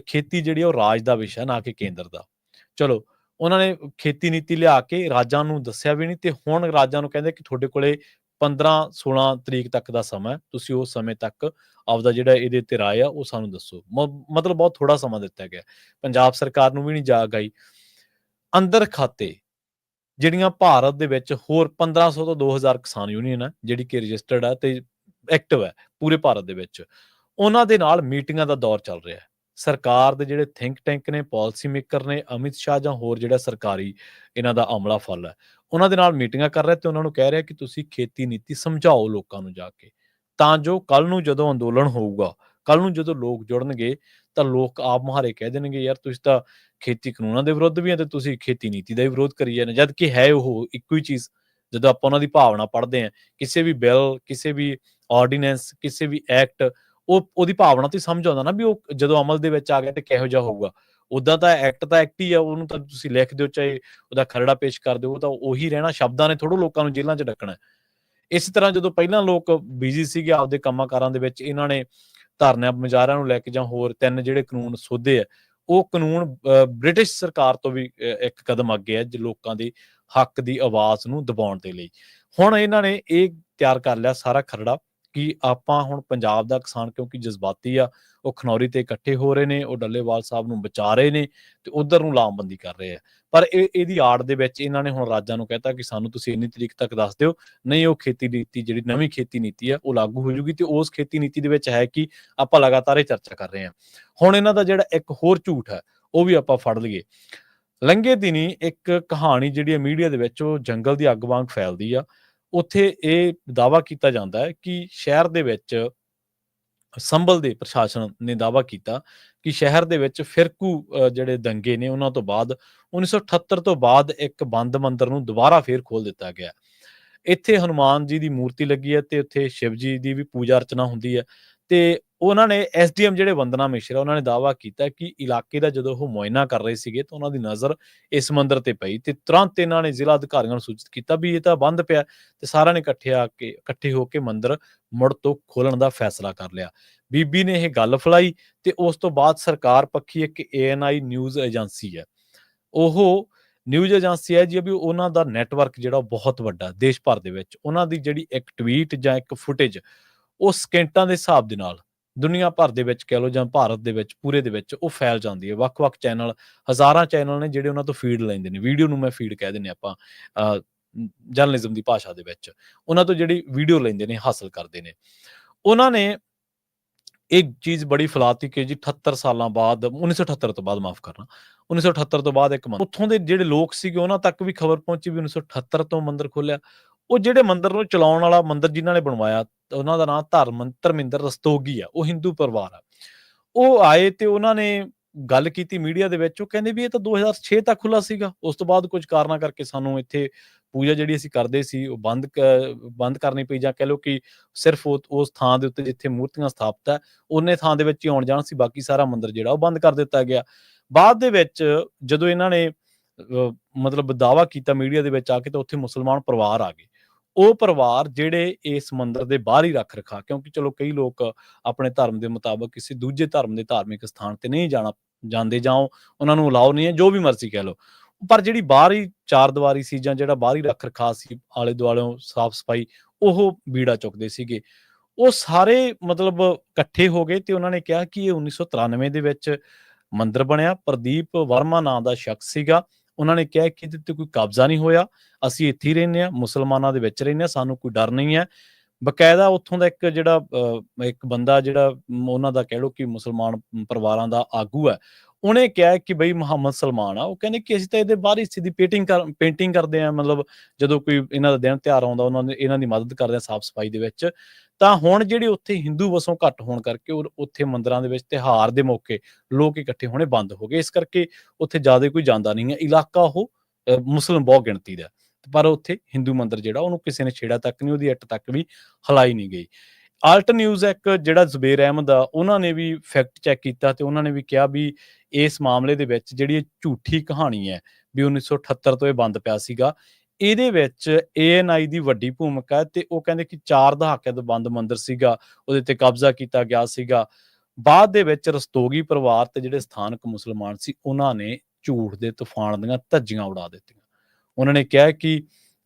ਖੇਤੀ ਜਿਹੜੀ ਉਹ ਰਾਜ ਦਾ ਵਿਸ਼ਾ, ਨਾ ਕਿ ਕੇਂਦਰ ਦਾ। ਚਲੋ, ਉਹਨਾਂ ਨੇ ਖੇਤੀ ਨੀਤੀ ਲਿਆ ਕੇ ਰਾਜਾਂ ਨੂੰ ਦੱਸਿਆ ਵੀ ਨਹੀਂ, ਤੇ ਹੁਣ ਰਾਜਾਂ ਨੂੰ ਕਹਿੰਦੇ ਕਿ ਤੁਹਾਡੇ ਕੋਲੇ 15-16 ਤਰੀਕ ਤੱਕ ਦਾ ਸਮਾਂ, ਤੁਸੀਂ ਉਸ ਸਮੇਂ ਤੱਕ ਆਪਦਾ ਜਿਹੜਾ ਇਹਦੇ ਤੇ ਰਾਏ ਆ ਉਹ ਸਾਨੂੰ ਦੱਸੋ। ਮਤਲਬ ਬਹੁਤ ਥੋੜਾ ਸਮਾਂ ਦਿੱਤਾ ਗਿਆ। ਪੰਜਾਬ ਸਰਕਾਰ ਨੂੰ ਵੀ ਨਹੀਂ ਜਾਗ ਆਈ। ਅੰਦਰ ਖਾਤੇ ਜਿਹੜੀਆਂ ਭਾਰਤ ਦੇ ਵਿੱਚ ਹੋਰ 1500 ਤੋਂ 2000 ਕਿਸਾਨ ਯੂਨੀਅਨ ਹੈ, ਜਿਹੜੀ ਕਿ ਰਜਿਸਟਰਡ ਹੈ ਤੇ ਐਕਟਿਵ ਹੈ ਪੂਰੇ ਭਾਰਤ ਦੇ ਵਿੱਚ, ਉਹਨਾਂ ਦੇ ਨਾਲ ਮੀਟਿੰਗਾਂ ਦਾ ਦੌਰ ਚੱਲ ਰਿਹਾ ਹੈ। ਸਰਕਾਰ ਦੇ ਜਿਹੜੇ ਥਿੰਕ ਟੈਂਕ ਨੇ, ਪਾਲਿਸੀ ਮੇਕਰ ਨੇ, ਅਮਿਤ ਸ਼ਾਹ ਜਾਂ ਹੋਰ ਜਿਹੜਾ ਸਰਕਾਰੀ ਇਹਨਾਂ ਦਾ ਅਮਲਾ ਫਲ ਹੈ, ਉਹਨਾਂ ਦੇ ਨਾਲ ਮੀਟਿੰਗਾਂ ਕਰ ਰਿਹਾ ਤੇ ਉਹਨਾਂ ਨੂੰ ਕਹਿ ਰਿਹਾ ਕਿ ਤੁਸੀਂ ਖੇਤੀ ਨੀਤੀ ਸਮਝਾਓ ਲੋਕਾਂ ਨੂੰ ਜਾ ਕੇ, ਤਾਂ ਜੋ ਕੱਲ ਨੂੰ ਜਦੋਂ ਅੰਦੋਲਨ ਹੋਊਗਾ, ਕੱਲ ਨੂੰ ਜਦੋਂ ਲੋਕ ਜੁੜਨਗੇ ਤਾਂ ਲੋਕ ਆਪ ਮੁਹਾਰੇ ਕਹਿ ਦੇਣਗੇ ਯਾਰ ਤੁਸੀਂ ਤਾਂ ਖੇਤੀ ਕਾਨੂੰਨਾਂ ਦੇ ਵਿਰੁੱਧ ਵੀ ਆ ਤੇ ਤੁਸੀਂ ਖੇਤੀ ਨੀਤੀ ਦਾ ਵੀ ਵਿਰੋਧ ਕਰੀ ਜਾਂਦੇ, ਜਦ ਕਿ ਹੈ ਉਹ ਇੱਕੋ ਹੀ ਚੀਜ਼। ਜਦੋਂ ਆਪਾਂ ਉਹਨਾਂ ਦੀ ਭਾਵਨਾ ਪੜ੍ਹਦੇ ਹਾਂ, ਕਿਸੇ ਵੀ ਬਿੱਲ, ਕਿਸੇ ਵੀ ਆਰਡੀਨੈਂਸ, ਕਿਸੇ ਵੀ ਐਕਟ, ਉਹਦੀ ਭਾਵਨਾ ਤੋਂ ਹੀ ਸਮਝ ਆਉਂਦਾ ਨਾ ਵੀ ਉਹ ਜਦੋਂ ਅਮਲ ਦੇ ਵਿੱਚ ਆ ਗਿਆ ਤੇ ਕਿਹੋ ਜਿਹਾ ਹੋਊਗਾ। ਉਦਾਂ ਤਾਂ ਐਕਟ ਹੀ ਆ, ਉਹਨੂੰ ਤਾਂ ਤੁਸੀਂ ਲਿਖ ਦਿਓ, ਚਾਹੇ ਉਹਦਾ ਖਰੜਾ ਪੇਸ਼ ਕਰ ਦਿਓ, ਉਹ ਤਾਂ ਉਹੀ ਰਹਿਣਾ, ਸ਼ਬਦਾਂ ਨੇ ਥੋੜ੍ਹਾ ਲੋਕਾਂ ਨੂੰ ਜੇਲ੍ਹਾਂ 'ਚ ਡੱਕਣਾ। ਇਸੇ ਤਰ੍ਹਾਂ ਜਦੋਂ ਪਹਿਲਾਂ ਲੋਕ ਬਿਜ਼ੀ ਸੀਗੇ ਆਪਦੇ ਕੰਮਾਂ ਕਾਰਾਂ ਦੇ ਵਿੱਚ, ਇਹਨਾਂ ਨੇ ਧਰਨਿਆਂ ਮੁਜ਼ਾਹਰਿਆਂ ਨੂੰ ਲੈ ਕੇ ਜਾਂ ਹੋਰ 3 ਜਿਹੜੇ ਕਾਨੂੰਨ ਸੋਧੇ ਆ, ਉਹ ਕਾਨੂੰਨ ਬ੍ਰਿਟਿਸ਼ ਸਰਕਾਰ ਤੋਂ ਵੀ ਇੱਕ ਕਦਮ ਅੱਗੇ ਹੈ, ਲੋਕਾਂ ਦੀ ਹੱਕ ਦੀ ਆਵਾਜ਼ ਨੂੰ ਦਬਾਉਣ ਦੇ ਲਈ। ਹੁਣ ਇਹਨਾਂ ਨੇ ਇਹ ਤਿਆਰ ਕਰ ਲਿਆ ਸਾਰਾ ਖਰੜਾ ਕਿ ਆਪਾਂ ਹੁਣ ਪੰਜਾਬ ਦਾ ਕਿਸਾਨ, ਕਿਉਂਕਿ ਜਜ਼ਬਾਤੀ ਆ, ਉਹ ਖਨੌਰੀ ਤੇ ਇਕੱਠੇ ਹੋ ਰਹੇ ਨੇ, ਉਹ ਡੱਲੇਵਾਲ ਸਾਹਿਬ ਨੂੰ ਬਚਾ ਰਹੇ ਨੇ ਤੇ ਉਧਰ ਨੂੰ ਲਾਮਬੰਦੀ ਕਰ ਰਹੇ ਆ। ਪਰ ਇਹਦੀ ਆੜ ਦੇ ਵਿੱਚ ਇਹਨਾਂ ਨੇ ਹੁਣ ਰਾਜਾਂ ਨੂੰ ਕਹਿਤਾ ਕਿ ਸਾਨੂੰ ਤੁਸੀਂ ਇੰਨੀ ਤਰੀਕ ਤੱਕ ਦੱਸ ਦਿਓ, ਨਹੀਂ ਉਹ ਖੇਤੀ ਨੀਤੀ, ਜਿਹੜੀ ਨਵੀਂ ਖੇਤੀ ਨੀਤੀ ਆ, ਉਹ ਲਾਗੂ ਹੋ ਜੂਗੀ। ਤੇ ਉਸ ਖੇਤੀ ਨੀਤੀ ਦੇ ਵਿੱਚ ਹੈ ਕਿ ਆਪਾਂ ਲਗਾਤਾਰ ਇਹ ਚਰਚਾ ਕਰ ਰਹੇ ਹਾਂ। ਹੁਣ ਇਹਨਾਂ ਦਾ ਜਿਹੜਾ ਇੱਕ ਹੋਰ ਝੂਠ ਹੈ, ਉਹ ਵੀ ਆਪਾਂ ਫੜ ਲਈਏ। ਲੰਘੇ ਦਿਨੀ ਇੱਕ ਕਹਾਣੀ ਜਿਹੜੀ ਹੈ ਮੀਡੀਆ ਦੇ ਵਿੱਚ, ਉਹ ਜੰਗਲ ਦੀ ਅੱਗ ਵਾਂਗ ਫੈਲਦੀ ਆ। ਉੱਥੇ ਇਹ ਦਾਅਵਾ ਕੀਤਾ ਜਾਂਦਾ ਹੈ ਕਿ ਸ਼ਹਿਰ ਦੇ ਵਿੱਚ ਸੰਭਲ ਦੇ ਪ੍ਰਸ਼ਾਸਨ ਨੇ ਦਾਅਵਾ ਕੀਤਾ ਕਿ ਸ਼ਹਿਰ ਦੇ ਵਿੱਚ ਫਿਰਕੂ ਜਿਹੜੇ ਦੰਗੇ ਨੇ, ਉਹਨਾਂ ਤੋਂ ਬਾਅਦ 1978 ਤੋਂ ਬਾਅਦ ਇੱਕ ਬੰਦ ਮੰਦਿਰ ਨੂੰ ਦੁਬਾਰਾ ਫੇਰ ਖੋਲ ਦਿੱਤਾ ਗਿਆ। ਇੱਥੇ ਹਨੂਮਾਨ ਜੀ ਦੀ ਮੂਰਤੀ ਲੱਗੀ ਹੈ ਤੇ ਉੱਥੇ ਸ਼ਿਵ ਜੀ ਦੀ ਵੀ ਪੂਜਾ ਅਰਚਨਾ ਹੁੰਦੀ ਹੈ। ਤੇ ਉਹਨਾਂ ਨੇ ਐਸਡੀਐਮ ਜਿਹੜੇ ਵੰਦਨਾ ਮਿਸ਼ਰਾ, ਉਹਨਾਂ ਨੇ ਦਾਅਵਾ ਕੀਤਾ ਕਿ ਇਲਾਕੇ ਦਾ ਜਦੋਂ ਉਹ ਮੁਆਇਨਾ ਕਰ ਰਹੇ ਸੀਗੇ ਤਾਂ ਉਹਨਾਂ ਦੀ ਨਜ਼ਰ ਇਸ ਮੰਦਿਰ ਤੇ ਪਈ ਤੇ ਤੁਰੰਤ ਇਹਨਾਂ ਨੇ ਜ਼ਿਲ੍ਹਾ ਅਧਿਕਾਰੀਆਂ ਨੂੰ ਸੂਚਿਤ ਕੀਤਾ ਵੀ ਇਹ ਤਾਂ ਬੰਦ ਪਿਆ, ਤੇ ਸਾਰਿਆਂ ਨੇ ਇਕੱਠੇ ਹੋ ਕੇ ਮੰਦਿਰ ਮੁੜ ਤੋਂ ਖੋਲਣ ਦਾ ਫੈਸਲਾ ਕਰ ਲਿਆ। ਬੀਬੀ ਨੇ ਇਹ ਗੱਲ ਫੈਲਾਈ ਤੇ ਉਸ ਤੋਂ ਬਾਅਦ ਸਰਕਾਰ ਪੱਖੀ ਇੱਕ ANI ਨਿਊਜ਼ ਏਜੰਸੀ ਹੈ, ਉਹ ਨਿਊਜ਼ ਏਜੰਸੀ ਹੈ ਜੀ, ਵੀ ਉਹਨਾਂ ਦਾ ਨੈਟਵਰਕ ਜਿਹੜਾ ਬਹੁਤ ਵੱਡਾ ਦੇਸ਼ ਭਰ ਦੇ ਵਿੱਚ, ਉਹਨਾਂ ਦੀ ਜਿਹੜੀ ਇੱਕ ਟਵੀਟ ਜਾਂ ਇੱਕ ਫੁਟੇਜ, ਉਹ ਸਕਿੰਟਾਂ ਦੇ ਹਿਸਾਬ ਦੇ ਨਾਲ ਦੁਨੀਆ ਭਰ ਦੇ ਵਿੱਚ ਕਹਿ ਲਓ ਜਾਂ ਭਾਰਤ ਦੇ ਵਿੱਚ ਪੂਰੇ ਦੇ ਵਿੱਚ ਉਹ ਫੈਲ ਜਾਂਦੀ ਹੈ। ਵੱਖ-ਵੱਖ ਚੈਨਲ, ਹਜ਼ਾਰਾਂ ਚੈਨਲ ਨੇ ਜਿਹੜੇ ਉਹਨਾਂ ਤੋਂ ਫੀਡ ਲੈਂਦੇ ਨੇ, ਵੀਡੀਓ ਨੂੰ ਮੈਂ ਫੀਡ ਕਹਿ ਦਿੰਦੇ ਆਪਾਂ ਜਰਨਲਿਜ਼ਮ ਦੀ ਭਾਸ਼ਾ ਦੇ ਵਿੱਚ, ਉਹਨਾਂ ਤੋਂ ਜਿਹੜੀ ਵੀਡੀਓ ਲੈਂਦੇ ਨੇ, ਹਾਸਲ ਕਰਦੇ ਨੇ। ਉਹਨਾਂ ਨੇ ਇਹ ਚੀਜ਼ ਬੜੀ ਫੈਲਾਤੀ ਕਿ ਜੀ 78 ਸਾਲਾਂ ਬਾਅਦ, 1978 ਤੋਂ ਬਾਅਦ, ਮਾਫ ਕਰਨਾ, 1978 ਤੋਂ ਬਾਅਦ ਇੱਕ ਉੱਥੋਂ ਦੇ ਜਿਹੜੇ ਲੋਕ ਸੀਗੇ ਉਹਨਾਂ ਤੱਕ ਵੀ ਖਬਰ ਪਹੁੰਚੀ ਵੀ 1978 ਤੋਂ ਮੰਦਿਰ ਖੋਲਿਆ। ਉਹ ਜਿਹੜੇ ਮੰਦਿਰ ਨੂੰ ਚਲਾਉਣ ਵਾਲਾ, ਮੰਦਿਰ ਜਿਨ੍ਹਾਂ ਨੇ ਬਣਵਾਇਆ, ਉਹਨਾਂ ਦਾ ਨਾਮ ਧਰਮਿੰਦਰ ਰਸਤੋਗੀ ਆ, ਉਹ ਹਿੰਦੂ ਪਰਿਵਾਰ ਆ। ਉਹ ਆਏ ਤੇ ਉਹਨਾਂ ਨੇ ਗੱਲ ਕੀਤੀ ਮੀਡੀਆ ਦੇ ਵਿੱਚ, ਉਹ ਕਹਿੰਦੇ ਵੀ ਇਹ ਤਾਂ 2006 ਤੱਕ ਖੁੱਲਾ ਸੀਗਾ, ਉਸ ਤੋਂ ਬਾਅਦ ਕੁਝ ਕਾਰਨਾਂ ਕਰਕੇ ਸਾਨੂੰ ਇੱਥੇ ਪੂਜਾ ਜਿਹੜੀ ਅਸੀਂ ਕਰਦੇ ਸੀ ਉਹ ਬੰਦ ਕਰਨੀ ਪਈ, ਜਾਂ ਕਹਿ ਲਓ ਕਿ ਸਿਰਫ ਉਸ ਥਾਂ ਦੇ ਉੱਤੇ ਜਿੱਥੇ ਮੂਰਤੀਆਂ ਸਥਾਪਿਤ ਹੈ ਉਹਨੇ ਥਾਂ ਦੇ ਵਿੱਚ ਹੀ ਆਉਣ ਜਾਣ ਸੀ, ਬਾਕੀ ਸਾਰਾ ਮੰਦਿਰ ਜਿਹੜਾ ਉਹ ਬੰਦ ਕਰ ਦਿੱਤਾ ਗਿਆ। ਬਾਅਦ ਦੇ ਵਿੱਚ ਜਦੋਂ ਇਹਨਾਂ ਨੇ ਮਤਲਬ ਦਾਅਵਾ ਕੀਤਾ ਮੀਡੀਆ ਦੇ ਵਿੱਚ ਆ ਕੇ, ਤਾਂ ਉੱਥੇ ਮੁਸਲਮਾਨ ਪਰਿਵਾਰ ਆ ਗਏ। ਉਹ ਪਰਿਵਾਰ ਜਿਹੜੇ ਇਸ ਮੰਦਿਰ ਦੇ ਬਾਹਰ ਹੀ ਰੱਖ ਰਖਾ, ਕਿਉਂਕਿ ਚਲੋ ਕਈ ਲੋਕ ਆਪਣੇ ਧਰਮ ਦੇ ਮੁਤਾਬਕ ਕਿਸੇ ਦੂਜੇ ਧਰਮ ਦੇ ਧਾਰਮਿਕ ਸਥਾਨ ਤੇ ਨਹੀਂ ਜਾਂਦੇ, ਜਾਂ ਉਹਨਾਂ ਨੂੰ ਅਲਾਓ ਨਹੀਂ ਹੈ, ਜੋ ਵੀ ਮਰਜ਼ੀ ਕਹਿ ਲਓ, ਪਰ ਜਿਹੜੀ ਬਾਹਰ ਹੀ ਚਾਰ ਦੀਵਾਰੀ ਸੀ ਜਾਂ ਜਿਹੜਾ ਬਾਹਰ ਹੀ ਰੱਖ ਰਖਾ ਸੀ, ਆਲੇ ਦੁਆਲਿਓਂ ਸਾਫ਼ ਸਫਾਈ, ਉਹ ਬੀੜਾ ਚੁੱਕਦੇ ਸੀਗੇ। ਉਹ ਸਾਰੇ ਮਤਲਬ ਇਕੱਠੇ ਹੋ ਗਏ ਤੇ ਉਹਨਾਂ ਨੇ ਕਿਹਾ ਕਿ ਇਹ 1993 ਦੇ ਵਿੱਚ ਮੰਦਿਰ ਬਣਿਆ। ਪ੍ਰਦੀਪ ਵਰਮਾ ਨਾਂ ਦਾ ਸ਼ਖਸ ਸੀਗਾ, ਉਹਨਾਂ ਨੇ ਕਿਹਾ ਕਿ ਇਹਦੇ ਤੇ ਕੋਈ ਕਬਜ਼ਾ ਨਹੀਂ ਹੋਇਆ, ਅਸੀਂ ਇੱਥੇ ਹੀ ਰਹਿੰਦੇ ਹਾਂ, ਮੁਸਲਮਾਨਾਂ ਦੇ ਵਿੱਚ ਰਹਿੰਦੇ ਹਾਂ, ਸਾਨੂੰ ਕੋਈ ਡਰ ਨਹੀਂ ਹੈ। ਬਕਾਇਦਾ ਉੱਥੋਂ ਦਾ ਇੱਕ ਜਿਹੜਾ ਇੱਕ ਬੰਦਾ ਜਿਹੜਾ ਉਹਨਾਂ ਦਾ ਕਹਿ ਲਓ ਕਿ ਮੁਸਲਮਾਨ ਪਰਿਵਾਰਾਂ ਦਾ ਆਗੂ ਹੈ, ਉਹਨੇ ਕਿਹਾ ਕਿ ਬਈ ਮੁਹੰਮਦ ਸਲਮਾਨ ਆ, ਉਹ ਕਹਿੰਦੇ ਕਿ ਅਸੀਂ ਤਾਂ ਇਹਦੇ ਬਾਹਰ ਹਿੱਸੇ ਦੀ ਪੇਂਟਿੰਗ ਕਰਦੇ ਹਾਂ, ਮਤਲਬ ਜਦੋਂ ਕੋਈ ਇਹਨਾਂ ਦਾ ਦਿਨ ਤਿਉਹਾਰ ਆਉਂਦਾ ਇਹਨਾਂ ਦੀ ਮਦਦ ਕਰਦੇ ਆ ਸਾਫ਼ ਸਫਾਈ ਦੇ ਵਿੱਚ। ਤਾਂ ਹੁਣ ਜਿਹੜੇ ਉੱਥੇ ਹਿੰਦੂ ਵਸੋਂ ਘੱਟ ਹੋਣ ਕਰਕੇ ਉੱਥੇ ਮੰਦਿਰਾਂ ਦੇ ਵਿੱਚ ਤਿਉਹਾਰ ਦੇ ਮੌਕੇ ਲੋਕ ਇਕੱਠੇ ਹੋਣੇ ਬੰਦ ਹੋ ਗਏ, ਇਸ ਕਰਕੇ ਉੱਥੇ ਜ਼ਿਆਦਾ ਕੋਈ ਜਾਂਦਾ ਨਹੀਂ ਹੈ। ਇਲਾਕਾ ਉਹ ਮੁਸਲਿਮ ਬਹੁ ਗਿਣਤੀ ਦਾ, ਪਰ ਉੱਥੇ ਹਿੰਦੂ ਮੰਦਿਰ ਜਿਹੜਾ ਉਹਨੂੰ ਕਿਸੇ ਨੇ ਛੇੜਾ ਤੱਕ ਨਹੀਂ, ਉਹਦੀ ਇੱਟ ਤੱਕ ਵੀ ਹਿਲਾਈ ਨਹੀਂ ਗਈ। ਆਲਟ ਨਿਊਜ਼ ਇੱਕ ਜਿਹੜਾ ਜ਼ੁਬੇਰ ਅਹਿਮਦ ਆ, ਉਹਨਾਂ ਨੇ ਵੀ ਫੈਕਟ ਚੈੱਕ ਕੀਤਾ ਤੇ ਉਹਨਾਂ ਨੇ ਵੀ ਕਿਹਾ ਵੀ ਇਸ ਮਾਮਲੇ ਦੇ ਵਿੱਚ ਜਿਹੜੀ ਇਹ ਝੂਠੀ ਕਹਾਣੀ ਹੈ ਵੀ 1978 ਤੋਂ ਇਹ ਬੰਦ ਪਿਆ ਸੀਗਾ, ਇਹਦੇ ਵਿੱਚ ANI ਦੀ ਵੱਡੀ ਭੂਮਿਕਾ ਹੈ। ਤੇ ਉਹ ਕਹਿੰਦੇ ਕਿ 4 ਦਹਾਕੇ ਤੋਂ ਬੰਦ ਮੰਦਿਰ ਸੀਗਾ, ਉਹਦੇ ਤੇ ਕਬਜ਼ਾ ਕੀਤਾ ਗਿਆ ਸੀਗਾ। ਬਾਅਦ ਦੇ ਵਿੱਚ ਰਸਤੋਗੀ ਪਰਿਵਾਰ ਤੇ ਜਿਹੜੇ ਸਥਾਨਕ ਮੁਸਲਮਾਨ ਸੀ, ਉਹਨਾਂ ਨੇ ਝੂਠ ਦੇ ਤੂਫਾਨ ਦੀਆਂ ਧੱਜੀਆਂ ਉਡਾ ਦਿੱਤੀਆਂ। ਉਹਨਾਂ ਨੇ ਕਿਹਾ ਕਿ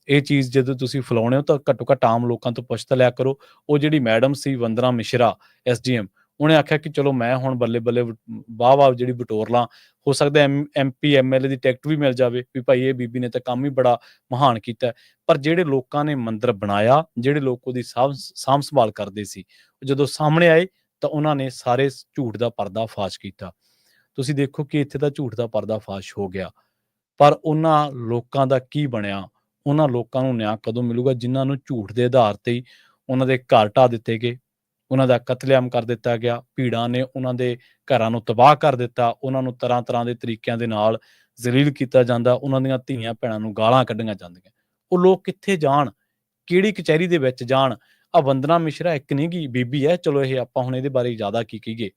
ਇਹ ਚੀਜ਼ ਜਦੋਂ ਤੁਸੀਂ ਫੈਲਾਉਣੇ ਹੋ ਤਾਂ ਘੱਟੋ ਘੱਟ ਆਮ ਲੋਕਾਂ ਤੋਂ ਪੁੱਛ ਤਾਂ ਲਿਆ ਕਰੋ। ਉਹ ਜਿਹੜੀ ਮੈਡਮ ਸੀ ਵੰਦਨਾ ਮਿਸ਼ਰਾ SDM, ਉਹਨੇ ਆਖਿਆ ਕਿ ਚਲੋ ਮੈਂ ਹੁਣ ਬੱਲੇ ਬੱਲੇ ਵਾਹ ਜਿਹੜੀ ਬਟੋਰ ਲਾਂ, ਹੋ ਸਕਦਾ MP MLA ਦੀ ਟਿਕਟ ਵੀ ਮਿਲ ਜਾਵੇ ਵੀ ਭਾਈ ਇਹ ਬੀਬੀ ਨੇ ਤਾਂ ਕੰਮ ਹੀ ਬੜਾ ਮਹਾਨ ਕੀਤਾ। ਪਰ ਜਿਹੜੇ ਲੋਕਾਂ ਨੇ ਮੰਦਿਰ ਬਣਾਇਆ, ਜਿਹੜੇ ਲੋਕ ਉਹਦੀ ਸਾਂਭ ਸੰਭਾਲ ਕਰਦੇ ਸੀ, ਜਦੋਂ ਸਾਹਮਣੇ ਆਏ ਤਾਂ ਉਹਨਾਂ ਨੇ ਸਾਰੇ ਝੂਠ ਦਾ ਪਰਦਾ ਫਾਸ਼ ਕੀਤਾ। ਤੁਸੀਂ ਦੇਖੋ ਕਿ ਇੱਥੇ ਤਾਂ ਝੂਠ ਦਾ ਪਰਦਾ ਫਾਸ਼ ਹੋ ਗਿਆ, ਪਰ ਉਹਨਾਂ ਲੋਕਾਂ ਦਾ ਕੀ ਬਣਿਆ, ਉਹਨਾਂ ਲੋਕਾਂ ਨੂੰ ਨਿਆਂ ਕਦੋਂ ਮਿਲੂਗਾ ਜਿਨ੍ਹਾਂ ਨੂੰ ਝੂਠ ਦੇ ਆਧਾਰ ਤੇ ਹੀ ਉਹਨਾਂ ਦੇ ਘਰ ਢਾਹ ਦਿੱਤੇ ਗਏ, ਉਹਨਾਂ ਦਾ ਕਤਲੇਆਮ ਕਰ ਦਿੱਤਾ ਗਿਆ, ਭੀੜਾਂ ਨੇ ਉਹਨਾਂ ਦੇ ਘਰਾਂ ਨੂੰ ਤਬਾਹ ਕਰ ਦਿੱਤਾ, ਉਹਨਾਂ ਨੂੰ ਤਰ੍ਹਾਂ ਤਰ੍ਹਾਂ ਦੇ ਤਰੀਕਿਆਂ ਦੇ ਨਾਲ ਜ਼ਲੀਲ ਕੀਤਾ ਜਾਂਦਾ, ਉਹਨਾਂ ਦੀਆਂ ਧੀਆਂ ਭੈਣਾਂ ਨੂੰ ਗਾਲਾਂ ਕੱਢੀਆਂ ਜਾਂਦੀਆਂ। ਉਹ ਲੋਕ ਕਿੱਥੇ ਜਾਣ, ਕਿਹੜੀ ਕਚਹਿਰੀ ਦੇ ਵਿੱਚ ਜਾਣ? ਆ ਵੰਦਨਾ ਮਿਸ਼ਰਾ ਇੱਕ ਨਹੀਂ ਗੀ ਬੀਬੀ ਹੈ, ਚਲੋ ਇਹ ਆਪਾਂ ਹੁਣ ਇਹਦੇ ਬਾਰੇ ਜ਼ਿਆਦਾ ਕੀ ਕਹੀਏ।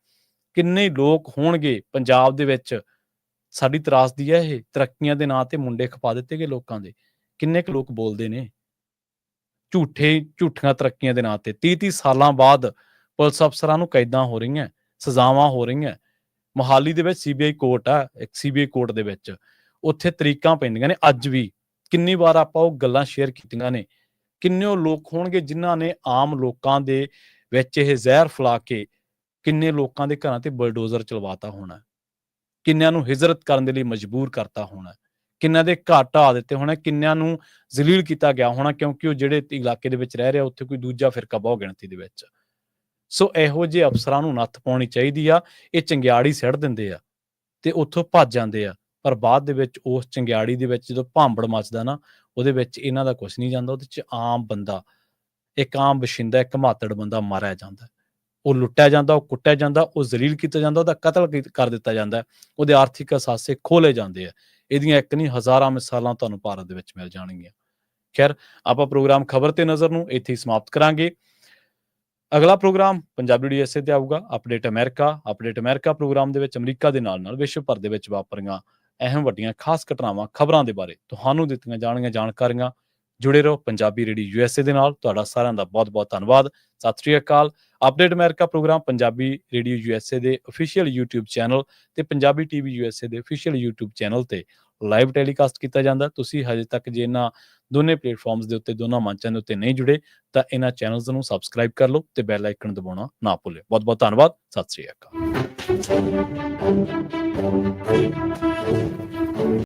ਕਿੰਨੇ ਲੋਕ ਹੋਣਗੇ ਪੰਜਾਬ ਦੇ ਵਿੱਚ, ਸਾਡੀ ਤਰਾਸਦੀ ਹੈ ਇਹ, ਤਰੱਕੀਆਂ ਦੇ ਨਾਂ ਤੇ ਮੁੰਡੇ ਖਪਾ ਦਿੱਤੇ ਗਏ ਲੋਕਾਂ ਦੇ। ਕਿੰਨੇ ਕੁ ਲੋਕ ਬੋਲਦੇ ਨੇ ਝੂਠੀਆਂ ਤਰੱਕੀਆਂ ਦੇ ਨਾਂ ਤੇ। 30-30 ਸਾਲਾਂ ਬਾਅਦ ਪੁਲਿਸ ਅਫਸਰਾਂ ਨੂੰ ਕੈਦਾਂ ਹੋ ਰਹੀਆਂ, ਸਜ਼ਾਵਾਂ ਹੋ ਰਹੀਆਂ। ਮੋਹਾਲੀ ਦੇ ਵਿੱਚ ਸੀਬੀਆਈ ਕੋਰਟ ਆ, ਇੱਕ ਸੀਬੀਆਈ ਕੋਰਟ ਦੇ ਵਿੱਚ ਉੱਥੇ ਤਰੀਕਾਂ ਪੈਂਦੀਆਂ ਨੇ ਅੱਜ ਵੀ। ਕਿੰਨੀ ਵਾਰ ਆਪਾਂ ਉਹ ਗੱਲਾਂ ਸ਼ੇਅਰ ਕੀਤੀਆਂ ਨੇ। ਕਿੰਨੇ ਉਹ ਲੋਕ ਹੋਣਗੇ ਜਿਨ੍ਹਾਂ ਨੇ ਆਮ ਲੋਕਾਂ ਦੇ ਵਿੱਚ ਇਹ ਜ਼ਹਿਰ ਫੈਲਾ ਕੇ ਕਿੰਨੇ ਲੋਕਾਂ ਦੇ ਘਰਾਂ ਤੇ ਬਲਡੋਜ਼ਰ ਚਲਵਾਤਾ ਹੋਣਾ, ਕਿੰਨਿਆਂ ਨੂੰ ਹਿਜਰਤ ਕਰਨ ਦੇ ਲਈ ਮਜਬੂਰ ਕਰਤਾ ਹੋਣਾ, ਕਿੰਨਿਆਂ ਦੇ ਘਰ ਢਾਹ ਦਿੱਤੇ ਹੋਣਾ, ਕਿੰਨਿਆਂ ਨੂੰ ਜ਼ਲੀਲ ਕੀਤਾ ਗਿਆ ਹੋਣਾ ਕਿਉਂਕਿ ਉਹ ਜਿਹੜੇ ਇਲਾਕੇ ਦੇ ਵਿੱਚ ਰਹਿ ਰਿਹਾ ਉੱਥੇ ਕੋਈ ਦੂਜਾ ਫਿਰਕਾ ਬਹੁ ਗਿਣਤੀ ਦੇ ਵਿੱਚ। ਸੋ ਇਹੋ ਜਿਹੇ ਅਫਸਰਾਂ ਨੂੰ ਨੱਥ ਪਾਉਣੀ ਚਾਹੀਦੀ ਆ। ਇਹ ਚੰਗਿਆੜੀ ਸਿੱਟ ਦਿੰਦੇ ਆ ਤੇ ਉੱਥੋਂ ਭੱਜ ਜਾਂਦੇ ਆ, ਪਰ ਬਾਅਦ ਦੇ ਵਿੱਚ ਉਸ ਚੰਗਿਆੜੀ ਦੇ ਵਿੱਚ ਜਦੋਂ ਭਾਂਬੜ ਮਚਦਾ ਨਾ, ਉਹਦੇ ਵਿੱਚ ਇਹਨਾਂ ਦਾ ਕੁਛ ਨਹੀਂ ਜਾਂਦਾ। ਉਹਦੇ ਚ ਆਮ ਬੰਦਾ, ਇੱਕ ਆਮ ਬਸ਼ਿੰਦਾ, ਇੱਕ ਮਾਤੜ ਬੰਦਾ ਮਾਰਿਆ ਜਾਂਦਾ, ਉਹ ਲੁੱਟਿਆ ਜਾਂਦਾ, ਉਹ ਕੁੱਟਿਆ ਜਾਂਦਾ, ਉਹ ਜ਼ਲੀਲ ਕੀਤਾ ਜਾਂਦਾ, ਉਹਦਾ ਕਤਲ ਕਰ ਦਿੱਤਾ ਜਾਂਦਾ, ਉਹਦੇ ਆਰਥਿਕ ਅਸਾਸੇ ਖੋਲੇ ਜਾਂਦੇ ਆ। ਇਹਦੀਆਂ ਇੱਕ ਨਹੀਂ ਹਜ਼ਾਰਾਂ ਮਿਸਾਲਾਂ ਤੁਹਾਨੂੰ ਭਾਰਤ ਦੇ ਵਿੱਚ ਮਿਲ ਜਾਣਗੀਆਂ। ਖੈਰ, ਆਪਾਂ ਪ੍ਰੋਗਰਾਮ ਖਬਰ ਤੇ ਨਜ਼ਰ ਨੂੰ ਇੱਥੇ ਹੀ ਸਮਾਪਤ ਕਰਾਂਗੇ। ਅਗਲਾ ਪ੍ਰੋਗਰਾਮ ਪੰਜਾਬੀ USA ਤੇ ਆਊਗਾ, ਅਪਡੇਟ ਅਮਰੀਕਾ ਪ੍ਰੋਗਰਾਮ ਦੇ ਵਿੱਚ ਅਮਰੀਕਾ ਦੇ ਨਾਲ ਨਾਲ ਵਿਸ਼ਵ ਭਰ ਦੇ ਵਿੱਚ ਵਾਪਰੀਆਂ ਅਹਿਮ ਵੱਡੀਆਂ ਖਾਸ ਘਟਨਾਵਾਂ, ਖਬਰਾਂ ਦੇ ਬਾਰੇ ਤੁਹਾਨੂੰ ਦਿੱਤੀਆਂ ਜਾਣਗੀਆਂ ਜਾਣਕਾਰੀਆਂ। ਜੁੜੇ ਰਹੋ ਪੰਜਾਬੀ ਰੇਡੀਓ USA ਦੇ ਨਾਲ। ਤੁਹਾਡਾ ਸਾਰਿਆਂ ਦਾ ਬਹੁਤ ਬਹੁਤ ਧੰਨਵਾਦ। ਸਤਿ ਸ੍ਰੀ ਅਕਾਲ। Update America program Punjabi radio USA ਦੇ ਅਫੀਸ਼ੀਅਲ YouTube ਚੈਨਲ ਤੇ ਪੰਜਾਬੀ TV USA ਦੇ ਅਫੀਸ਼ੀਅਲ YouTube ਚੈਨਲ ਤੇ ਲਾਈਵ ਟੈਲੀਕਾਸਟ ਕੀਤਾ ਜਾਂਦਾ। ਤੁਸੀਂ ਹਜੇ ਤੱਕ ਜੇ ਇਹਨਾਂ ਦੋਨੇ ਪਲੇਟਫਾਰਮਸ ਦੇ ਉੱਤੇ, ਦੋਨਾਂ ਮੰਚਾਂ ਦੇ ਉੱਤੇ ਨਹੀਂ ਜੁੜੇ ਤਾਂ ਇਹਨਾਂ ਚੈਨਲਸ ਨੂੰ ਸਬਸਕ੍ਰਾਈਬ ਕਰ ਲਓ ਤੇ ਬੈਲ ਆਈਕਨ ਦਬਾਉਣਾ ਨਾ ਭੁੱਲਿਓ। ਬਹੁਤ ਬਹੁਤ ਧੰਨਵਾਦ। ਸਤਿ ਸ੍ਰੀ ਅਕਾਲ।